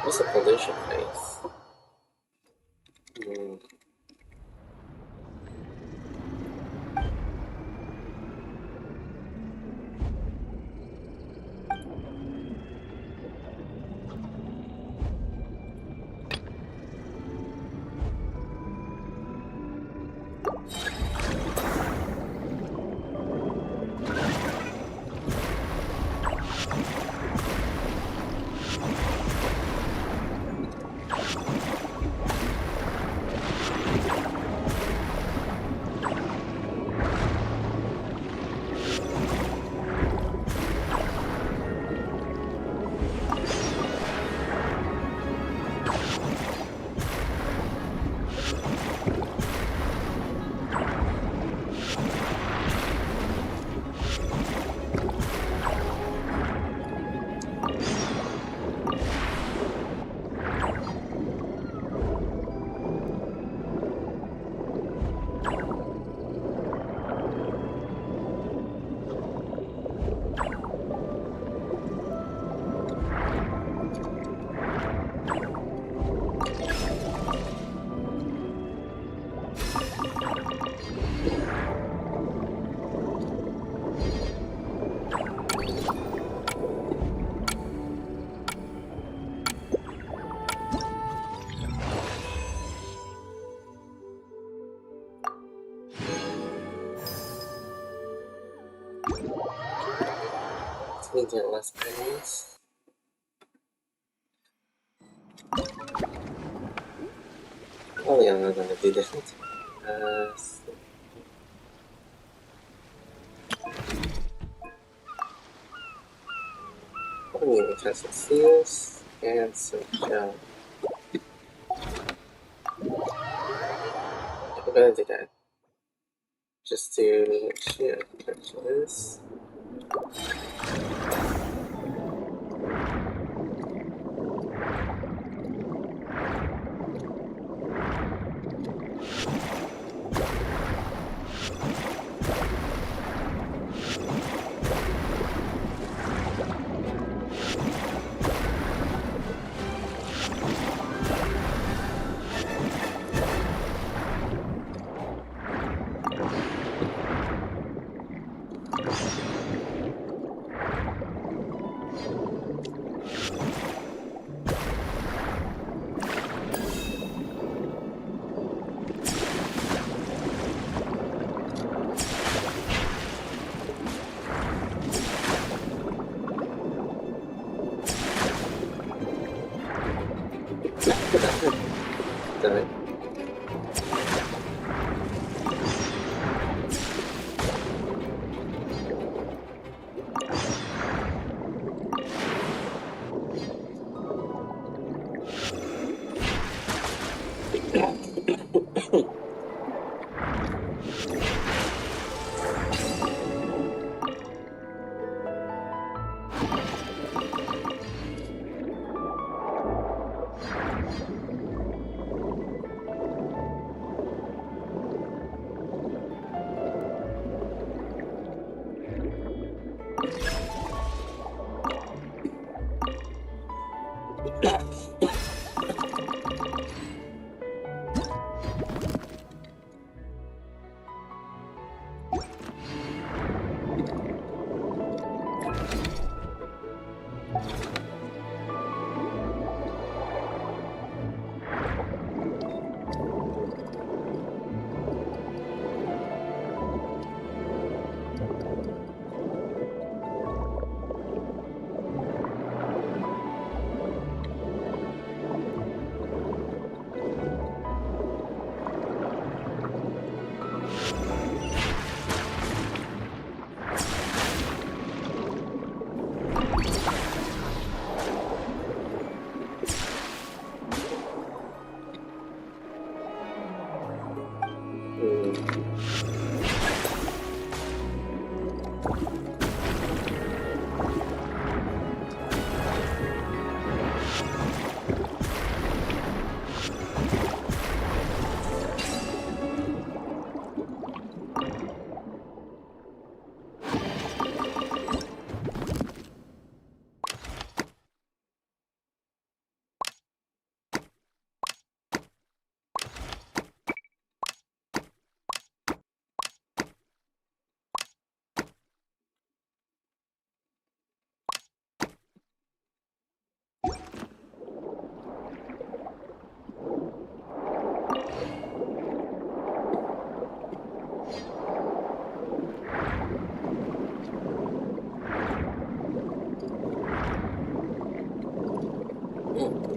What's the pollution phase? We get less pennies. Oh yeah, I'm not gonna do that. I need to catch some seals and some gel. I'm gonna do that. Just to share purchase. Damn it.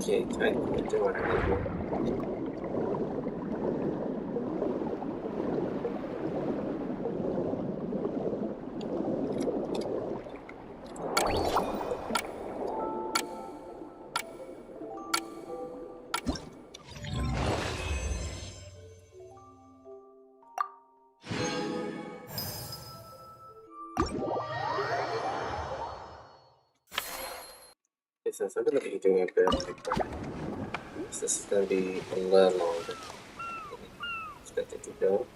Okay, I can do what I do. Since I'm gonna be doing a bit of this is gonna be a little longer. Expect it to go.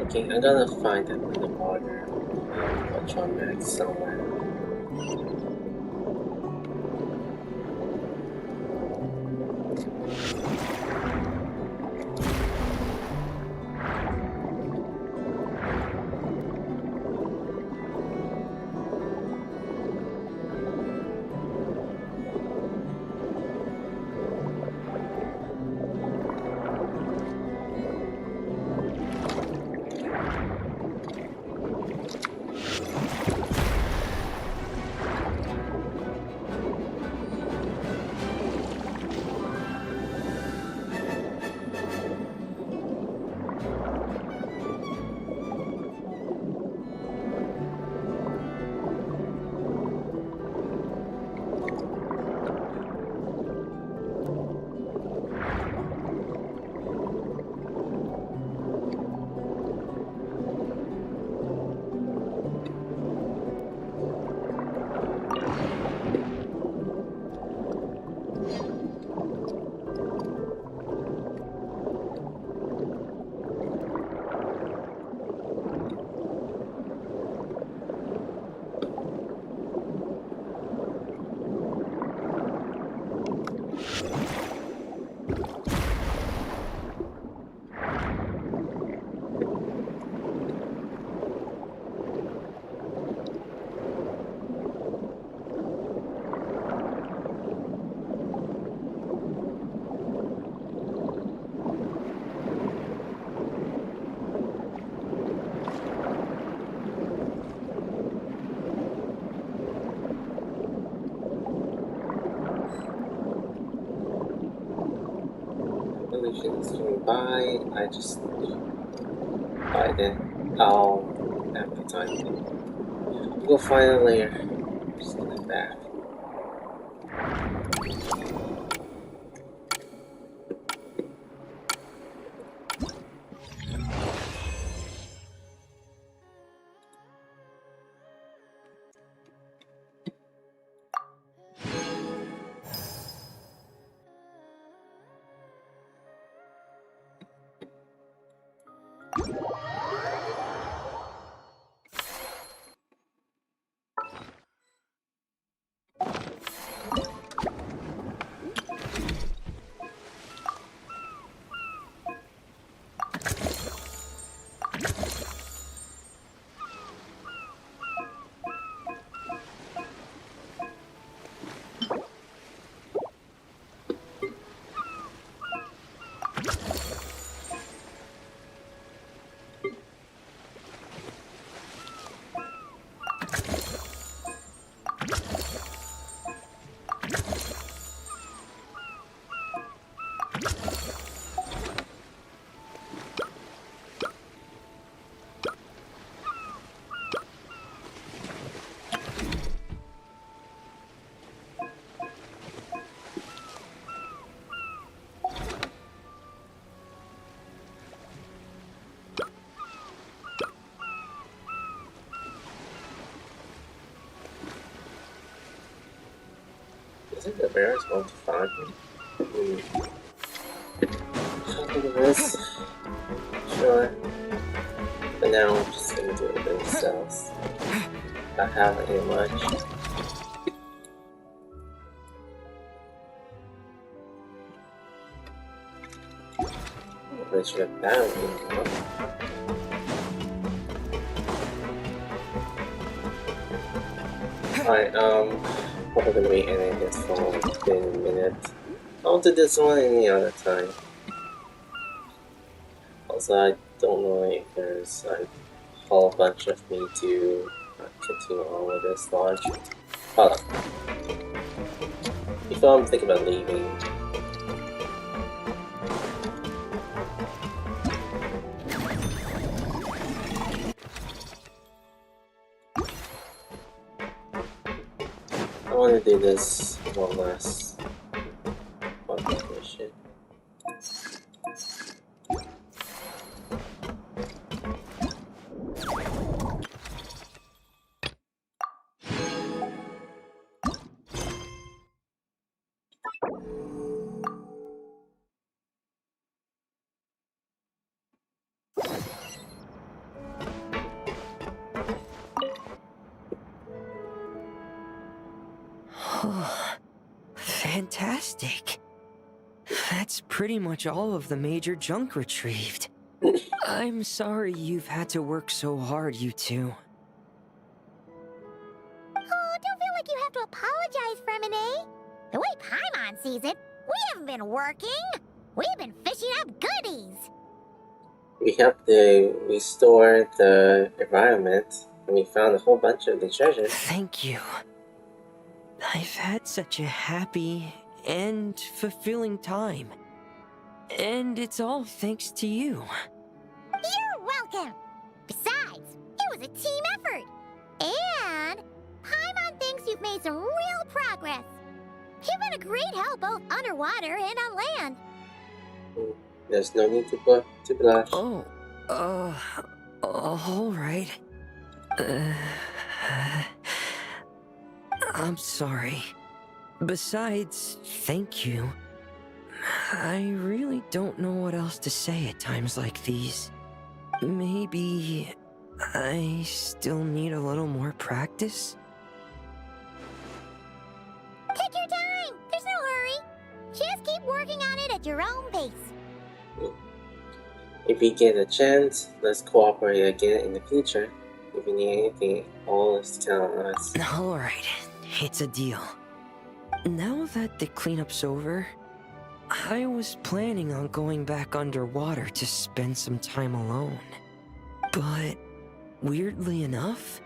looking. I'm gonna find that underwater Ultramax somewhere. Illusions going by, I just buy then I'll have the time. We'll find it later. Just get it back. I think the bear is going to find me. Something of this. Sure. But now I'm just gonna do it themselves. Not having it much. But should have found me. Alright, probably gonna be ending this for within a minute. I'll do this one any other time. Also, I don't know if there's a whole bunch of me to continue on with this launch. Hold on. Before I'm thinking about leaving. I want to do this one last mission. Oh, fantastic. That's pretty much all of the major junk retrieved. I'm sorry you've had to work so hard, you two. Oh, don't feel like you have to apologize, Fremine. The way Paimon sees it, we haven't been working. We've been fishing up goodies. We helped to restore the environment, and we found a whole bunch of the treasure. Thank you. I've had such a happy and fulfilling time. And it's all thanks to you. You're welcome. Besides, it was a team effort. And Paimon thinks you've made some real progress. You've been a great help both underwater and on land. There's no need to blush. Oh, all right. I'm sorry. Besides, thank you. I really don't know what else to say at times like these. Maybe I still need a little more practice? Take your time. There's no hurry. Just keep working on it at your own pace. If we get a chance, let's cooperate again in the future. If you need anything, always count on us. Alright, it's a deal. Now that the cleanup's over, I was planning on going back underwater to spend some time alone. But, weirdly enough,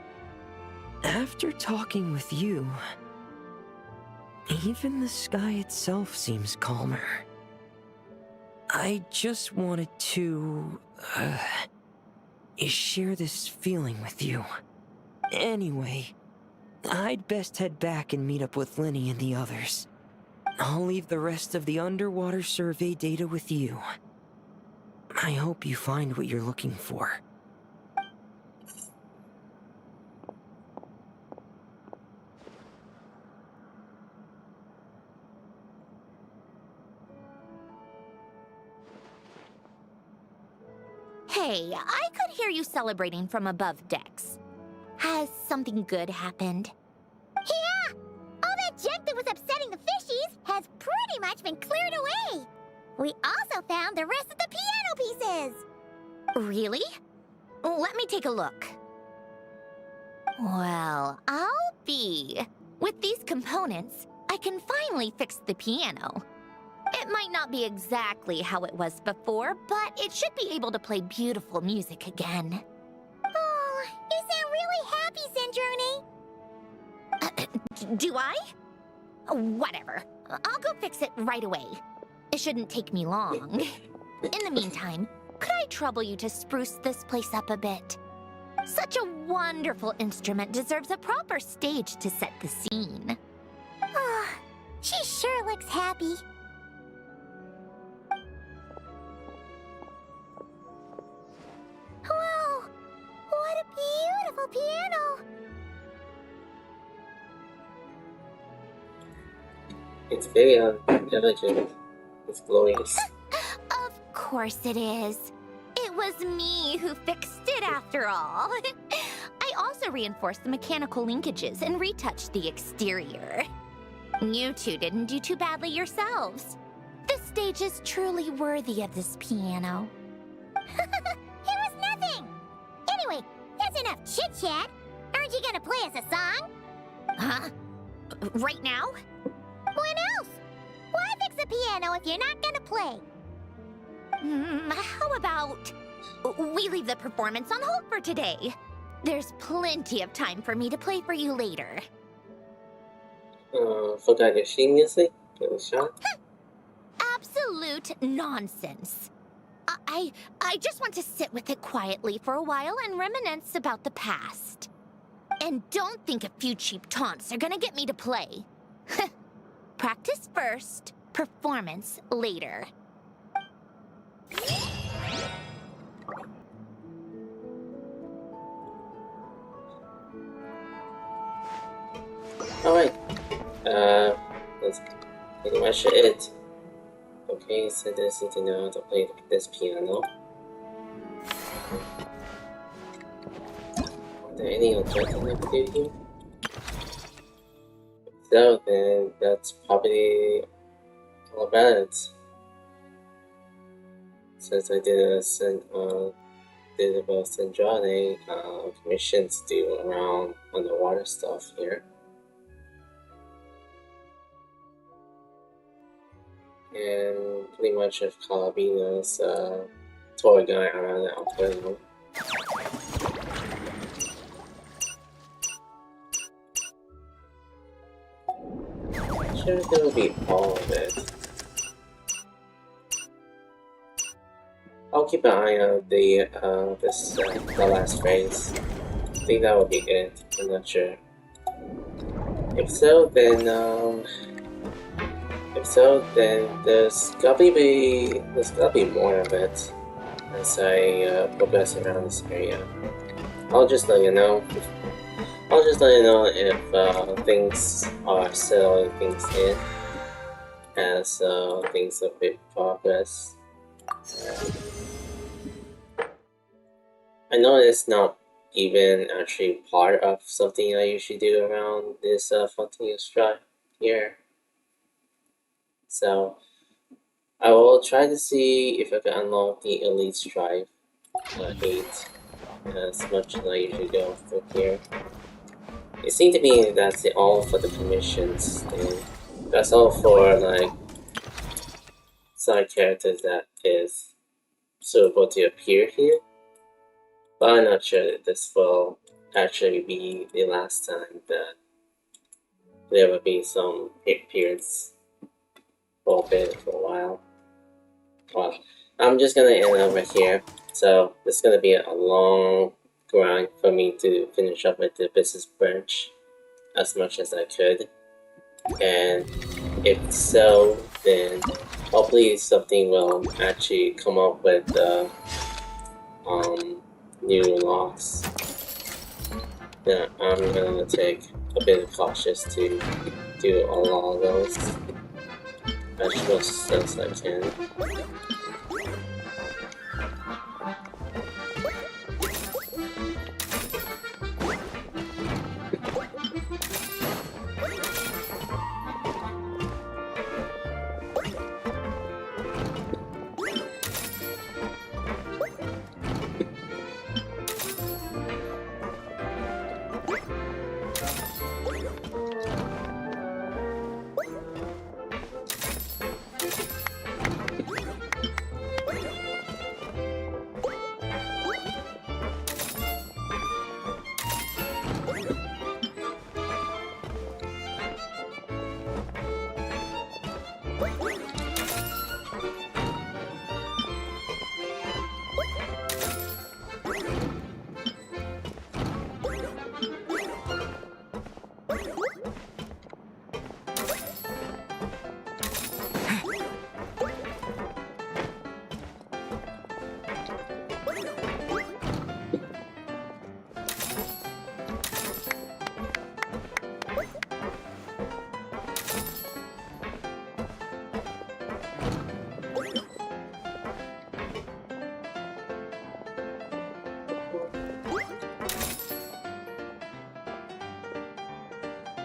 after talking with you, even the sky itself seems calmer. I just wanted to, share this feeling with you. Anyway, I'd best head back and meet up with Lenny and the others. I'll leave the rest of the underwater survey data with you. I hope you find what you're looking for. Hey, I could hear you celebrating from above decks. Has something good happened? Yeah! All that junk that was upsetting the fishies has pretty much been cleared away. We also found the rest of the piano pieces. Really? Let me take a look. Well, I'll be. With these components, I can finally fix the piano. It might not be exactly how it was before, but it should be able to play beautiful music again. Oh, you sound really happy, Sandrone. Do I? Whatever. I'll go fix it right away. It shouldn't take me long. In the meantime, could I trouble you to spruce this place up a bit? Such a wonderful instrument deserves a proper stage to set the scene. Oh, she sure looks happy. Whoa! What a beautiful piano! It's very elegant. It's glorious. Of course it is. It was me who fixed it after all. I also reinforced the mechanical linkages and retouched the exterior. You two didn't do too badly yourselves. This stage is truly worthy of this piano. It was nothing! Anyway, that's enough chit-chat. Aren't you gonna play us a song? Huh? Right now? When else? Why fix the piano if you're not gonna play? How about we leave the performance on hold for today? There's plenty of time for me to play for you later. Forgot your sheet music? It was shot? Absolute nonsense. I just want to sit with it quietly for a while and reminisce about the past. And don't think a few cheap taunts are gonna get me to play. Practice first, performance later. Alright. That's pretty much it. Okay, so this is to know how to play this piano. Are there any objectives I can do here? so, then that's probably all about it. Since I did about Sandrade commissions to do around underwater stuff here. And pretty much of Calabino's tour guide around the aquarium. I'm sure that will be all of it. I'll keep an eye on the last phrase. I think that would be good. I'm not sure. If so, then there's gotta be more of it as I progress around this area. I'll just let you know. I'll just let you know if things are settling things in as things a bit progress. I know it's not even actually part of something I usually do around this Fontinalia strat here. So I will try to see if I can unlock the Elite Strive 8 as much as I usually go through here. It seems to me that's all for the commissions thing. That's all for like side characters that is suitable to appear here. But I'm not sure that this will actually be the last time that there will be some appearance for a bit, for a while. Well, I'm just gonna end over here. So this is gonna be a long grind for me to finish up with the business branch as much as I could. And if so, then hopefully something will actually come up with new locks. Then I'm gonna take a bit of cautious to do a lot of those as much as I can.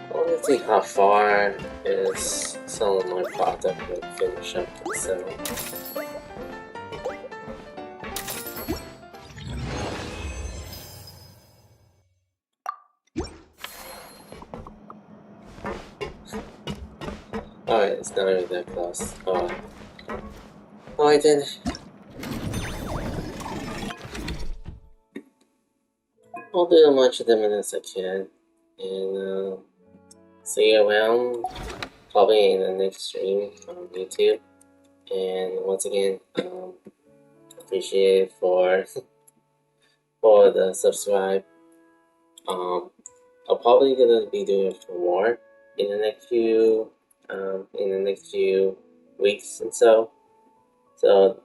I want to see how far is some of my product will finish up itself. Alright, it's not even that close. Alright then. I'll do as much of them as I can. And see you around probably in the next stream on YouTube. And once again, appreciate it for the subscribe. I'll probably gonna be doing more in the next few weeks and so. So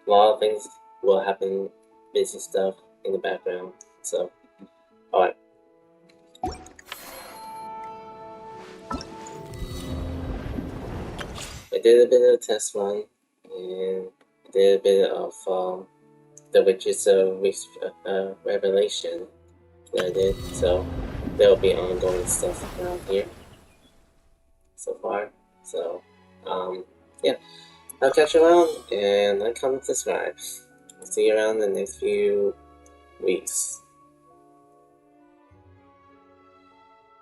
a lot of things will happen, busy stuff in the background. So alright. I did a bit of a test run and did a bit of the Witches of Revelation that I did, so there will be ongoing stuff around here. so far. So, yeah. I'll catch you around, and like, comment, subscribe. See you around the next few weeks.